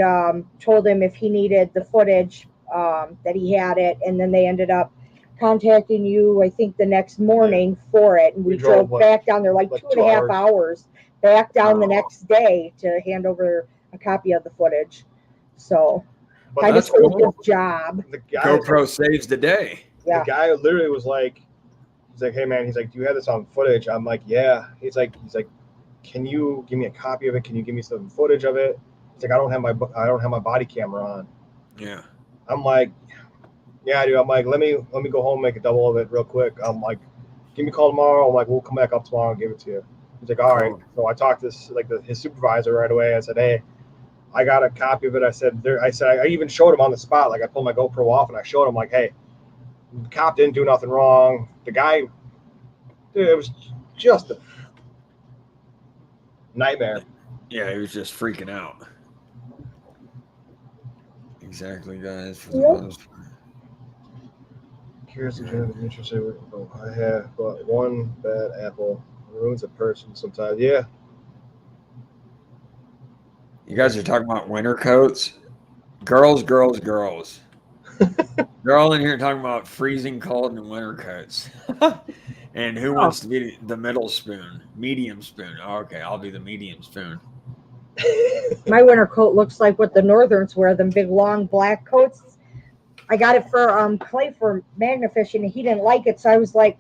told him if he needed the footage, that he had it. And then they ended up contacting you, I think, the next morning for it. And we We drove, drove back down there like 2.5 hours back down the Oh. next day to hand over a copy of the footage. So but kind of that's saved cool. his job. the guy, GoPro saves the day. Yeah. the guy literally was like, he's like, "Hey man," he's like, "Do you have this on footage?" I'm like, "Yeah." He's like, "Can you give me a copy of it? Can you give me some footage of it?" He's like, I don't have my body camera on." Yeah. I'm like, "Yeah, dude." I'm like, let me go home and make a double of it real quick." I'm like, "Give me a call tomorrow." I'm like, "We'll come back up tomorrow and give it to you." He's like, "All right." Cool. So I talked to his supervisor right away. I said, "Hey, I got a copy of it." I said, I even showed him on the spot. Like I pulled my GoPro off and I showed him like, "Hey, the cop didn't do nothing wrong. The guy, dude, it was just a nightmare." Yeah, he was just freaking out. Exactly, guys. For Yep. those. Curious if you're interested. Oh, I have, but one bad apple ruins a person sometimes. Yeah. You guys are talking about winter coats. Girls. They're all in here talking about freezing cold and winter coats. And who wants to be the middle spoon? Medium spoon. Oh, okay, I'll be the medium spoon. My winter coat looks like what the Northerns wear, them big long black coats. I got it for Clay for magna fishing, and he didn't like it, so I was like,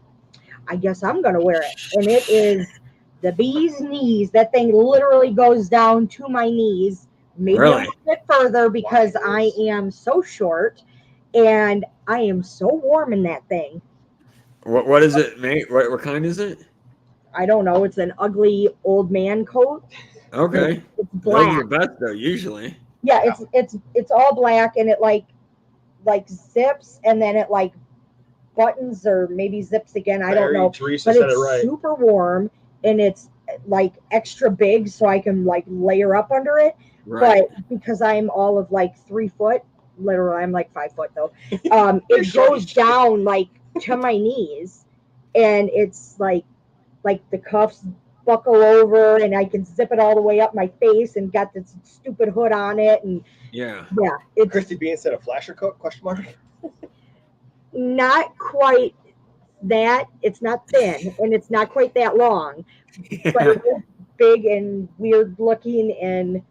I guess I'm gonna wear it. And it is the bee's knees. That thing literally goes down to my knees, maybe a Really? little bit further because I am so short, and I am so warm in that thing. What is it, mate? What kind is it? I don't know. It's an ugly old man coat. Okay. It's Those black. are the best though, usually. Yeah, it's all black, and it like zips, and then it like buttons or maybe zips again. I don't know. Teresa But said it's it right. super warm, and it's like extra big, so I can like layer up under it. Right. But because I'm all of like 3 foot, literally I'm like 5 foot though. It goes down like to my knees, and it's like the cuffs buckle over, and I can zip it all the way up my face, and got this stupid hood on it, and Yeah. it's Christy Bean said a flasher coat? Question mark. not quite that. It's not thin, and it's not quite that long, but Yeah. it is big and weird looking, and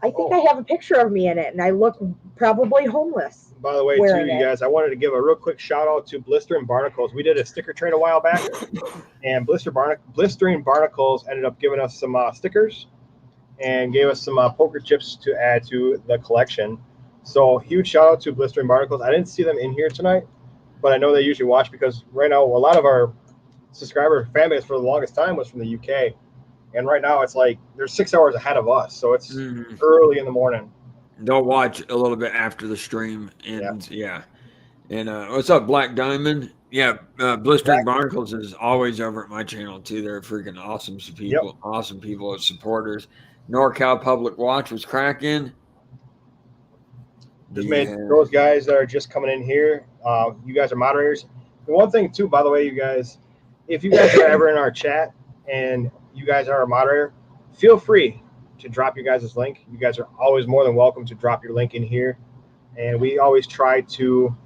I think I have a picture of me in it, and I look probably homeless. By the way, too, Wearing you it. guys, I wanted to give a real quick shout out to Blistering Barnacles. We did a sticker trade a while back, and Blistering Barnacles ended up giving us some stickers and gave us some poker chips to add to the collection. So huge shout out to Blistering Barnacles. I didn't see them in here tonight, but I know they usually watch because right now a lot of our subscriber fan base for the longest time was from the UK. And right now it's like they're 6 hours ahead of us. So it's early in the morning. They'll watch a little bit after the stream, and yeah. And what's up, Black Diamond? Yeah, Blistering Barnacles is always over at my channel too. They're freaking awesome people, awesome people as supporters. NorCal Public Watch was cracking. Just made those guys that are just coming in here. You guys are moderators. The one thing too, by the way, you guys, if you guys are ever in our chat and you guys are a moderator, feel free to drop your guys' link. You guys are always more than welcome to drop your link in here. And we always try to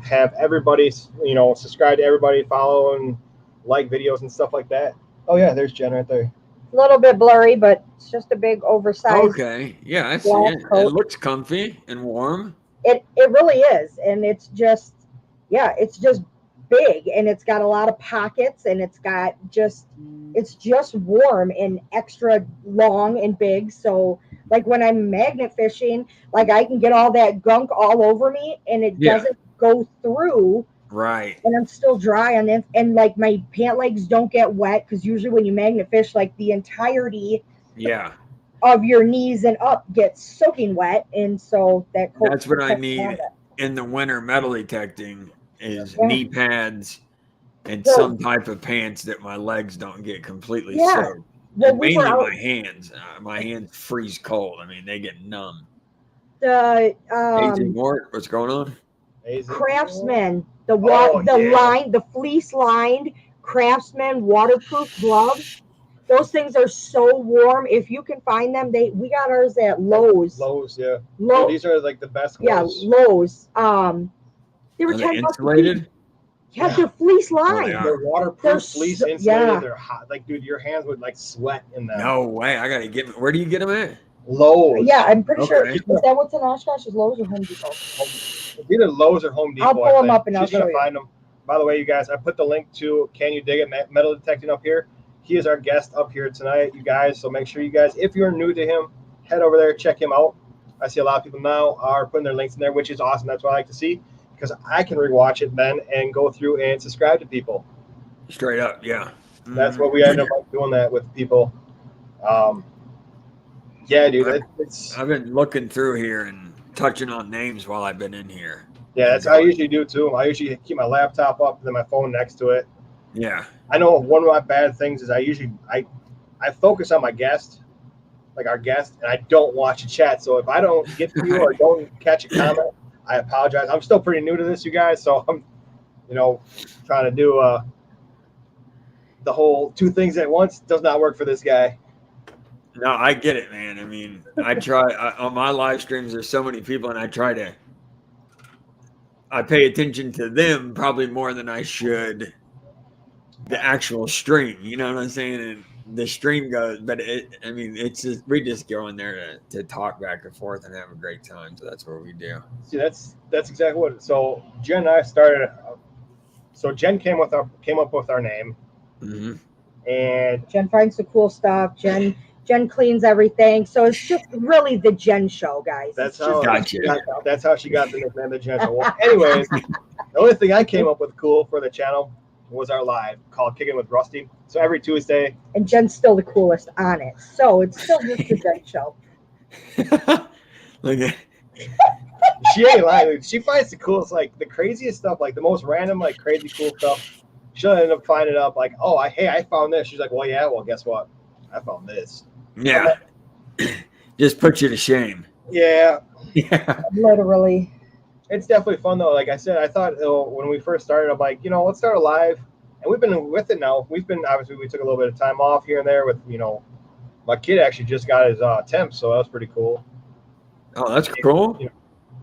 have everybody, subscribe to everybody, follow and like videos and stuff like that. Oh yeah, there's Jen right there. A little bit blurry, but it's just a big oversized. Okay, yeah, I see it. It looks comfy and warm. It really is, and it's just big, and it's got a lot of pockets, and it's just warm and extra long and big. So like when I'm magnet fishing, like I can get all that gunk all over me, and it doesn't go through. Right. And I'm still dry on them, and like my pant legs don't get wet, because usually when you magnet fish, like the entirety of your knees and up gets soaking wet, and so that's what I need in the winter metal detecting is knee pads and some type of pants that my legs don't get completely soaked. Well, mainly my hands. My hands freeze cold. I mean, they get numb. Mort, what's going on? Craftsman, the fleece lined Craftsman waterproof gloves. Those things are so warm. If you can find them, we got ours at Lowe's. Yeah. Lowe's. These are like the best ones. Yeah, Lowe's. They were $10 insulated. Yeah, they're fleece lined. They're waterproof, fleece insulated. They're hot. Like, dude, your hands would like sweat in them. No way. I gotta get them. Where do you get them at? Lowe's. Yeah, I'm pretty sure. Is that what's in Oshkosh? Is Lowe's or Home Depot? Either Lowe's or Home Depot. I'll pull them up and I'll show you. She's gonna find them. By the way, you guys, I put the link to Can You Dig It Metal Detecting up here. He is our guest up here tonight, you guys. So make sure you guys, if you're new to him, head over there, check him out. I see a lot of people now are putting their links in there, which is awesome. That's what I like to see, because I can rewatch it then and go through and subscribe to people. Straight up, yeah. That's what we end up doing that with people. Yeah, dude. I've been looking through here and touching on names while I've been in here. Yeah, that's how I usually do too. I usually keep my laptop up and then my phone next to it. Yeah. I know one of my bad things is I focus on my guest, like our guest, and I don't watch the chat. So if I don't get to you or don't catch a comment, I apologize. I'm still pretty new to this, you guys. So I'm, trying to do the whole two things at once does not work for this guy. No, I get it, man. I mean, I try on my live streams. There's so many people, and I pay attention to them probably more than I should the actual stream. You know what I'm saying? And the stream goes, but it's just we just go in there to talk back and forth and have a great time. So that's what we do. See, that's exactly what. So Jen and I started. So Jen came up with our name, and Jen finds the cool stuff. Jen cleans everything, so it's just really the Jen Show, guys. That's how she got the nickname, the Jen Show. Well, anyways, the only thing I came up with cool for the channel was our live called Kickin with Rusty. So every Tuesday, and Jen's still the coolest on it, so it's still just the Jen Show. She ain't lying. She finds the coolest, like the craziest stuff, like the most random, like crazy cool stuff. She'll end up finding up like, oh, I found this. She's like, well, guess what? I found this. Yeah. Just put you to shame. Yeah. Literally. It's definitely fun though. Like I said, I thought when we first started, I'm like, let's start a live, and we've been with it now. We took a little bit of time off here and there with, my kid actually just got his temp, so that was pretty cool. Oh, that's cool.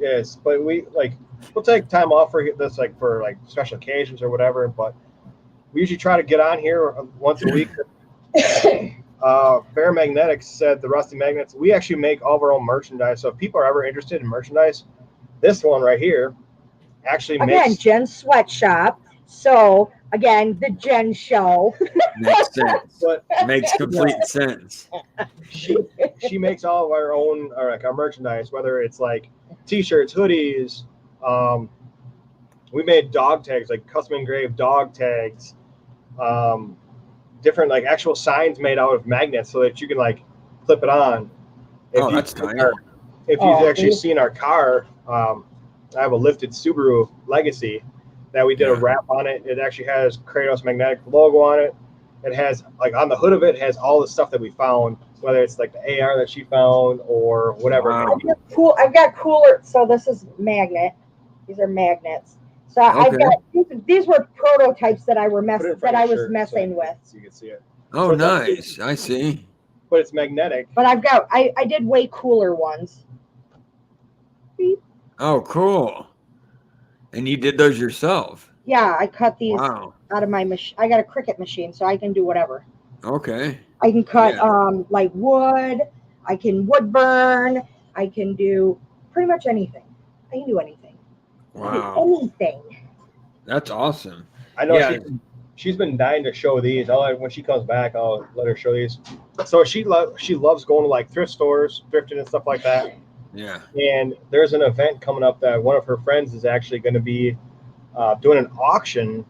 Yes, but we'll take time off for this, like for like special occasions or whatever. But we usually try to get on here once a week. Bear Magnetics said the Rusty Magnets. We actually make all of our own merchandise. So if people are ever interested in merchandise, this one right here actually makes Jen's sweatshop. So again, the Jen Show. Makes sense. Makes complete sense. She makes all of our own, or like our merchandise, whether it's like T-shirts, hoodies. We made dog tags, like custom engraved dog tags. Different like actual signs made out of magnets, so that you can like clip it on. That's nice. If you've actually seen our car, I have a lifted Subaru Legacy that we did a wrap on it. It actually has Kratos Magnetic logo on it. It has like on the hood of it has all the stuff that we found, whether it's like the AR that she found or whatever. I've got cooler. So this is magnet. These are magnets. So I've Okay. got these were prototypes that I Put it in front that of I your was shirt messing with. so you can see it. Oh, So it's actually- nice. I see. But it's magnetic. But I did way cooler ones. Beep. Oh, cool. And you did those yourself? Yeah, I cut these Wow. out of my machine. I got a Cricut machine, so I can do whatever. Okay. I can cut Yeah. like wood. I can wood burn. I can do pretty much anything. I can do anything. Wow. Anything. That's awesome. I know Yeah. she's been dying to show these. When she comes back, I'll let her show these. So she loves going to like thrift stores, thrifting and stuff like that. Yeah. And there's an event coming up that one of her friends is actually going to be doing an auction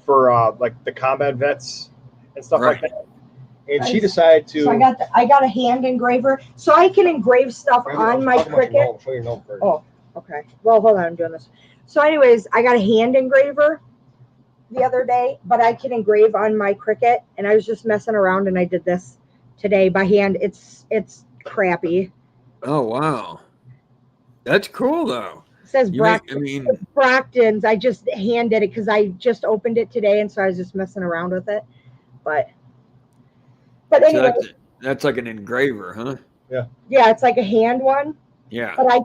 for like the combat vets and stuff like Right. that. And she decided to. So I got a hand engraver, so I can engrave stuff on my Cricut. Show your gnome first. Oh, okay. Well, hold on, I'm doing this. So, anyways, I got a hand engraver the other day, but I can engrave on my Cricut, and I was just messing around, and I did this today by hand. It's crappy. Oh, wow. That's cool, though. It says You make, Brockton. I mean, Brockton's. I just hand did it because I just opened it today, and so I was just messing around with it. But so anyway, that's like an engraver, huh? yeah, it's like a hand one. Yeah. But I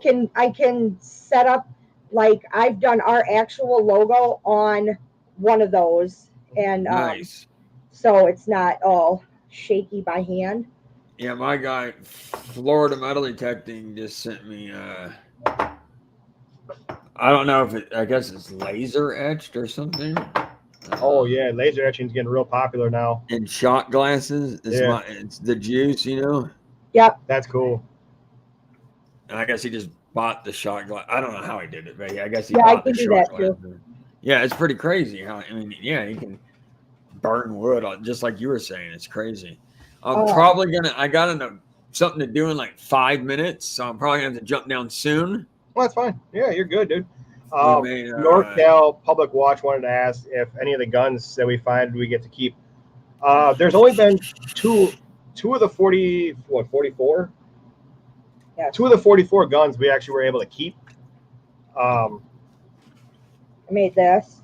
can set up, like, I've done our actual logo on one of those, and Nice. so it's not all shaky by hand. Yeah, my guy, Florida Metal Detecting, just sent me. I don't know if I guess it's laser etched or something. Oh yeah, laser etching is getting real popular now. And shot glasses. Yeah. It's the juice, you know. Yep. That's cool. And I guess he just bought the shot glass. I don't know how he did it, but yeah, I guess he Yeah, I bought can the do shot that, too. glass. Yeah, it's pretty crazy. How I mean, yeah, you can burn wood just like you were saying. It's crazy. I'm probably gonna. I got something to do in like 5 minutes, so I'm probably gonna have to jump down soon. Well, that's fine. Yeah, you're good, dude. We made, NorCal Public Watch wanted to ask if any of the guns that we find we get to keep. There's only been two of the 44? Yeah. 2 of the 44 guns we actually were able to keep. I made this.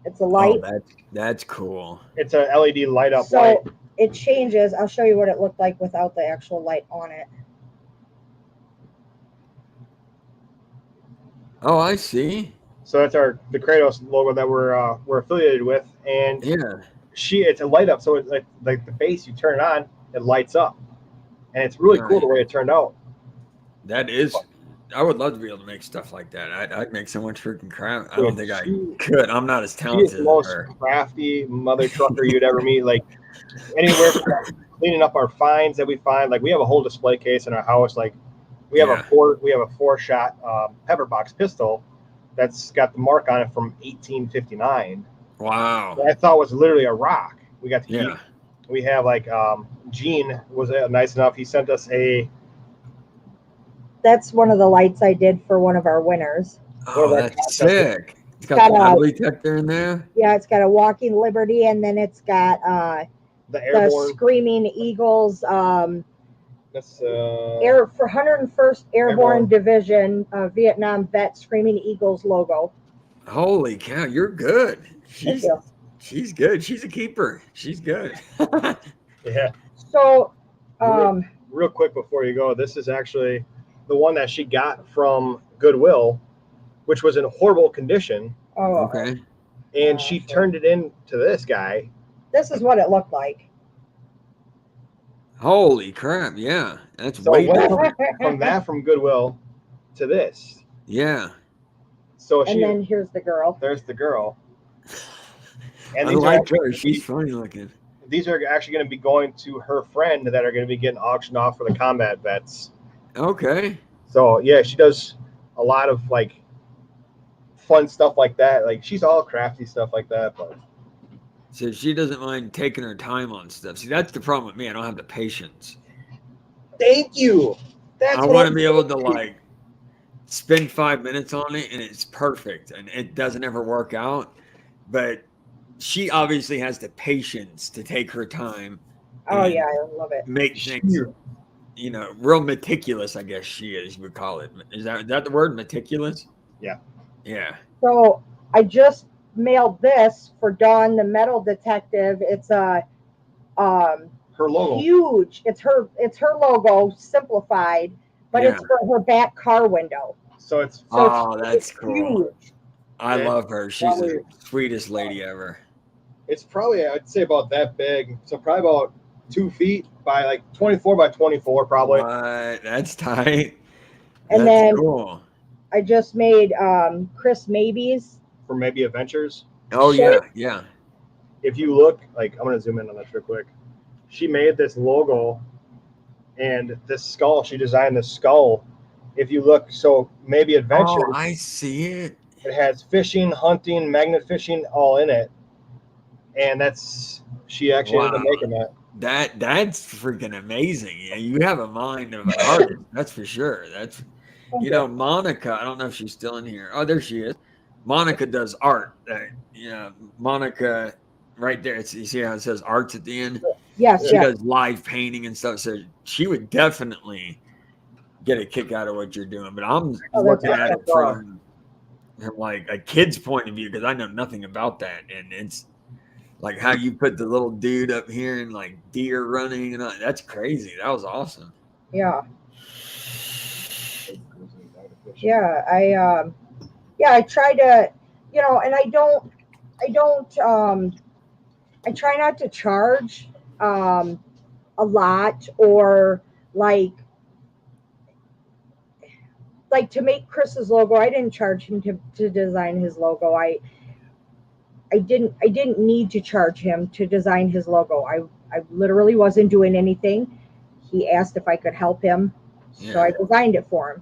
It's a light. Oh, that's cool. It's a LED light up So light. it changes. I'll show you what it looked like without the actual light on it. Oh, I see. So that's the Kratos logo that we're affiliated with, and Yeah. it's a light up. So it's like the base, you turn it on, it lights up, and it's really cool the way it turned out. That is. I would love to be able to make stuff like that. I'd make so much freaking crap. I don't think I could. I'm not as She is talented the as most her. crafty mother trucker you'd ever meet. Like anywhere from cleaning up our finds that we find. Like we have a whole display case in our house. Like we have a 4-shot pepper box pistol that's got the mark on it from 1859. Wow. That I thought was literally a rock. We got to keep. Yeah. We have like Gene was nice enough. He sent us That's one of the lights I did for one of our winners. Oh, that's sick. It's got the metal detector in there. Yeah, it's got a Walking Liberty, and then it's got the Airborne. Screaming Eagles. That's for 101st Airborne Division Vietnam Vet Screaming Eagles logo. Holy cow, you're good. Thank you. She's good. She's a keeper. She's good. Yeah. So, real quick before you go, this is actually the one that she got from Goodwill, which was in horrible condition. Oh, okay. And she turned it in to this guy. This is what it looked like. Holy crap! Yeah, that's So way went different. from Goodwill to this. Yeah. So and then here's the girl. There's the girl. And I these like her. She's funny looking. These are actually going to be going to her friend that are going to be getting auctioned off for the combat vets. Okay. So yeah, she does a lot of like fun stuff like that. Like she's all crafty stuff like that. But So she doesn't mind taking her time on stuff. See, that's the problem with me. I don't have the patience. Thank you. I want to be able to like spend 5 minutes on it and it's perfect, and it doesn't ever work out. But she obviously has the patience to take her time. Oh yeah, I love it. Make things, you know, real meticulous. I guess she is. You would call it. Is that the word, meticulous? Yeah. Yeah. So I just mailed this for Dawn, the metal detective. It's a Her logo. huge. It's her logo simplified, but Yeah. it's for her back car window. So it's Oh, that's cool. Huge. I Yeah, love her. She's probably- the sweetest lady ever. it's probably, I'd say, about that big. So probably about 2 feet by like 24 by 24, probably. What? That's tight. And That's then cool. I just made Chris Maybes. For maybe Adventures. Oh Shit. yeah. If you look, like, I'm gonna zoom in on this real quick. She made this logo and this skull. She designed this skull. If you look, so maybe Adventures. Oh, I see it. It has fishing, hunting, magnet fishing, all in it. And she actually ended up Wow. making that. That's freaking amazing. Yeah, you have a mind of an artist. That's for sure. That's Monica. I don't know if she's still in here. Oh, there she is. Monica does art. Monica, right there. You see how it says arts at the end? Yes, She yes. does live painting and stuff. So she would definitely get a kick out of what you're doing. But I'm looking at it from like a kid's point of view because I know nothing about that, and it's like how you put the little dude up here and like deer running and all, that's crazy. That was awesome. Yeah. I try to, and I try not to charge a lot, or like to make Chris's logo. I didn't charge him to design his logo. I didn't need to charge him to design his logo. I literally wasn't doing anything. He asked if I could help him, so I designed it for him.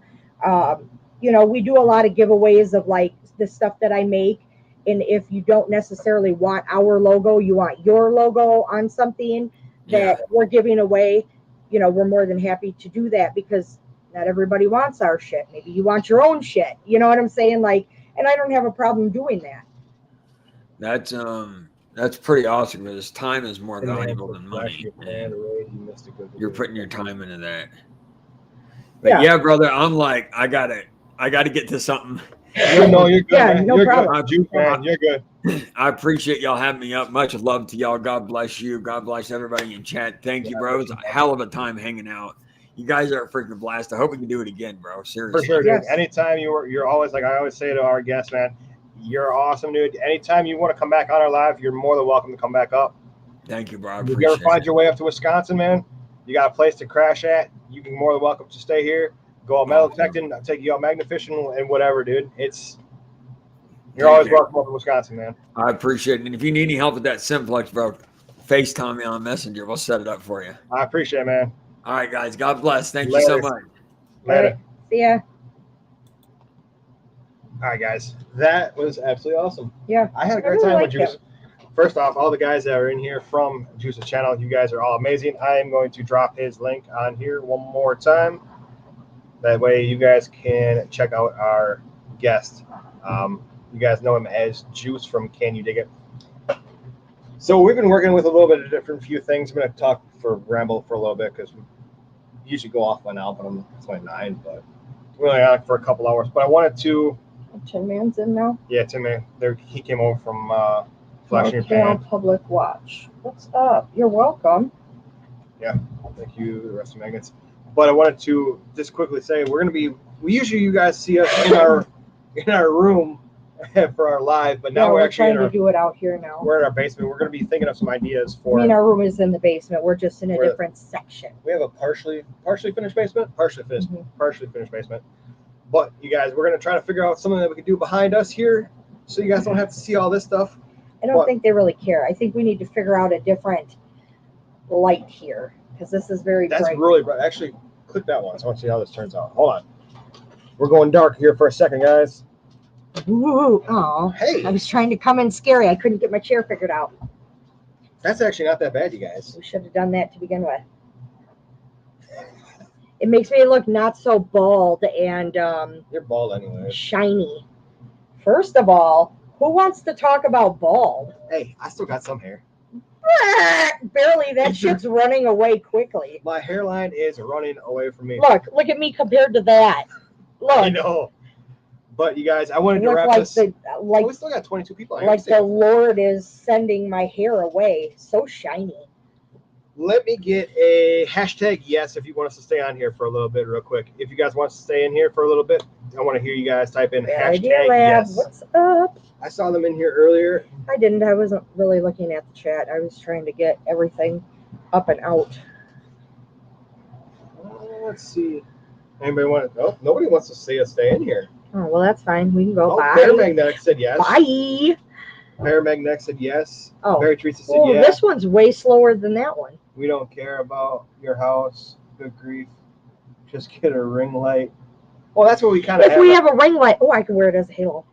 We do a lot of giveaways of like the stuff that I make, and if you don't necessarily want our logo, you want your logo on something that we're giving away, we're more than happy to do that, because not everybody wants our shit. Maybe you want your own shit. You know what I'm saying? Like, and I don't have a problem doing that. That's pretty awesome because time is more valuable than money. You're putting your time into that. But yeah, brother, I'm like, I gotta get to something. No, you're good. Yeah, man. no You're problem. good. Man, you're good. I appreciate y'all having me up. Much love to y'all. God bless you. God bless everybody in chat. Thank you, bro. It was a hell of a time hanging out. You guys are a freaking blast. I hope we can do it again, bro. Seriously. For sure, dude. Yes. Anytime you're always, like I always say to our guests, man, you're awesome, dude. Anytime you want to come back on our live, you're more than welcome to come back up. Thank you, bro. I If you appreciate ever find it. your way up to Wisconsin, man, you got a place to crash at. You can more than welcome to stay here. Go out metal detecting. I'll take you out magnet fishing and whatever, dude. You're always welcome up to Wisconsin, man. I appreciate it. And if you need any help with that Simplex, bro, FaceTime me on Messenger. We'll set it up for you. I appreciate it, man. All right, guys. God bless. Thank you so Later. much. Later. See ya. All right, guys. That was absolutely awesome. Yeah. I had a I great really time with liked Juice. First off, all the guys that are in here from Juice's channel, you guys are all amazing. I am going to drop his link on here one more time. That way you guys can check out our guest. You guys know him as Juice from Can You Dig It? So we've been working with a little bit of different few things. I'm going to ramble for a little bit because we usually go off by now, but I'm 29, but we're only on for a couple hours. But I wanted to... Tin Man's in now. Yeah, Tim Man. He came over from Flashing Your Canal Pan. Public Watch. What's up? You're welcome. Yeah, thank you, the rest of Magnets. But I wanted to just quickly say we usually you guys see us in our room for our live, but now we're actually trying to do it out here now. we're in our basement. We're going to be thinking of some ideas for. our room is in the basement. We're just in a different section. We have a partially finished basement, partially finished basement. But you guys, we're going to try to figure out something that we can do behind us here, so you guys don't have to see all this stuff. I don't think they really care. I think we need to figure out a different light here, because this is very That's bright. really bright. Actually, click that one. So I want to see how this turns out. Hold on. We're going dark here for a second, guys. Ooh, oh. Hey. I was trying to come in scary. I couldn't get my chair figured out. That's actually not that bad, you guys. We should have done that to begin with. It makes me look not so bald and You're bald anyway. shiny. First of all, who wants to talk about bald? Hey, I still got some hair. Barely. That shit's running away quickly. My hairline is running away from me. Look at me compared to that. I Look. know. But you guys, I wanted to Look wrap like this. like we still got 22 people on here. like the Lord is sending my hair away. So shiny. Let me get a hashtag yes if you want us to stay on here for a little bit real quick. If you guys want us to stay in here for a little bit, I want to hear you guys type in Bad idea, hashtag lab. yes. What's up? I saw them in here earlier. I didn't. I wasn't really looking at the chat. I was trying to get everything up and out. Let's see. Anybody want to? Oh, nobody wants to see us stay in here. Oh, well, that's fine. We can go. Oh, Bye. Paramagnetic said yes. Bye. Paramagnetic said yes. Oh. Mary Teresa said Oh, yes. this one's way slower than that one. We don't care about your house. Good grief. Just get a ring light. Well, that's what we kind of have. If we have a ring light, oh, I can wear it as a halo.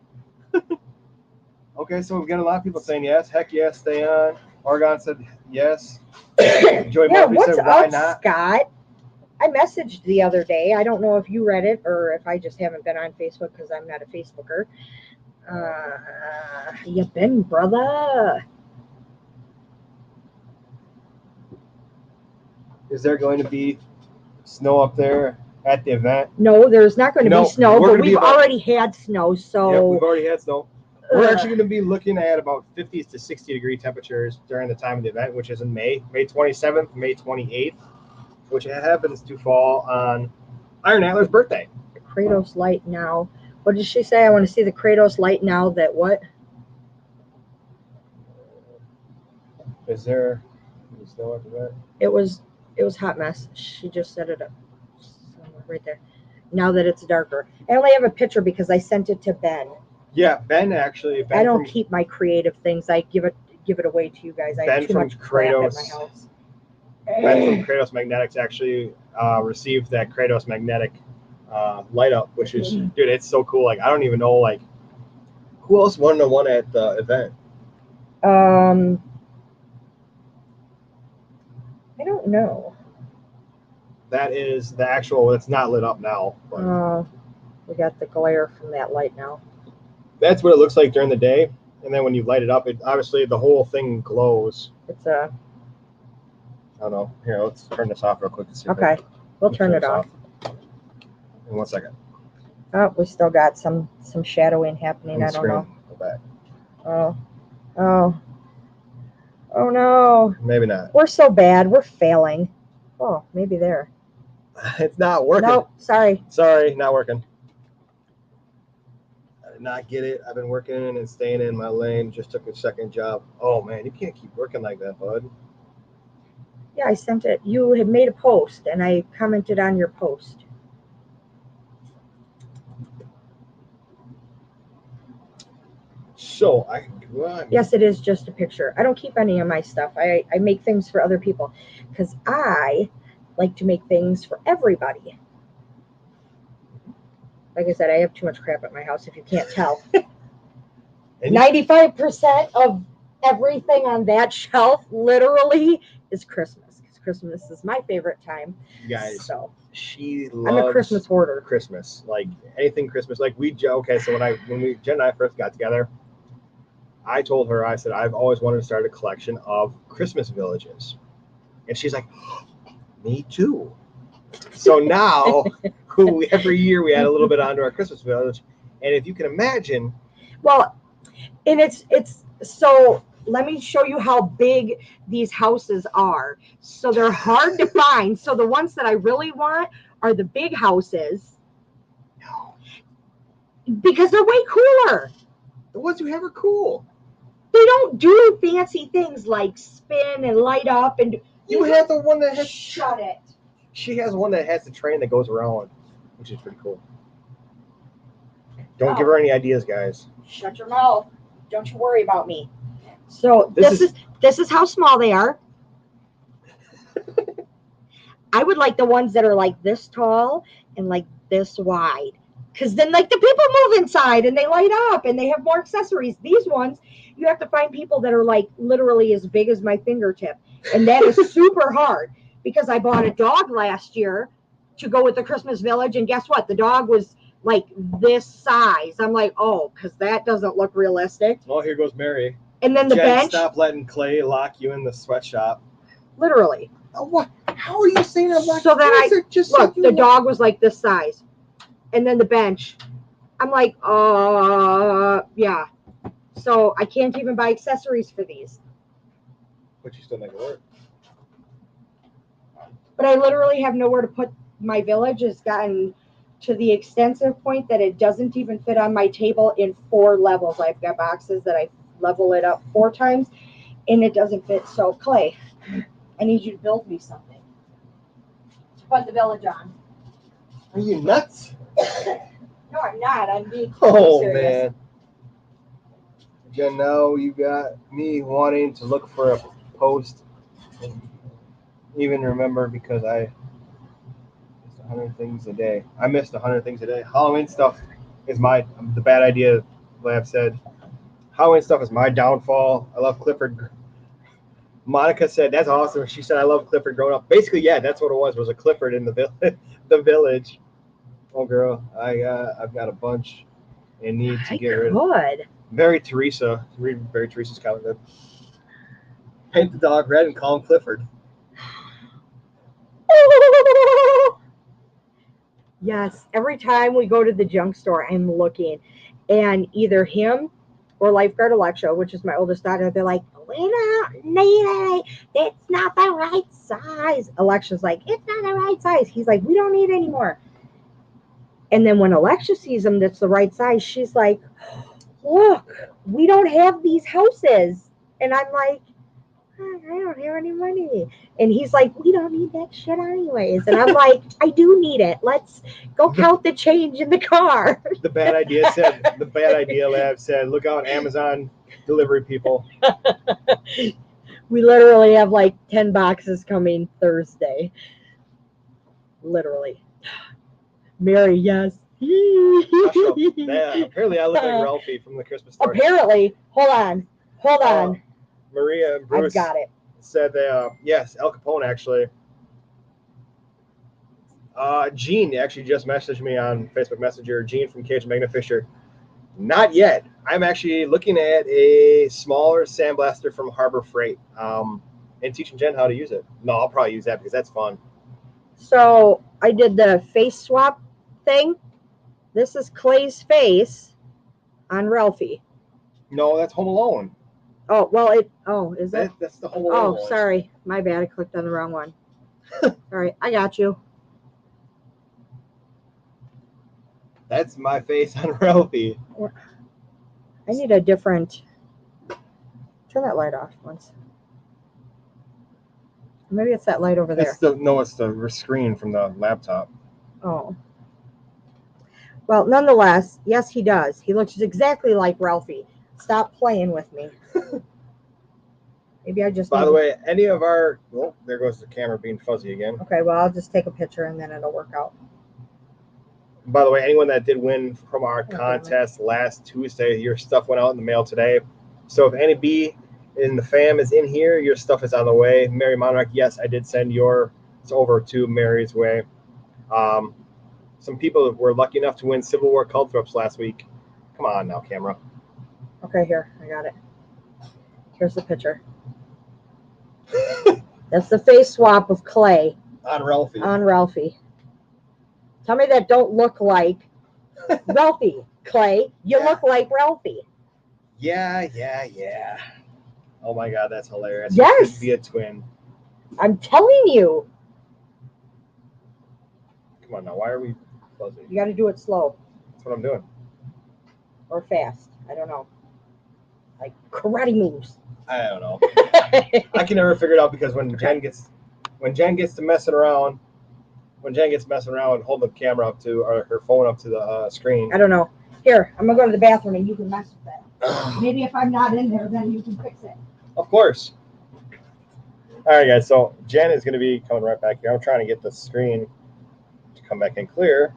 Okay, so we've got a lot of people saying yes. Heck yes, stay on. Oregon said yes. Joy Yeah, Murphy what's said why up, not? Scott? I messaged the other day. I don't know if you read it or if I just haven't been on Facebook because I'm not a Facebooker. You been, brother? Is there going to be snow up there at the event? No, there's not going to No, be snow, we're but gonna be we've about- already had snow, so Yep, we've already had snow. We're actually going to be looking at about 50 to 60 degree temperatures during the time of the event, which is in May 27th, May 28th, which happens to fall on Iron Antler's birthday. the Kratos light now. What did she say? I want to see the Kratos light now that what? Is there snow at the event? It was hot mess. She just set it up somewhere right there. Now that it's darker. I only have a picture because I sent it to Ben. Yeah, Ben actually. Ben I don't from, keep my creative things. I give it away to you guys. I Ben have too from much crap at Kratos. my house. Ben from Kratos Magnetics actually received that Kratos Magnetic light up, which is, dude, it's so cool. Like, I don't even know, like, who else won the one at the event? I don't know. That is the actual, it's not lit up now. But We got the glare from that light now. that's what it looks like during the day. And then when you light it up, it obviously the whole thing glows. It's a I don't know. Here, let's turn this off real quick. To see if okay. We'll turn it this off. In 1 second. Oh, we still got some shadowing happening. I don't know. Go back. Oh no. Maybe not. We're so bad. We're failing. Oh, maybe there. It's not working. Nope. Sorry. Sorry, not working. I did not get it. I've been working and staying in my lane. Just took a second job. Oh man, you can't keep working like that, bud. Yeah, I sent it. You had made a post, and I commented on your post. So Yes, it is just a picture. I don't keep any of my stuff. I make things for other people because I like to make things for everybody. Like I said, I have too much crap at my house, if you can't tell. 95% of everything on that shelf literally is Christmas. Because Christmas is my favorite time. You guys, so she loves I'm a Christmas hoarder. Christmas, like anything Christmas. Like okay, so when Jen and I first got together, I told her, I said, I've always wanted to start a collection of Christmas villages. And she's like, oh, me too. So now, every year we add a little bit onto our Christmas village. And if you can imagine. Well, and it's so let me show you how big these houses are. So they're hard to find. So the ones that I really want are the big houses. No. Because they're way cooler. The ones you have are cool. They don't do fancy things like spin and light up and you have the one that has shut it. She has one that has the train that goes around, which is pretty cool. Don't give her any ideas, guys. Shut your mouth. Don't you worry about me. So this is how small they are. I would like the ones that are like this tall and like this wide. Because then like the people move inside and they light up and they have more accessories. These ones, you have to find people that are like literally as big as my fingertip. And that is super hard because I bought a dog last year to go with the Christmas village. And guess what? The dog was like this size. I'm like, oh, because that doesn't look realistic. Oh, here goes Mary. And then the Jen, bench. Stop letting Clay lock you in the sweatshop. Literally. Oh, what? How are you saying I'm like? So then the dog was like this size. And then the bench, I'm like, yeah. So I can't even buy accessories for these. But you still make it work. But I literally have nowhere to put my village. It's gotten to the extensive point that it doesn't even fit on my table in 4 levels. I've got boxes that I level it up 4 times, and it doesn't fit. So, Clay, I need you to build me something to put the village on. Are you nuts? No, I'm not. I'm being Oh, serious. man. Jen, now you got me wanting to look for a post. Even remember because I missed 100 things a day. I missed 100 things a day. Halloween stuff is the bad idea. Lab said Halloween stuff is my downfall. I love Clifford. Monica said that's awesome. She said I love Clifford growing up. Basically, yeah, that's what it was a Clifford in the village. Oh, girl, I've got a bunch and need to get rid of. Very Teresa. Read Very Teresa's comment. Paint the dog red and call him Clifford. Yes, every time we go to the junk store, I'm looking, and either him or Lifeguard Alexa, which is my oldest daughter, they're like, we don't need it. It's not the right size. Alexa's like, it's not the right size. He's like, we don't need it anymore. And then when Alexa sees them that's the right size, she's like, look, we don't have these houses. And I'm like, I don't have any money. And he's like, we don't need that shit anyways. And I'm like, I do need it. Let's go count the change in the car. The bad idea lab said, look out, Amazon delivery people. We literally have like 10 boxes coming Thursday. Literally. Mary, yes. Apparently I look like Ralphie from the Christmas story. Apparently. Hold on. Maria and Bruce I've got it. said yes, Al Capone actually. Gene actually just messaged me on Facebook Messenger. Gene from Cage Magnafisher. Not yet. I'm actually looking at a smaller sandblaster from Harbor Freight and teaching Jen how to use it. No, I'll probably use that because that's fun. So I did the face swap thing. This is Clay's face on Ralphie. No, that's Home Alone. Oh, well, is it? That's the Home Alone one. Sorry. My bad. I clicked on the wrong one. All right. I got you. That's my face on Ralphie. I need a different. Turn that light off once. Maybe it's that light over there. It's the screen from the laptop. Oh. Well, nonetheless, yes, he does. He looks exactly like Ralphie. Stop playing with me. Maybe I just. By the way, any of our. Oh, there goes the camera being fuzzy again. Okay, well, I'll just take a picture and then it'll work out. By the way, anyone that did win from our contest last Tuesday, your stuff went out in the mail today. So if any B in the fam is in here, your stuff is on the way. Mary Monarch, yes, I did send yours over to Mary's way. Some people were lucky enough to win Civil War Calthrops last week. Come on now, camera. Okay, here. I got it. Here's the picture. That's the face swap of Clay. On Ralphie. Tell me that don't look like Ralphie. Clay, you look like Ralphie. Yeah. Oh my God, that's hilarious. Yes. You could be a twin. I'm telling you. Come on now, why are we fuzzy? You got to do it slow. That's what I'm doing. Or fast. I don't know. Like karate moves. I don't know. I can never figure it out because when Jen gets to messing around, and hold the camera up to or her phone up to the screen. I don't know. Here, I'm gonna go to the bathroom and you can mess with that. Maybe if I'm not in there, then you can fix it. Of course. All right, guys. So Jen is going to be coming right back here. I'm trying to get the screen to come back in clear,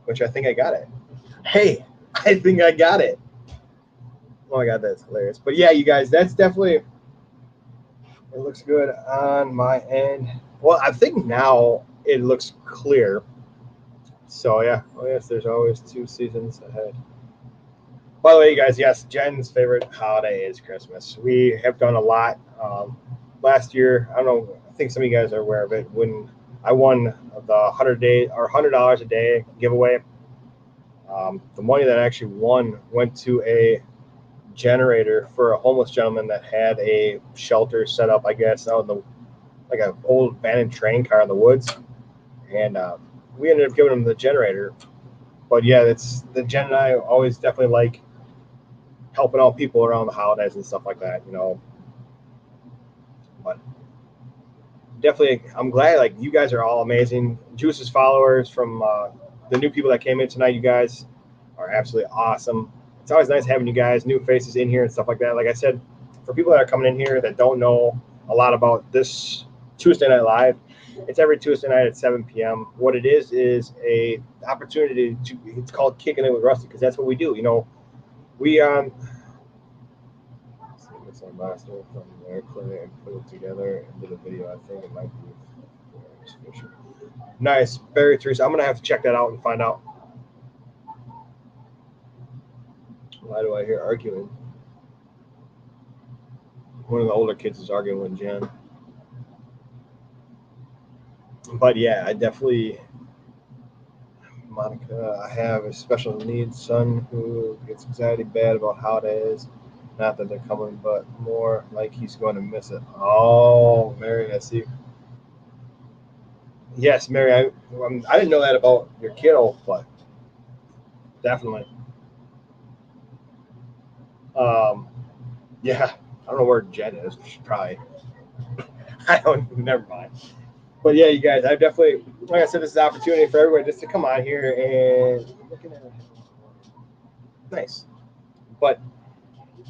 which I think I got it. Hey, I think I got it. Oh my God, that's hilarious. But yeah, you guys, that's definitely, it looks good on my end. Well, I think now it looks clear. So yeah, oh yes, there's always 2 seasons ahead. By the way, you guys, yes, Jen's favorite holiday is Christmas. We have done a lot. Last year, I don't know, I think some of you guys are aware of it, when I won the $100 a day giveaway. The money that I actually won went to a generator for a homeless gentleman that had a shelter set up, I guess, out in the like an old abandoned train car in the woods, and we ended up giving him the generator. But yeah, it's the Jen and I always definitely like helping out people around the holidays and stuff like that, you know. But definitely, I'm glad like you guys are all amazing. Juice's followers from the new people that came in tonight, you guys are absolutely awesome. It's always nice having you guys, new faces in here and stuff like that. Like I said, for people that are coming in here that don't know a lot about this Tuesday Night Live, it's every Tuesday night at 7 p.m. What it is a opportunity to, it's called Kicking It with Rusty, because that's what we do. You know, we master from their clinic and put it together and did a video. I think it might be nice. Barry Teresa, I'm gonna have to check that out and find out. Why do I hear arguing? One of the older kids is arguing with Jen. But yeah, I definitely, Monica, I have a special needs son who gets anxiety bad about holidays. Not that they're coming, but more like he's going to miss it. Oh, Mary, I see. Yes, Mary, I didn't know that about your kiddo, but definitely. Yeah, I don't know where Jen is. She's probably, I don't, never mind. But yeah, you guys, I definitely, like I said, this is an opportunity for everybody just to come on here and looking at it. Nice. But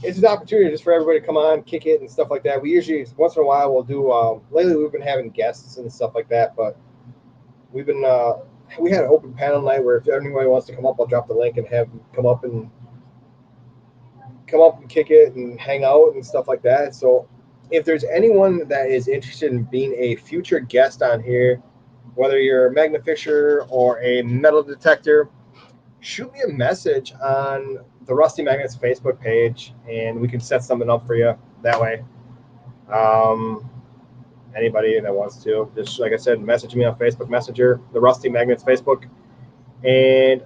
it's an opportunity just for everybody to come on, kick it and stuff like that. We usually, once in a while, we'll do, lately we've been having guests and stuff like that, but we've been, we had an open panel night where if anybody wants to come up, I'll drop the link and have them come up and kick it and hang out and stuff like that. So if there's anyone that is interested in being a future guest on here, whether you're a magnet fisher or a metal detector, shoot me a message on the Rusty Magnets Facebook page and we can set something up for you that way. Anybody that wants to, just like I said, message me on Facebook Messenger, the Rusty Magnets Facebook, and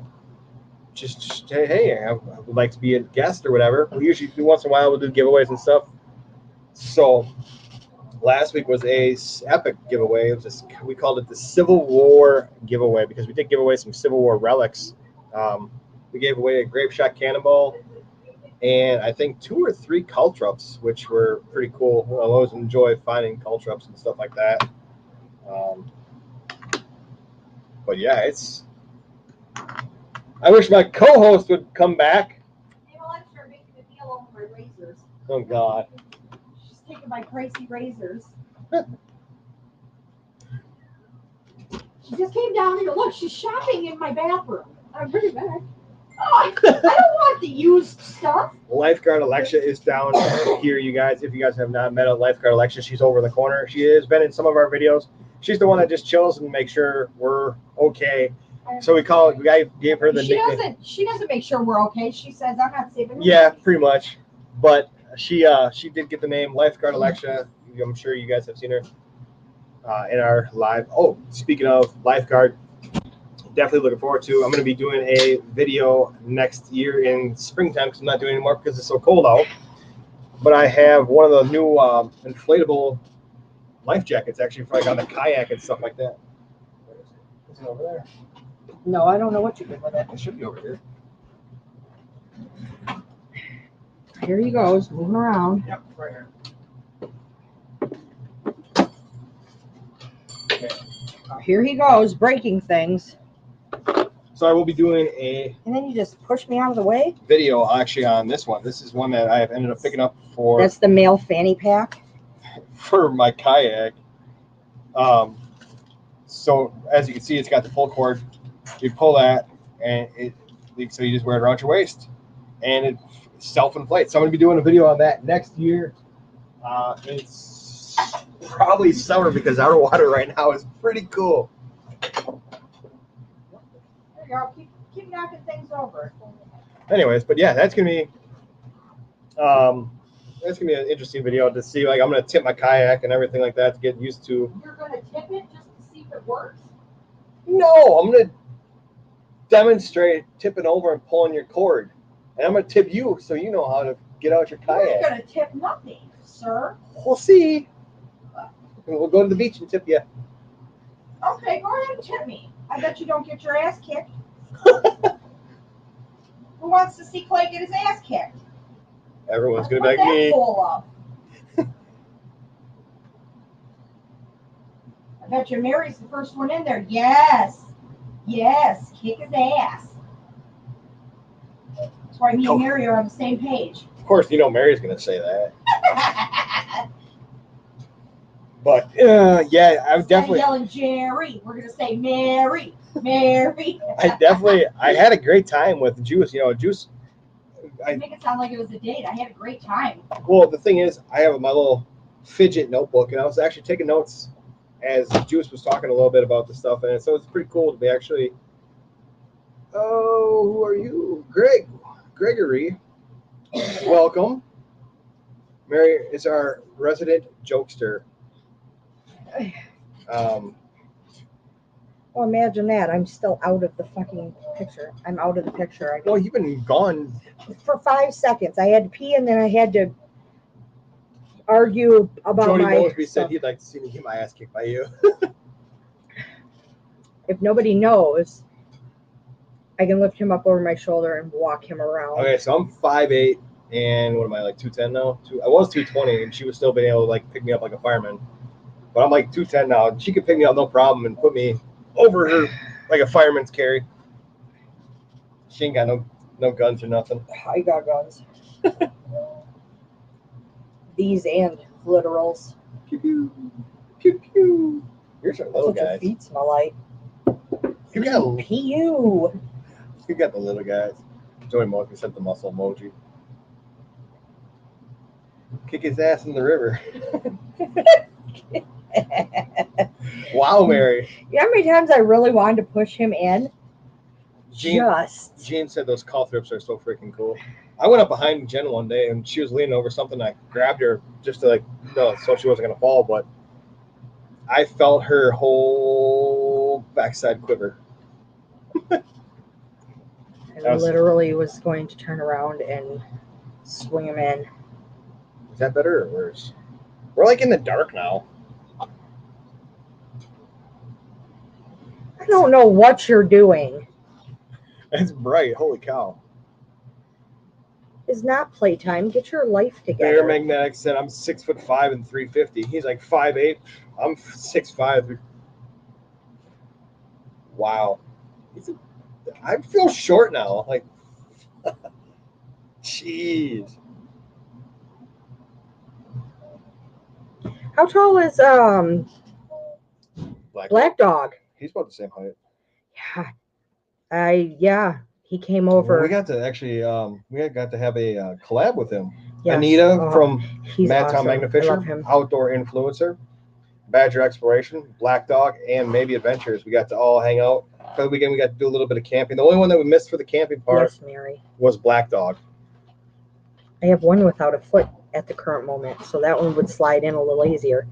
just say, hey, I would like to be a guest or whatever. We usually do once in a while, we'll do giveaways and stuff. So last week was a epic giveaway. It was just, we called it the Civil War giveaway because we did give away some Civil War relics. We gave away a grape shot cannonball and I think 2 or 3 caltrops, which were pretty cool. I always enjoy finding caltrops and stuff like that. But yeah, it's. I wish my co-host would come back. Hey, Alexa, making a deal over my razors. Oh God. She's taking my crazy razors. She just came down here. Look, she's shopping in my bathroom. I'm bringing it back. Oh, I don't want the used stuff. Lifeguard Alexa is down here, you guys. If you guys have not met a Lifeguard Alexa, she's over in the corner. She has been in some of our videos. She's the one that just chills and makes sure we're okay. So we gave her the nickname. She doesn't make sure we're okay. She says I'm not saving her. Yeah, pretty much. But she did get the name Lifeguard Alexa. I'm sure you guys have seen her in our live. Oh, speaking of Lifeguard, definitely looking forward to. I'm going to be doing a video next year in springtime because I'm not doing it anymore because it's so cold out. But I have one of the new inflatable life jackets actually for like on the kayak and stuff like that. Is it over there? No, I don't know what you did with it. It should be over here. Here he goes, moving around. Yep, right here. Okay. Here he goes, breaking things. So I will be doing a And then you just push me out of the way? video actually on this one. This is one that I have ended up picking up for. That's the male fanny pack? For my kayak. So as you can see, it's got the full cord. You pull that, and so you just wear it around your waist, and it self-inflates. So I'm going to be doing a video on that next year. It's probably summer because our water right now is pretty cool. There you go. Keep knocking things over. Anyways, but yeah, that's going to be an interesting video to see. Like I'm going to tip my kayak and everything like that to get used to. You're going to tip it just to see if it it works? No, I'm gonna demonstrate tipping over and pulling your cord, and I'm gonna tip you so you know how to get out your You're kayak. going to tip nothing, sir. We'll see. We'll go to the beach and tip you. Okay, go ahead and tip me. I bet you don't get your ass kicked. Who wants to see Clay get his ass kicked? Everyone's gonna Put be like that me. poll up. I bet you Mary's the first one in there. Yes. Yes. Kick his ass. That's why me and Mary are on the same page. Of course, you know Mary's gonna say that. But yeah, I would Instead of definitely. yelling Jerry, we're gonna say Mary, Mary. I had a great time with Juice. You know, Juice. You make it sound like it was a date. I had a great time. Well, the thing is, I have my little fidget notebook, and I was actually taking notes as Juice was talking a little bit about the stuff, and so it's pretty cool to be actually. Oh, who are you, Gregory? Welcome. Mary is our resident jokester. Well, imagine that. I'm still out of the fucking picture. I'm out of the picture. Well, you've been gone. For 5 seconds. I had to pee and then I had to argue about Jody my Mosby said stuff. he'd like to see me get my ass kicked by you. If nobody knows, I can lift him up over my shoulder and walk him around. Okay, so I'm 5'8", and what am I, like 210 now? I was 220, and she was still being able to like pick me up like a fireman. But I'm like 210 now. She could pick me up no problem and put me over her like a fireman's carry. She ain't got no guns or nothing. I got guns. These and literals. Pew pew pew pew. You're some little That's what your guys. feet smell like. You got Pew. you got the little guys. Joey Mosby sent the muscle emoji. Kick his ass in the river. Wow, Mary. You know how many times I really wanted to push him in? Gene said those call thrips are so freaking cool. I went up behind Jen one day and she was leaning over something. I grabbed her just to so she wasn't gonna fall, but I felt her whole backside quiver. I literally was going to turn around and swing him in. Is that better or worse? We're like in the dark now. I don't know what you're doing. It's bright. Holy cow. It's not playtime. Get your life together. Bear Magnetic said I'm 6'5" and 350. He's like 5'8". I'm 6'5". Wow. I feel short now. Like, jeez. How tall is Black Dog? He's about the same height. Yeah. He came over. Well, we got to actually we got to have a collab with him. Yes. Anita from Mad awesome. Town Magnificer, outdoor influencer, Badger Exploration, Black Dog, and Maybe Adventures. We got to all hang out. For the weekend, we got to do a little bit of camping. The only one that we missed for the camping part was Black Dog. I have one without a foot at the current moment, so that one would slide in a little easier.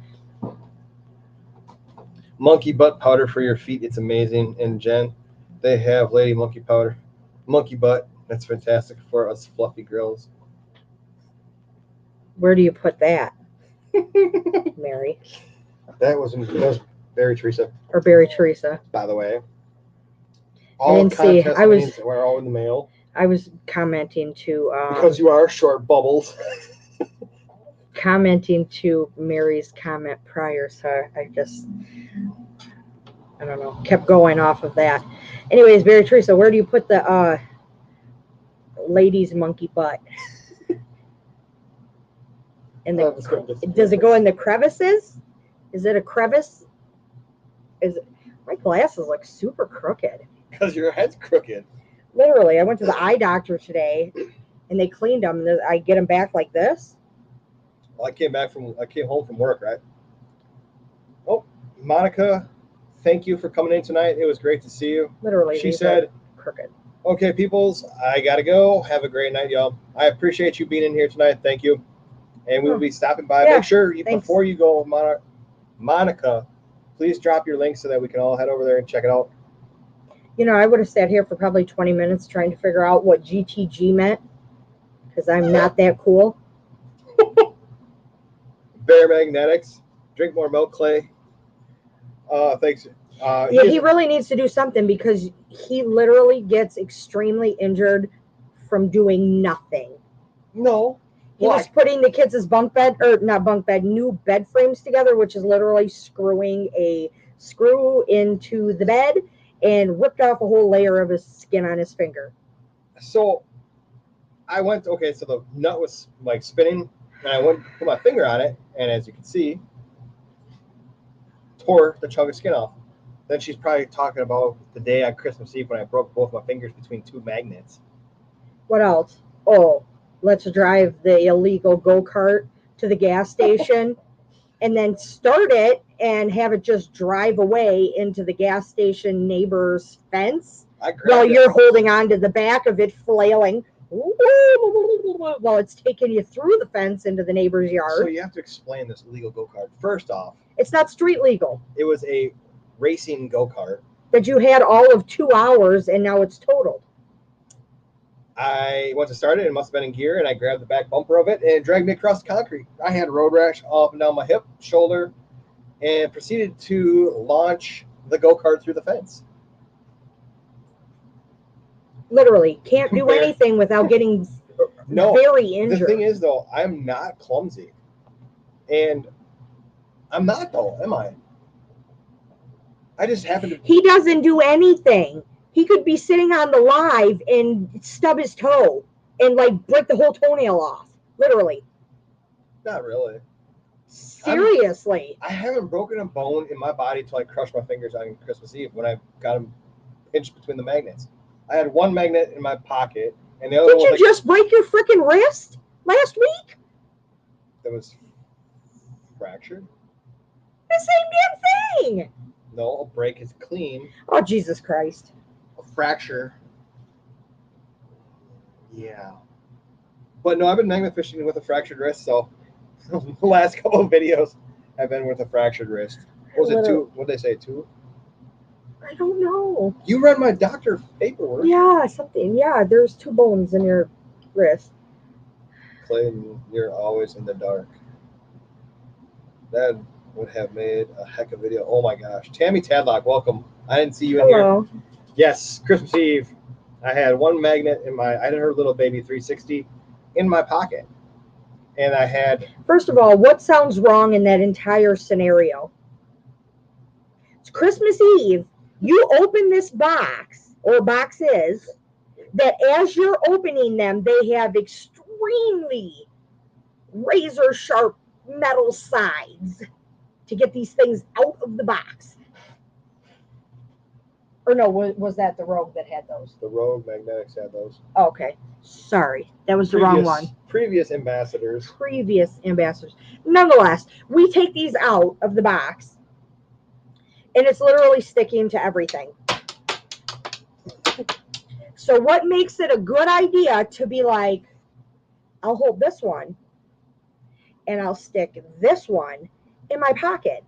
Monkey butt powder for your feet. It's amazing. And Jen, they have lady monkey powder. Monkey butt. That's fantastic for us fluffy girls. Where do you put that, Mary? That was Barry Teresa. Or Barry Teresa. By the way. I didn't see. We're all in the mail. I was commenting to because you are short bubbles. Commenting to Mary's comment prior, so I don't know, kept going off of that. Anyways, Barry Teresa, where do you put the ladies' monkey butt? And does it go in the crevices? Is it a crevice? My glasses look super crooked. Because your head's crooked. Literally, I went to the eye doctor today, and they cleaned them. And I get them back like this. Well, I came home from work, right? Oh, Monica, thank you for coming in tonight. It was great to see you. Literally, she said, crooked. Okay, peoples, I gotta go. Have a great night, y'all. I appreciate you being in here tonight. Thank you. And we'll be stopping by. Yeah, make sure before you go, Monica, please drop your link so that we can all head over there and check it out. You know, I would have sat here for probably 20 minutes trying to figure out what GTG meant because I'm not that cool. Bear Magnetics. Drink more milk, Clay. Thanks. Yeah, he really needs to do something because he literally gets extremely injured from doing nothing. No. He was putting the kids' new bed frames together, which is literally screwing a screw into the bed and ripped off a whole layer of his skin on his finger. So I went, okay, so the nut was like spinning, and I went to put my finger on it, and as you can see, tore the chunk of skin off. Then she's probably talking about the day on Christmas Eve when I broke both my fingers between two magnets. What else? Oh, let's drive the illegal go-kart to the gas station and then start it and have it just drive away into the gas station neighbor's fence while you're holding on to the back of it, flailing while it's taking you through the fence into the neighbor's yard. So you have to explain this illegal go-kart. First off, it's not street legal. It was a racing go-kart that you had all of 2 hours and now it's totaled. I went to start it, it must have been in gear, and I grabbed the back bumper of it and it dragged me across the concrete. I had road rash all up and down my hip, shoulder, and proceeded to launch the go-kart through the fence. Literally, can't do anything without getting very injured. The thing is, though, I'm not clumsy. And I'm not, though, am I? I just happen to... He doesn't do anything. He could be sitting on the live and stub his toe and, like, break the whole toenail off. Literally. Not really. Seriously. I haven't broken a bone in my body till I crushed my fingers on Christmas Eve when I got them pinched between the magnets. I had one magnet in my pocket, and the other one was Did you just break your freaking wrist last week? That was fractured. The same damn thing. No, a break is clean. Oh, Jesus Christ. A fracture. Yeah. But no, I've been magnet fishing with a fractured wrist, so the last couple of videos I've been with a fractured wrist. What was it, 2? What did they say, 2? I don't know. You read my doctor paperwork. Yeah, something. Yeah, there's 2 bones in your wrist. Clayton, you're always in the dark. That would have made a heck of a video. Oh my gosh. Tammy Tadlock, welcome. I didn't see you in here. Yes, Christmas Eve. I had one magnet in my, I had her little baby 360 in my pocket. And I had... First of all, what sounds wrong in that entire scenario? It's Christmas Eve. You open this box, or boxes, that as you're opening them, they have extremely razor sharp metal sides to get these things out of the box. Or no, was that the Rogue that had those? The Rogue Magnetics had those. Okay. Sorry. That was the wrong one. Previous ambassadors. Nonetheless, we take these out of the box, and it's literally sticking to everything. So what makes it a good idea to be like, I'll hold this one, and I'll stick this one in my pocket.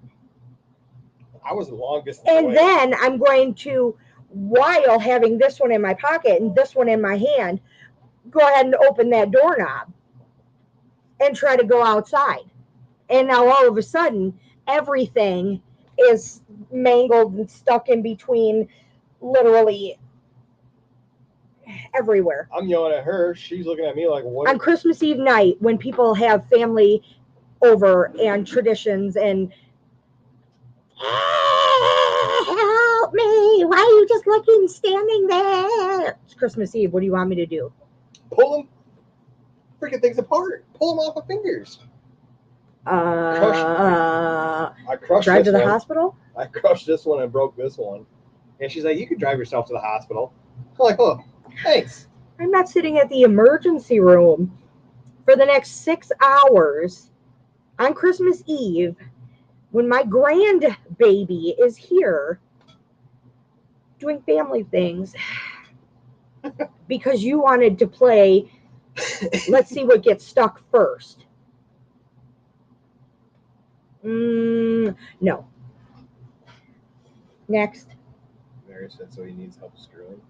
I was the longest. And then I'm going to, while having this one in my pocket and this one in my hand, go ahead and open that doorknob and try to go outside. And now all of a sudden, everything is mangled and stuck in between literally everywhere. I'm yelling at her. She's looking at me like, what? On Christmas Eve night, when people have family over and traditions and help me, why are you just looking, standing there? It's Christmas Eve. What do you want me to do? Pull them freaking things apart. Pull them off my fingers. I crushed drive this to the one. Hospital? I crushed this one and broke this one. And she's like, you can drive yourself to the hospital. I'm like, oh, thanks. I'm not sitting at the emergency room for the next 6 hours on Christmas Eve when my grandbaby is here doing family things because you wanted to play let's see what gets stuck first. No. Next. Mary said so he needs help screwing.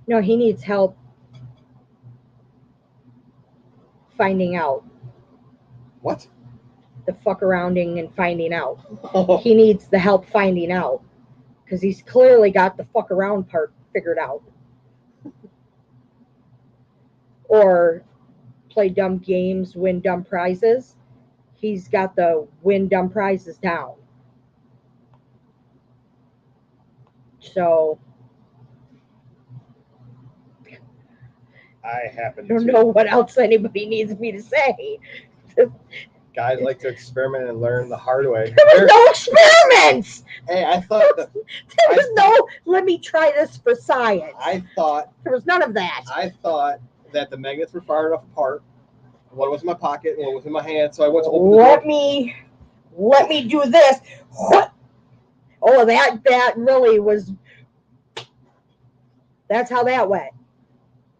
No, he needs help finding out. What? The fuck arounding and finding out. He needs the help finding out. Because he's clearly got the fuck around part figured out. Or play dumb games, win dumb prizes. He's got the win dumb prizes down. So I happen I don't to know what else anybody needs me to say. guys like to experiment and learn the hard way. There was no experiments. Hey, I thought that, There was no, let me try this for science. I thought There was none of that. that the magnets were far enough apart. One was in my pocket, one was in my hand, so I went to open the Let door. me do this. Oh, that really was. That's how that went.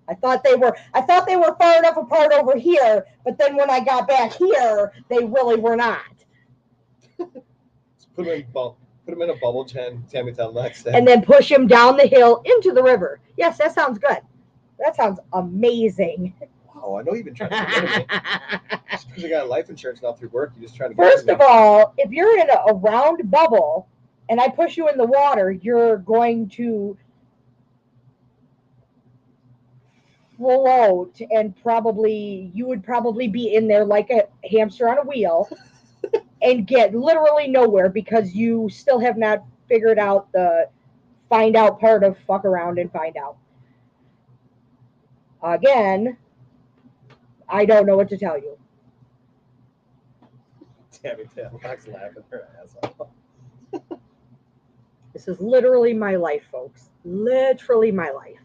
I thought they were far enough apart over here, but then when I got back here, they really were not. Put them in a bubble, Tammy tell next day. And then push him down the hill into the river. Yes, that sounds good. That sounds amazing. Wow, I know you've been trying to get rid of me. Just because I got life insurance now through work, you just trying to get First rid of all, if you're in a round bubble and I push you in the water, you're going to float and you would probably be in there like a hamster on a wheel and get literally nowhere because you still have not figured out the find out part of fuck around and find out. Again, I don't know what to tell you. Tammy Tailbox laughing her ass off. This is literally my life, folks. Literally my life.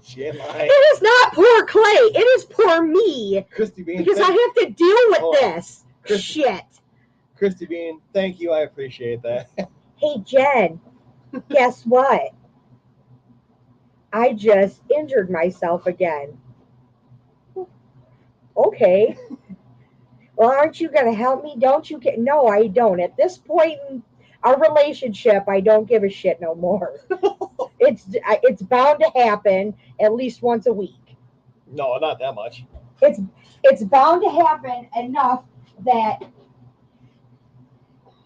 GMI. It is not poor Clay. It is poor me. Christy Bean. Because I have to deal with this Christy- shit. Christy Bean, thank you. I appreciate that. Hey, Jen, guess what? I just injured myself again. Okay. Well, aren't you going to help me? Don't you get? No, I don't. At this point in our relationship, I don't give a shit no more. It's bound to happen at least once a week. No, not that much. It's bound to happen enough that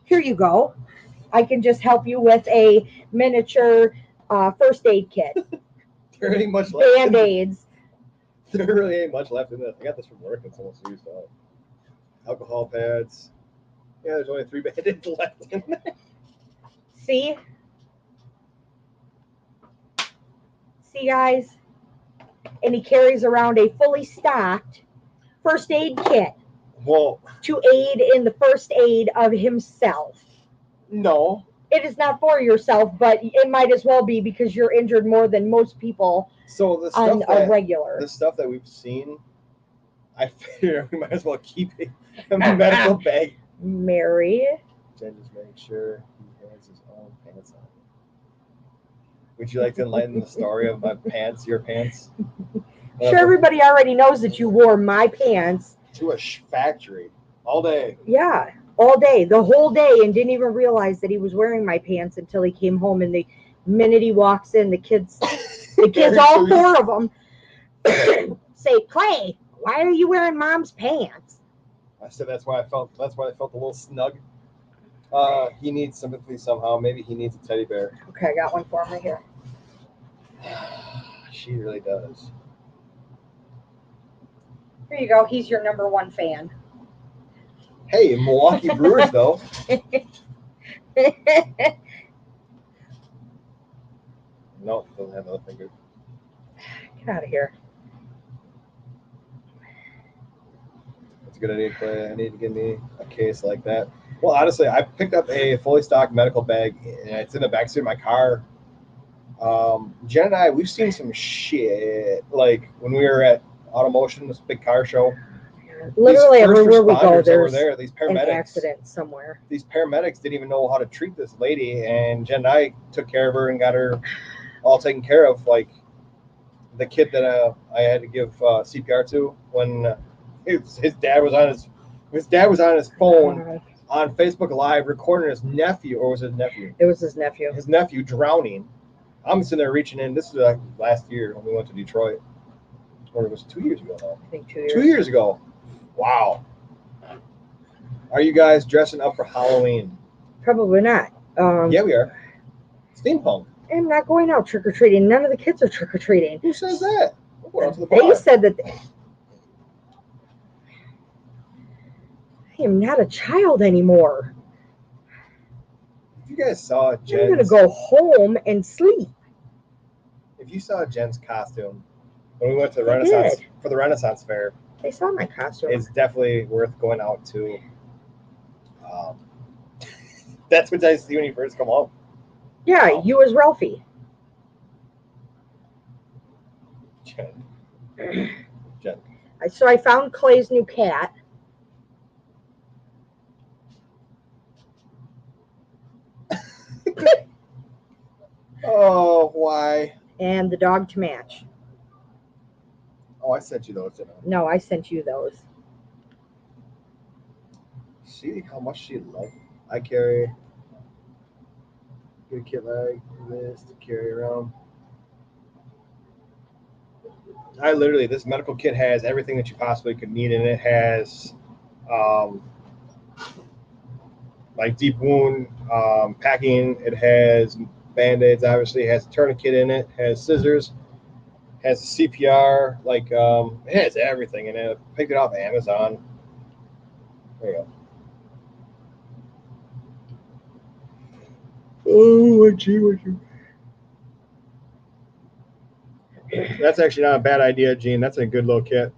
here you go. I can just help you with a miniature first aid kit. There ain't much left. Band-aids. There really ain't much left in this. I got this from work. It's almost used up. Alcohol pads. Yeah, there's only 3 band-aids left in there. See, guys? And he carries around a fully stocked first aid kit Well, to aid in the first aid of himself. no. It is not for yourself, but it might as well be because you're injured more than most people So the on stuff a regular. the stuff that we've seen, I figure we might as well keep it in a medical bag. Mary. Jen just make sure he has his own pants on. Would you like to enlighten the story of my pants, your pants? Sure, everybody already knows that you wore my pants. To a factory all day. Yeah, all day, the whole day, and didn't even realize that he was wearing my pants until he came home. And the minute he walks in, the kids, all 4 of them, say, "Clay, why are you wearing Mom's pants?" I said that's why I felt a little snug. He needs sympathy somehow. Maybe he needs a teddy bear. Okay, I got one for him right here. She really does. Here you go. He's your number 1 fan. Hey, Milwaukee Brewers though. No, doesn't have another finger. Get out of here. That's a good idea, Clay. I need to give me a case like that. Well, honestly, I picked up a fully stocked medical bag, and it's in the backseat of my car. Jen and I, we've seen some shit. Like when we were at Automotion, this big car show. Literally everywhere we go, there's there's these an paramedics. accident somewhere. These paramedics didn't even know how to treat this lady, and Jen and I took care of her and got her all taken care of. Like the kid that I had to give CPR to when his dad was on his phone on Facebook Live recording his nephew, or was it his nephew? It was his nephew. His nephew drowning. I'm sitting there reaching in. This was like last year when we went to Detroit, or it was 2 years ago now. I think 2 years. 2 years ago. Wow. Are you guys dressing up for Halloween? Probably not. Yeah, we are. Steampunk. I'm not going out trick or treating. None of the kids are trick or treating. Who says that? We'll go out to the They bar. said that. I am not a child anymore. If you guys saw I'm gonna Jen's, go home and sleep. if you saw Jen's costume when we went to the I Renaissance did. for the Renaissance Fair, They saw my costume. it's definitely worth going out to. That's what I see when you first come home. Yeah, you as Ralphie. Jen. So I found Clay's new cat. Oh, why? And the dog to match. Oh, I sent you those, didn't I? No, I sent you those. See how much she loves. I carry. Get a kit like this to carry around. I literally, this medical kit has everything that you possibly could need in it. It has like deep wound packing. It has band-aids, obviously. It has a tourniquet in it. It has scissors. It has a CPR. Like it has everything in it. I picked it off Amazon. There you go. Oh, what you? That's actually not a bad idea, Gene. That's a good little kit.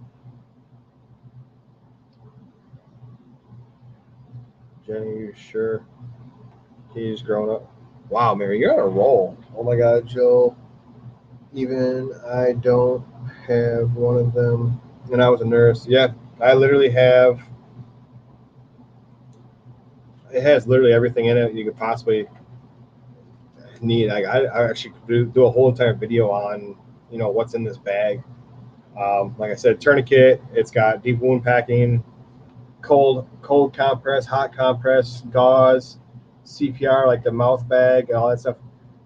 Jenny, you sure? He's grown up. Wow, Mary, you're on a roll. Oh my God, Joe. Even I don't have one of them. And I was a nurse. Yeah, I literally have. It has literally everything in it you could possibly need. I actually could do a whole entire video on what's in this bag. Like I said, tourniquet. It's got deep wound packing, cold compress, hot compress, gauze, CPR, like the mouth bag, and all that stuff.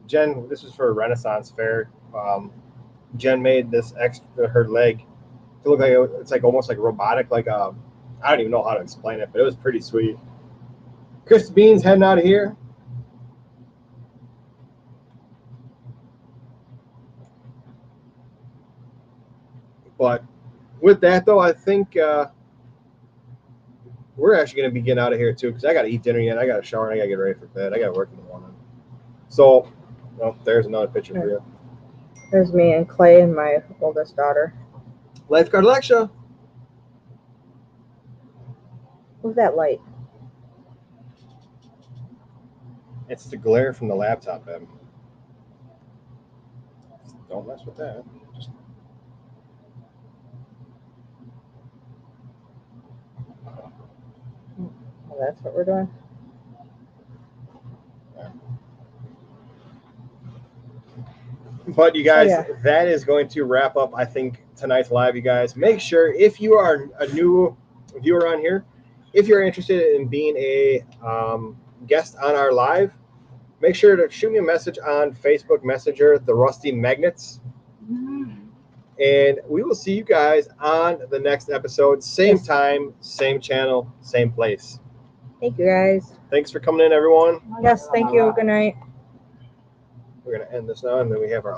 Jen, this was for a Renaissance Fair. Jen made this extra her leg to look like it's like almost like robotic, like I don't even know how to explain it, but it was pretty sweet. Chris Beans heading out of here. But with that, though, I think we're actually going to be getting out of here, too, because I got to eat dinner yet. I got to shower, and I got to get ready for bed. I got to work in the morning. So, there's another picture for you. There's me and Clay and my oldest daughter. Lifeguard Alexa. What's that light? It's the glare from the laptop, babe. Don't mess with that. Just... Well, that's what we're doing. But you guys, that is going to wrap up, I think, tonight's live. You guys, make sure if you are a new viewer on here, if you're interested in being a guest on our live, make sure to shoot me a message on Facebook Messenger, the Rusty Magnets. And we will see you guys on the next episode. Same time, same channel, same place. Thank you, guys. Thanks for coming in, everyone. Yes, thank you. Good night. We're going to end this now, and then we have our